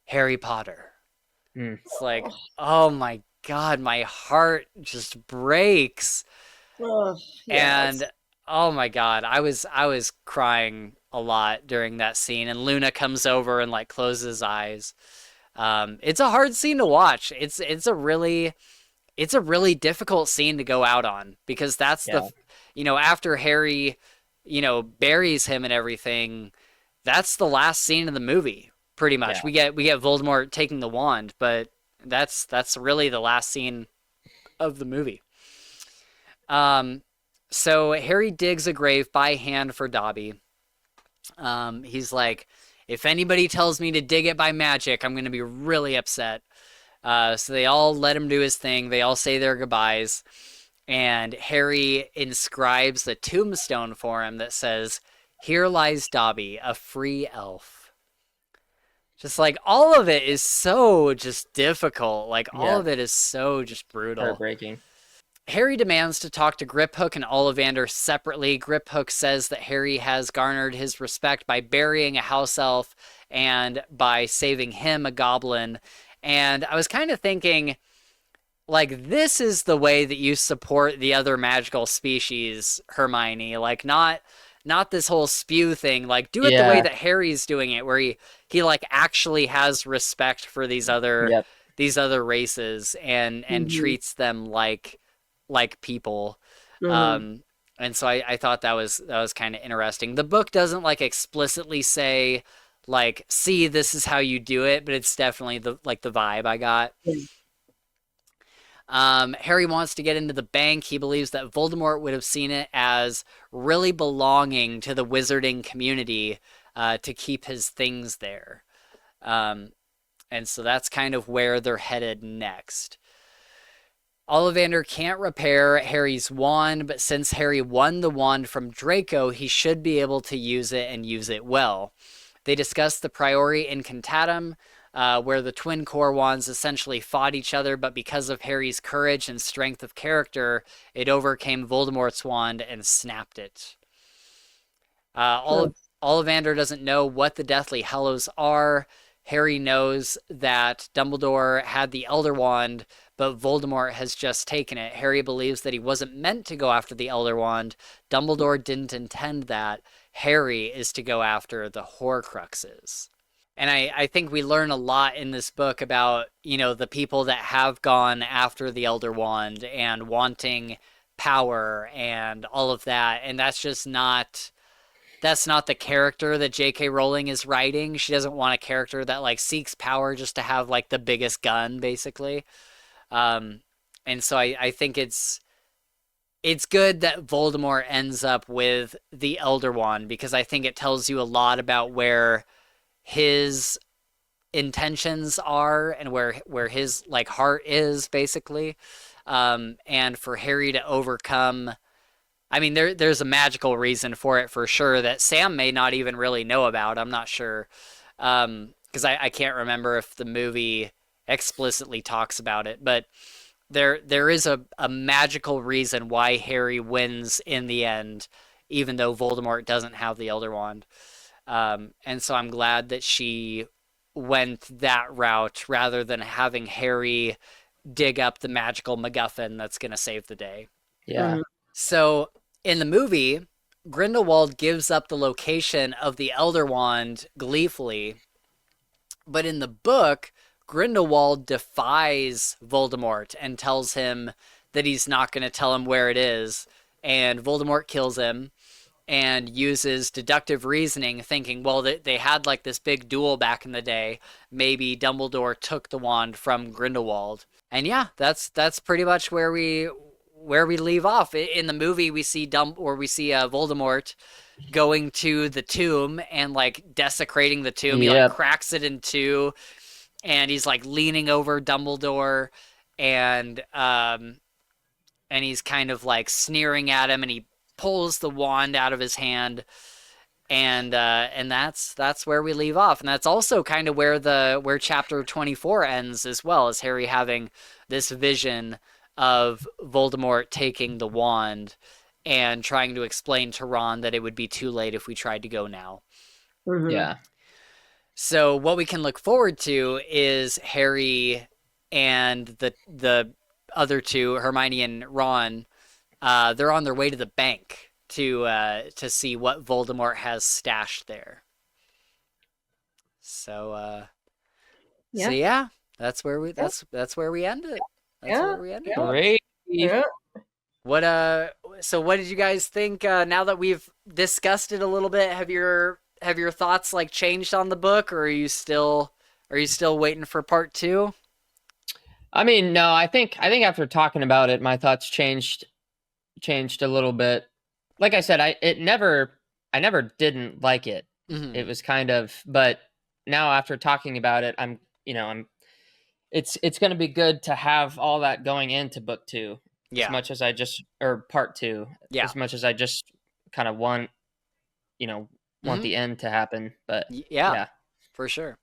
Harry Potter." Mm. It's like, oh my God, my heart just breaks. Oh, yes. And oh my God, I was crying a lot during that scene. And Luna comes over and like closes his eyes. It's a hard scene to watch. It's a really difficult scene to go out on, because that's Yeah. after Harry, buries him and everything, that's the last scene of the movie, pretty much. Yeah. We get Voldemort taking the wand, but that's really the last scene of the movie. Um, so Harry digs a grave by hand for Dobby. He's like, if anybody tells me to dig it by magic, I'm going to be really upset. So they all let him do his thing. They all say their goodbyes. And Harry inscribes a tombstone for him that says, "Here lies Dobby, a free elf." Just like all of it is so just difficult. Like all Yeah. of it is so just brutal. Heartbreaking. Harry demands to talk to Griphook and Ollivander separately. Griphook says that Harry has garnered his respect by burying a house elf and by saving him, a goblin. And I was kind of thinking, like, this is the way that you support the other magical species, Hermione. Like, not this whole spew thing. Like, do it the way Yeah. that Harry's doing it, where he like actually has respect for Yep. these other races, and Mhm. treats them like people. Mhm. Um, and so I thought that was kind of interesting. The book doesn't like explicitly say like, see, this is how you do it, but it's definitely the vibe I got. Yeah. Harry wants to get into the bank. He believes that Voldemort would have seen it as really belonging to the wizarding community, to keep his things there. Um, and so that's kind of where they're headed next. Ollivander can't repair Harry's wand, but since Harry won the wand from Draco, he should be able to use it and use it well. They discuss the Priori Incantatem, where the twin core wands essentially fought each other, but because of Harry's courage and strength of character, it overcame Voldemort's wand and snapped it. Huh. Ollivander doesn't know what the Deathly Hallows are. Harry knows that Dumbledore had the Elder Wand, but Voldemort has just taken it. Harry believes that he wasn't meant to go after the Elder Wand. Dumbledore didn't intend that. Harry is to go after the Horcruxes. And I think we learn a lot in this book about, the people that have gone after the Elder Wand and wanting power and all of that. And that's not the character that J.K. Rowling is writing. She doesn't want a character that like seeks power just to have like the biggest gun, basically. Um, and so I think it's good that Voldemort ends up with the Elder Wand, because I think it tells you a lot about where his intentions are and where his like heart is, basically. And for Harry to overcome, I mean, there's a magical reason for it for sure that Sam may not even really know about. I'm not sure, because I can't remember if the movie explicitly talks about it, but there is a magical reason why Harry wins in the end, even though Voldemort doesn't have the Elder Wand. And so I'm glad that she went that route rather than having Harry dig up the magical MacGuffin that's going to save the day. Yeah. So in the movie, Grindelwald gives up the location of the Elder Wand gleefully, but in the book, Grindelwald defies Voldemort and tells him that he's not going to tell him where it is, and Voldemort kills him and uses deductive reasoning, thinking, well, they had like this big duel back in the day. Maybe Dumbledore took the wand from Grindelwald. And yeah, that's pretty much where we leave off. In the movie, we see Voldemort going to the tomb and like desecrating the tomb. He like cracks it in two, and he's like leaning over Dumbledore, and he's kind of like sneering at him, and he pulls the wand out of his hand, and that's where we leave off. And that's also kind of where chapter 24 ends as well, as Harry having this vision of Voldemort taking the wand and trying to explain to Ron that it would be too late if we tried to go now. Yeah. So what we can look forward to is Harry and the other two, Hermione and Ron. They're on their way to the bank to see what Voldemort has stashed there. So yeah, that's where we end it. That's where we end it. Great. Yeah. So what did you guys think now that we've discussed it a little bit? Have your thoughts like changed on the book, or are you still waiting for part 2? I mean, no, I think after talking about it, my thoughts changed a little bit. Like I said, I never didn't like it. Mm-hmm. It was kind of, but now after talking about it, it's going to be good to have all that going into book 2. Yeah. As much as part 2. Yeah. As much as I just kind of want the end to happen, but yeah, for sure.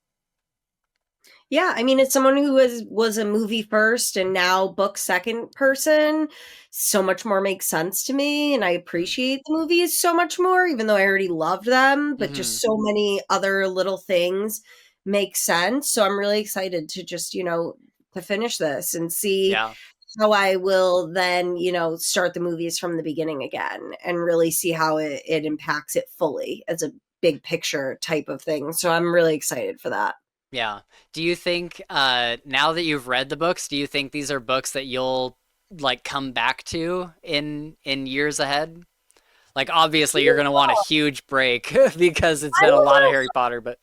Yeah, I mean, as someone who was a movie first and now book second person, so much more makes sense to me, and I appreciate the movies so much more, even though I already loved them, but just so many other little things make sense. So I'm really excited to just, to finish this and see how I will then, start the movies from the beginning again and really see how it impacts it fully as a big picture type of thing. So I'm really excited for that. Yeah. Do you think, now that you've read the books, do you think these are books that you'll like come back to in years ahead? Like, obviously you're going to want a huge break because it's been a lot of Harry Potter, but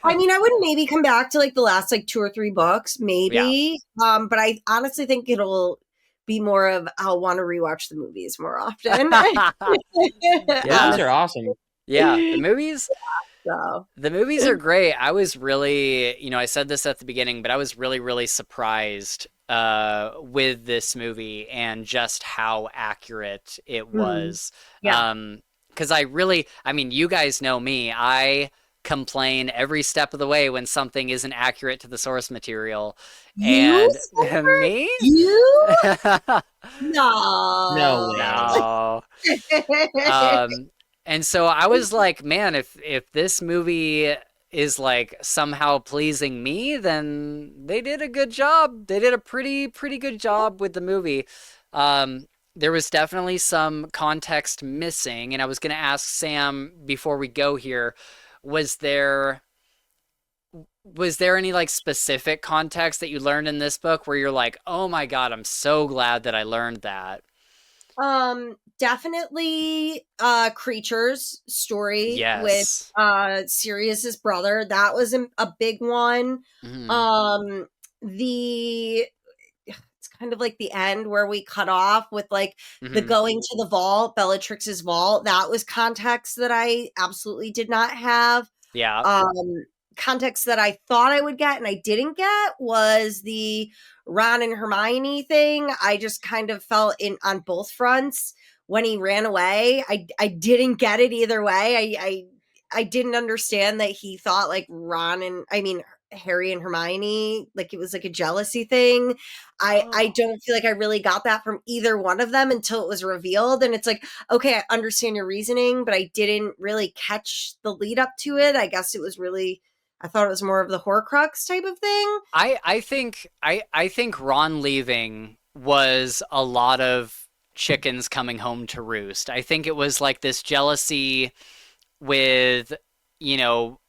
I mean, I would maybe come back to like the last like 2 or 3 books, maybe. Yeah. But I honestly think it'll be more of I'll want to rewatch the movies more often. Yeah, those are awesome. Yeah, the movies. So. The movies are great. I was really, I said this at the beginning, but I was really, really surprised with this movie and just how accurate it was. Yeah. Because you guys know me. I complain every step of the way when something isn't accurate to the source material. Me? No. And so I was like, man, if this movie is like somehow pleasing me, then they did a good job. They did a pretty good job with the movie. There was definitely some context missing, and I was going to ask Sam before we go here, was there any like specific context that you learned in this book where you're like, oh my God, I'm so glad that I learned that? Definitely Creature's story yes. with Sirius's brother. That was a big one. Mm-hmm. It's kind of like the end where we cut off with like the going to the vault, Bellatrix's vault. That was context that I absolutely did not have. Yeah. Context that I thought I would get and I didn't get was the Ron and Hermione thing. I just kind of felt on both fronts when he ran away. I didn't get it either way. I didn't understand that he thought like Harry and Hermione, like it was like a jealousy thing. I don't feel like I really got that from either one of them until it was revealed. And it's like, okay, I understand your reasoning, but I didn't really catch the lead up to it. I guess it was really, I thought it was more of the Horcrux type of thing. I think Ron leaving was a lot of chickens coming home to roost. I think it was like this jealousy with,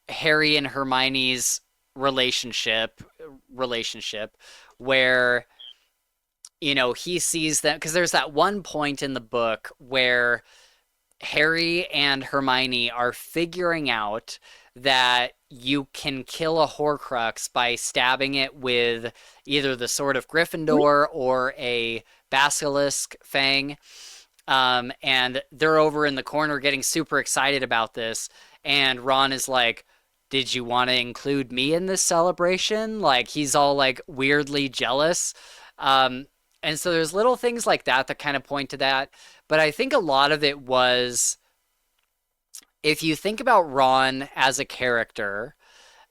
Harry and Hermione's relationship where, he sees them because there's that one point in the book where Harry and Hermione are figuring out that you can kill a Horcrux by stabbing it with either the sword of Gryffindor or a basilisk fang. And they're over in the corner getting super excited about this. And Ron is like, did you want to include me in this celebration? Like, he's all like weirdly jealous. And so there's little things like that that kind of point to that. But I think a lot of it was, if you think about Ron as a character,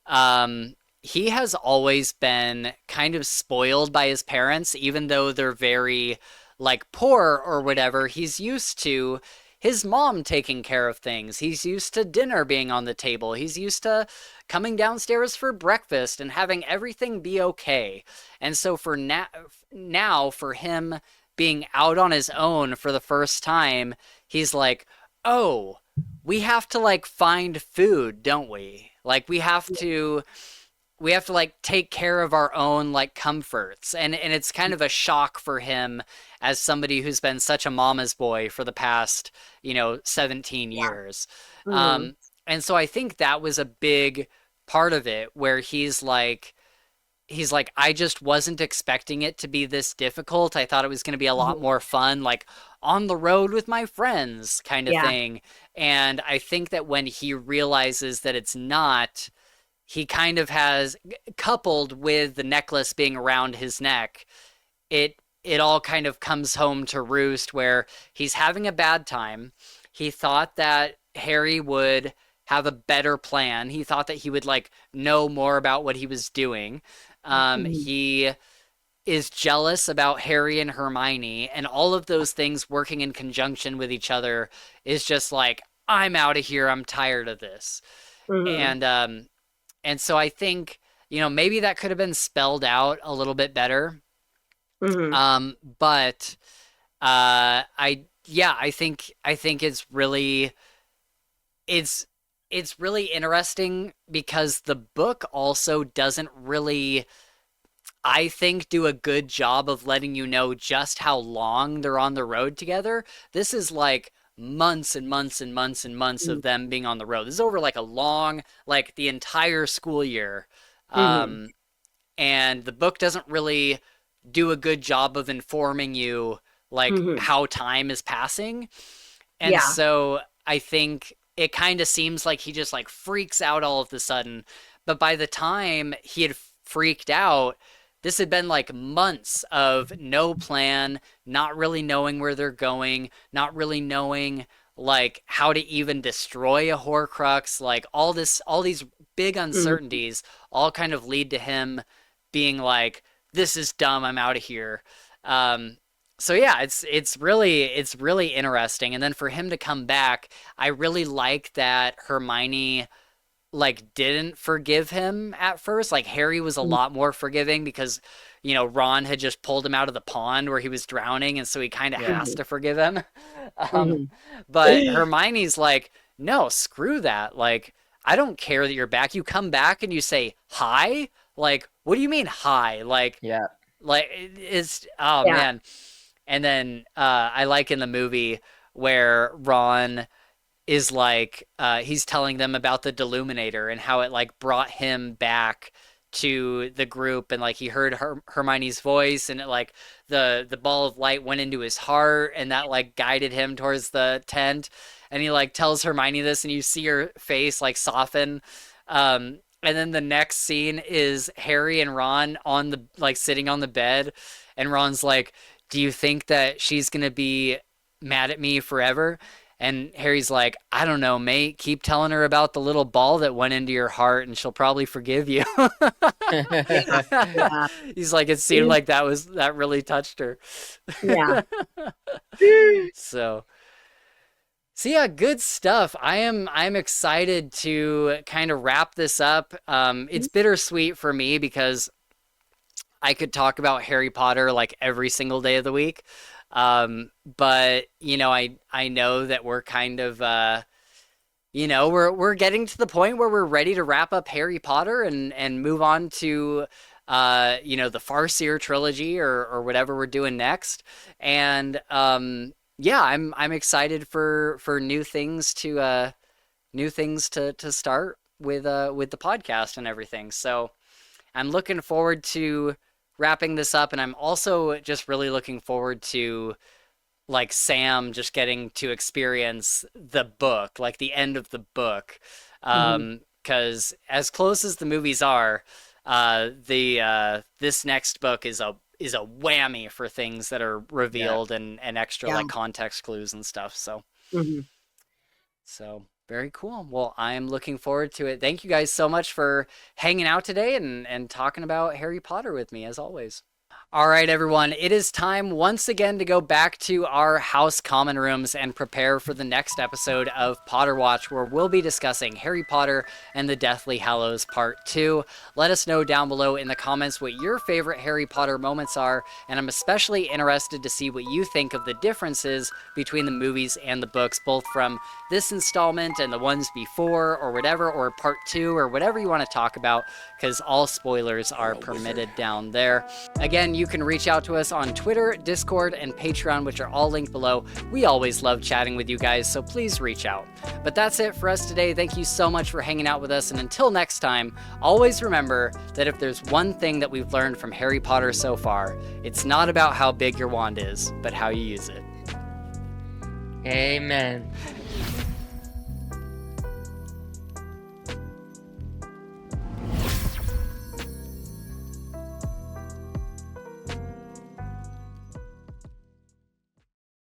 he has always been kind of spoiled by his parents, even though they're very like poor or whatever. He's used to his mom taking care of things. He's used to dinner being on the table. He's used to coming downstairs for breakfast and having everything be okay. And so for now for him being out on his own for the first time, he's like, "Oh, we have to like find food, don't we? Like we have to like take care of our own like comforts." And it's kind of a shock for him as somebody who's been such a mama's boy for the past 17 years. Mm-hmm. And so I think that was a big part of it, where he's like, I just wasn't expecting it to be this difficult. I thought it was going to be a lot more fun, like on the road with my friends kind of Yeah. thing. And I think that when he realizes that it's not, he kind of has, coupled with the necklace being around his neck, it all kind of comes home to roost, where he's having a bad time. He thought that Harry would have a better plan. He thought that he would like know more about what he was doing. Mhm. He is jealous about Harry and Hermione, and all of those things working in conjunction with each other is just like, I'm out of here. I'm tired of this. Mhm. And so I think, maybe that could have been spelled out a little bit better. Mhm. But I think it's it's really interesting because the book also doesn't really, I think, do a good job of letting you know just how long they're on the road together. This is like months and months and months and months of them being on the road. This is over like a long, like the entire school year. Mhm. Um, and the book doesn't really do a good job of informing you like Mhm. how time is passing. And Yeah. so I think it kind of seems like he just like freaks out all of a sudden. But by the time he had freaked out, this had been like months of no plan, not really knowing where they're going, not really knowing like how to even destroy a Horcrux, like all these big Mhm. uncertainties all kind of lead to him being like, this is dumb, I'm out of here. Um, so yeah, it's really interesting. And then for him to come back, I really like that Hermione like didn't forgive him at first. Like Harry was a lot more forgiving because, Ron had just pulled him out of the pond where he was drowning, and so he kind of Yeah. has Mhm. to forgive him. Um, Mhm. but Hermione's like, no, screw that. Like, I don't care that you're back. You come back and you say hi. Like, what do you mean hi? Yeah. Like it's oh Yeah. man. And then I like in the movie where Ron is like he's telling them about the Deluminator and how it like brought him back to the group, and like he heard Hermione's voice, and it like the ball of light went into his heart, and that like guided him towards the tent. And he like tells Hermione this, and you see her face like soften. And then the next scene is Harry and Ron on the like sitting on the bed, and Ron's like, "Do you think that she's gonna be mad at me forever?" And Harry's like, I don't know, mate. Keep telling her about the little ball that went into your heart, and she'll probably forgive you. Yeah. Yeah. He's like, it seemed like that really touched her. Yeah. So So yeah, good stuff. I'm excited to kind of wrap this up. It's bittersweet for me because I could talk about Harry Potter like every single day of the week. But I know that we're kind of we're getting to the point where we're ready to wrap up Harry Potter and move on to the Farseer trilogy or whatever we're doing next. And yeah, I'm excited for new things to start with the podcast and everything. So I'm looking forward to wrapping this up, and I'm also just really looking forward to like Sam just getting to experience the book, like the end of the book. Mhm. Because as close as the movies are, the this next book is a whammy for things that are Yeah. revealed and extra Yeah. like context clues and stuff. Mhm. So very cool. Well, I'm looking forward to it. Thank you guys so much for hanging out today and talking about Harry Potter with me as always. All right, everyone. It is time once again to go back to our house common rooms and prepare for the next episode of Potter Watch, where we'll be discussing Harry Potter and the Deathly Hallows Part 2. Let us know down below in the comments what your favorite Harry Potter moments are, and I'm especially interested to see what you think of the differences between the movies and the books, both from this installment and the ones before, or whatever, or Part 2, or whatever you want to talk about, because all spoilers are permitted down there. Again, you can reach out to us on Twitter, Discord, and Patreon, which are all linked below. We always love chatting with you guys, so please reach out. But that's it for us today. Thank you so much for hanging out with us, and until next time, always remember that if there's one thing that we've learned from Harry Potter so far, it's not about how big your wand is, but how you use it. Amen.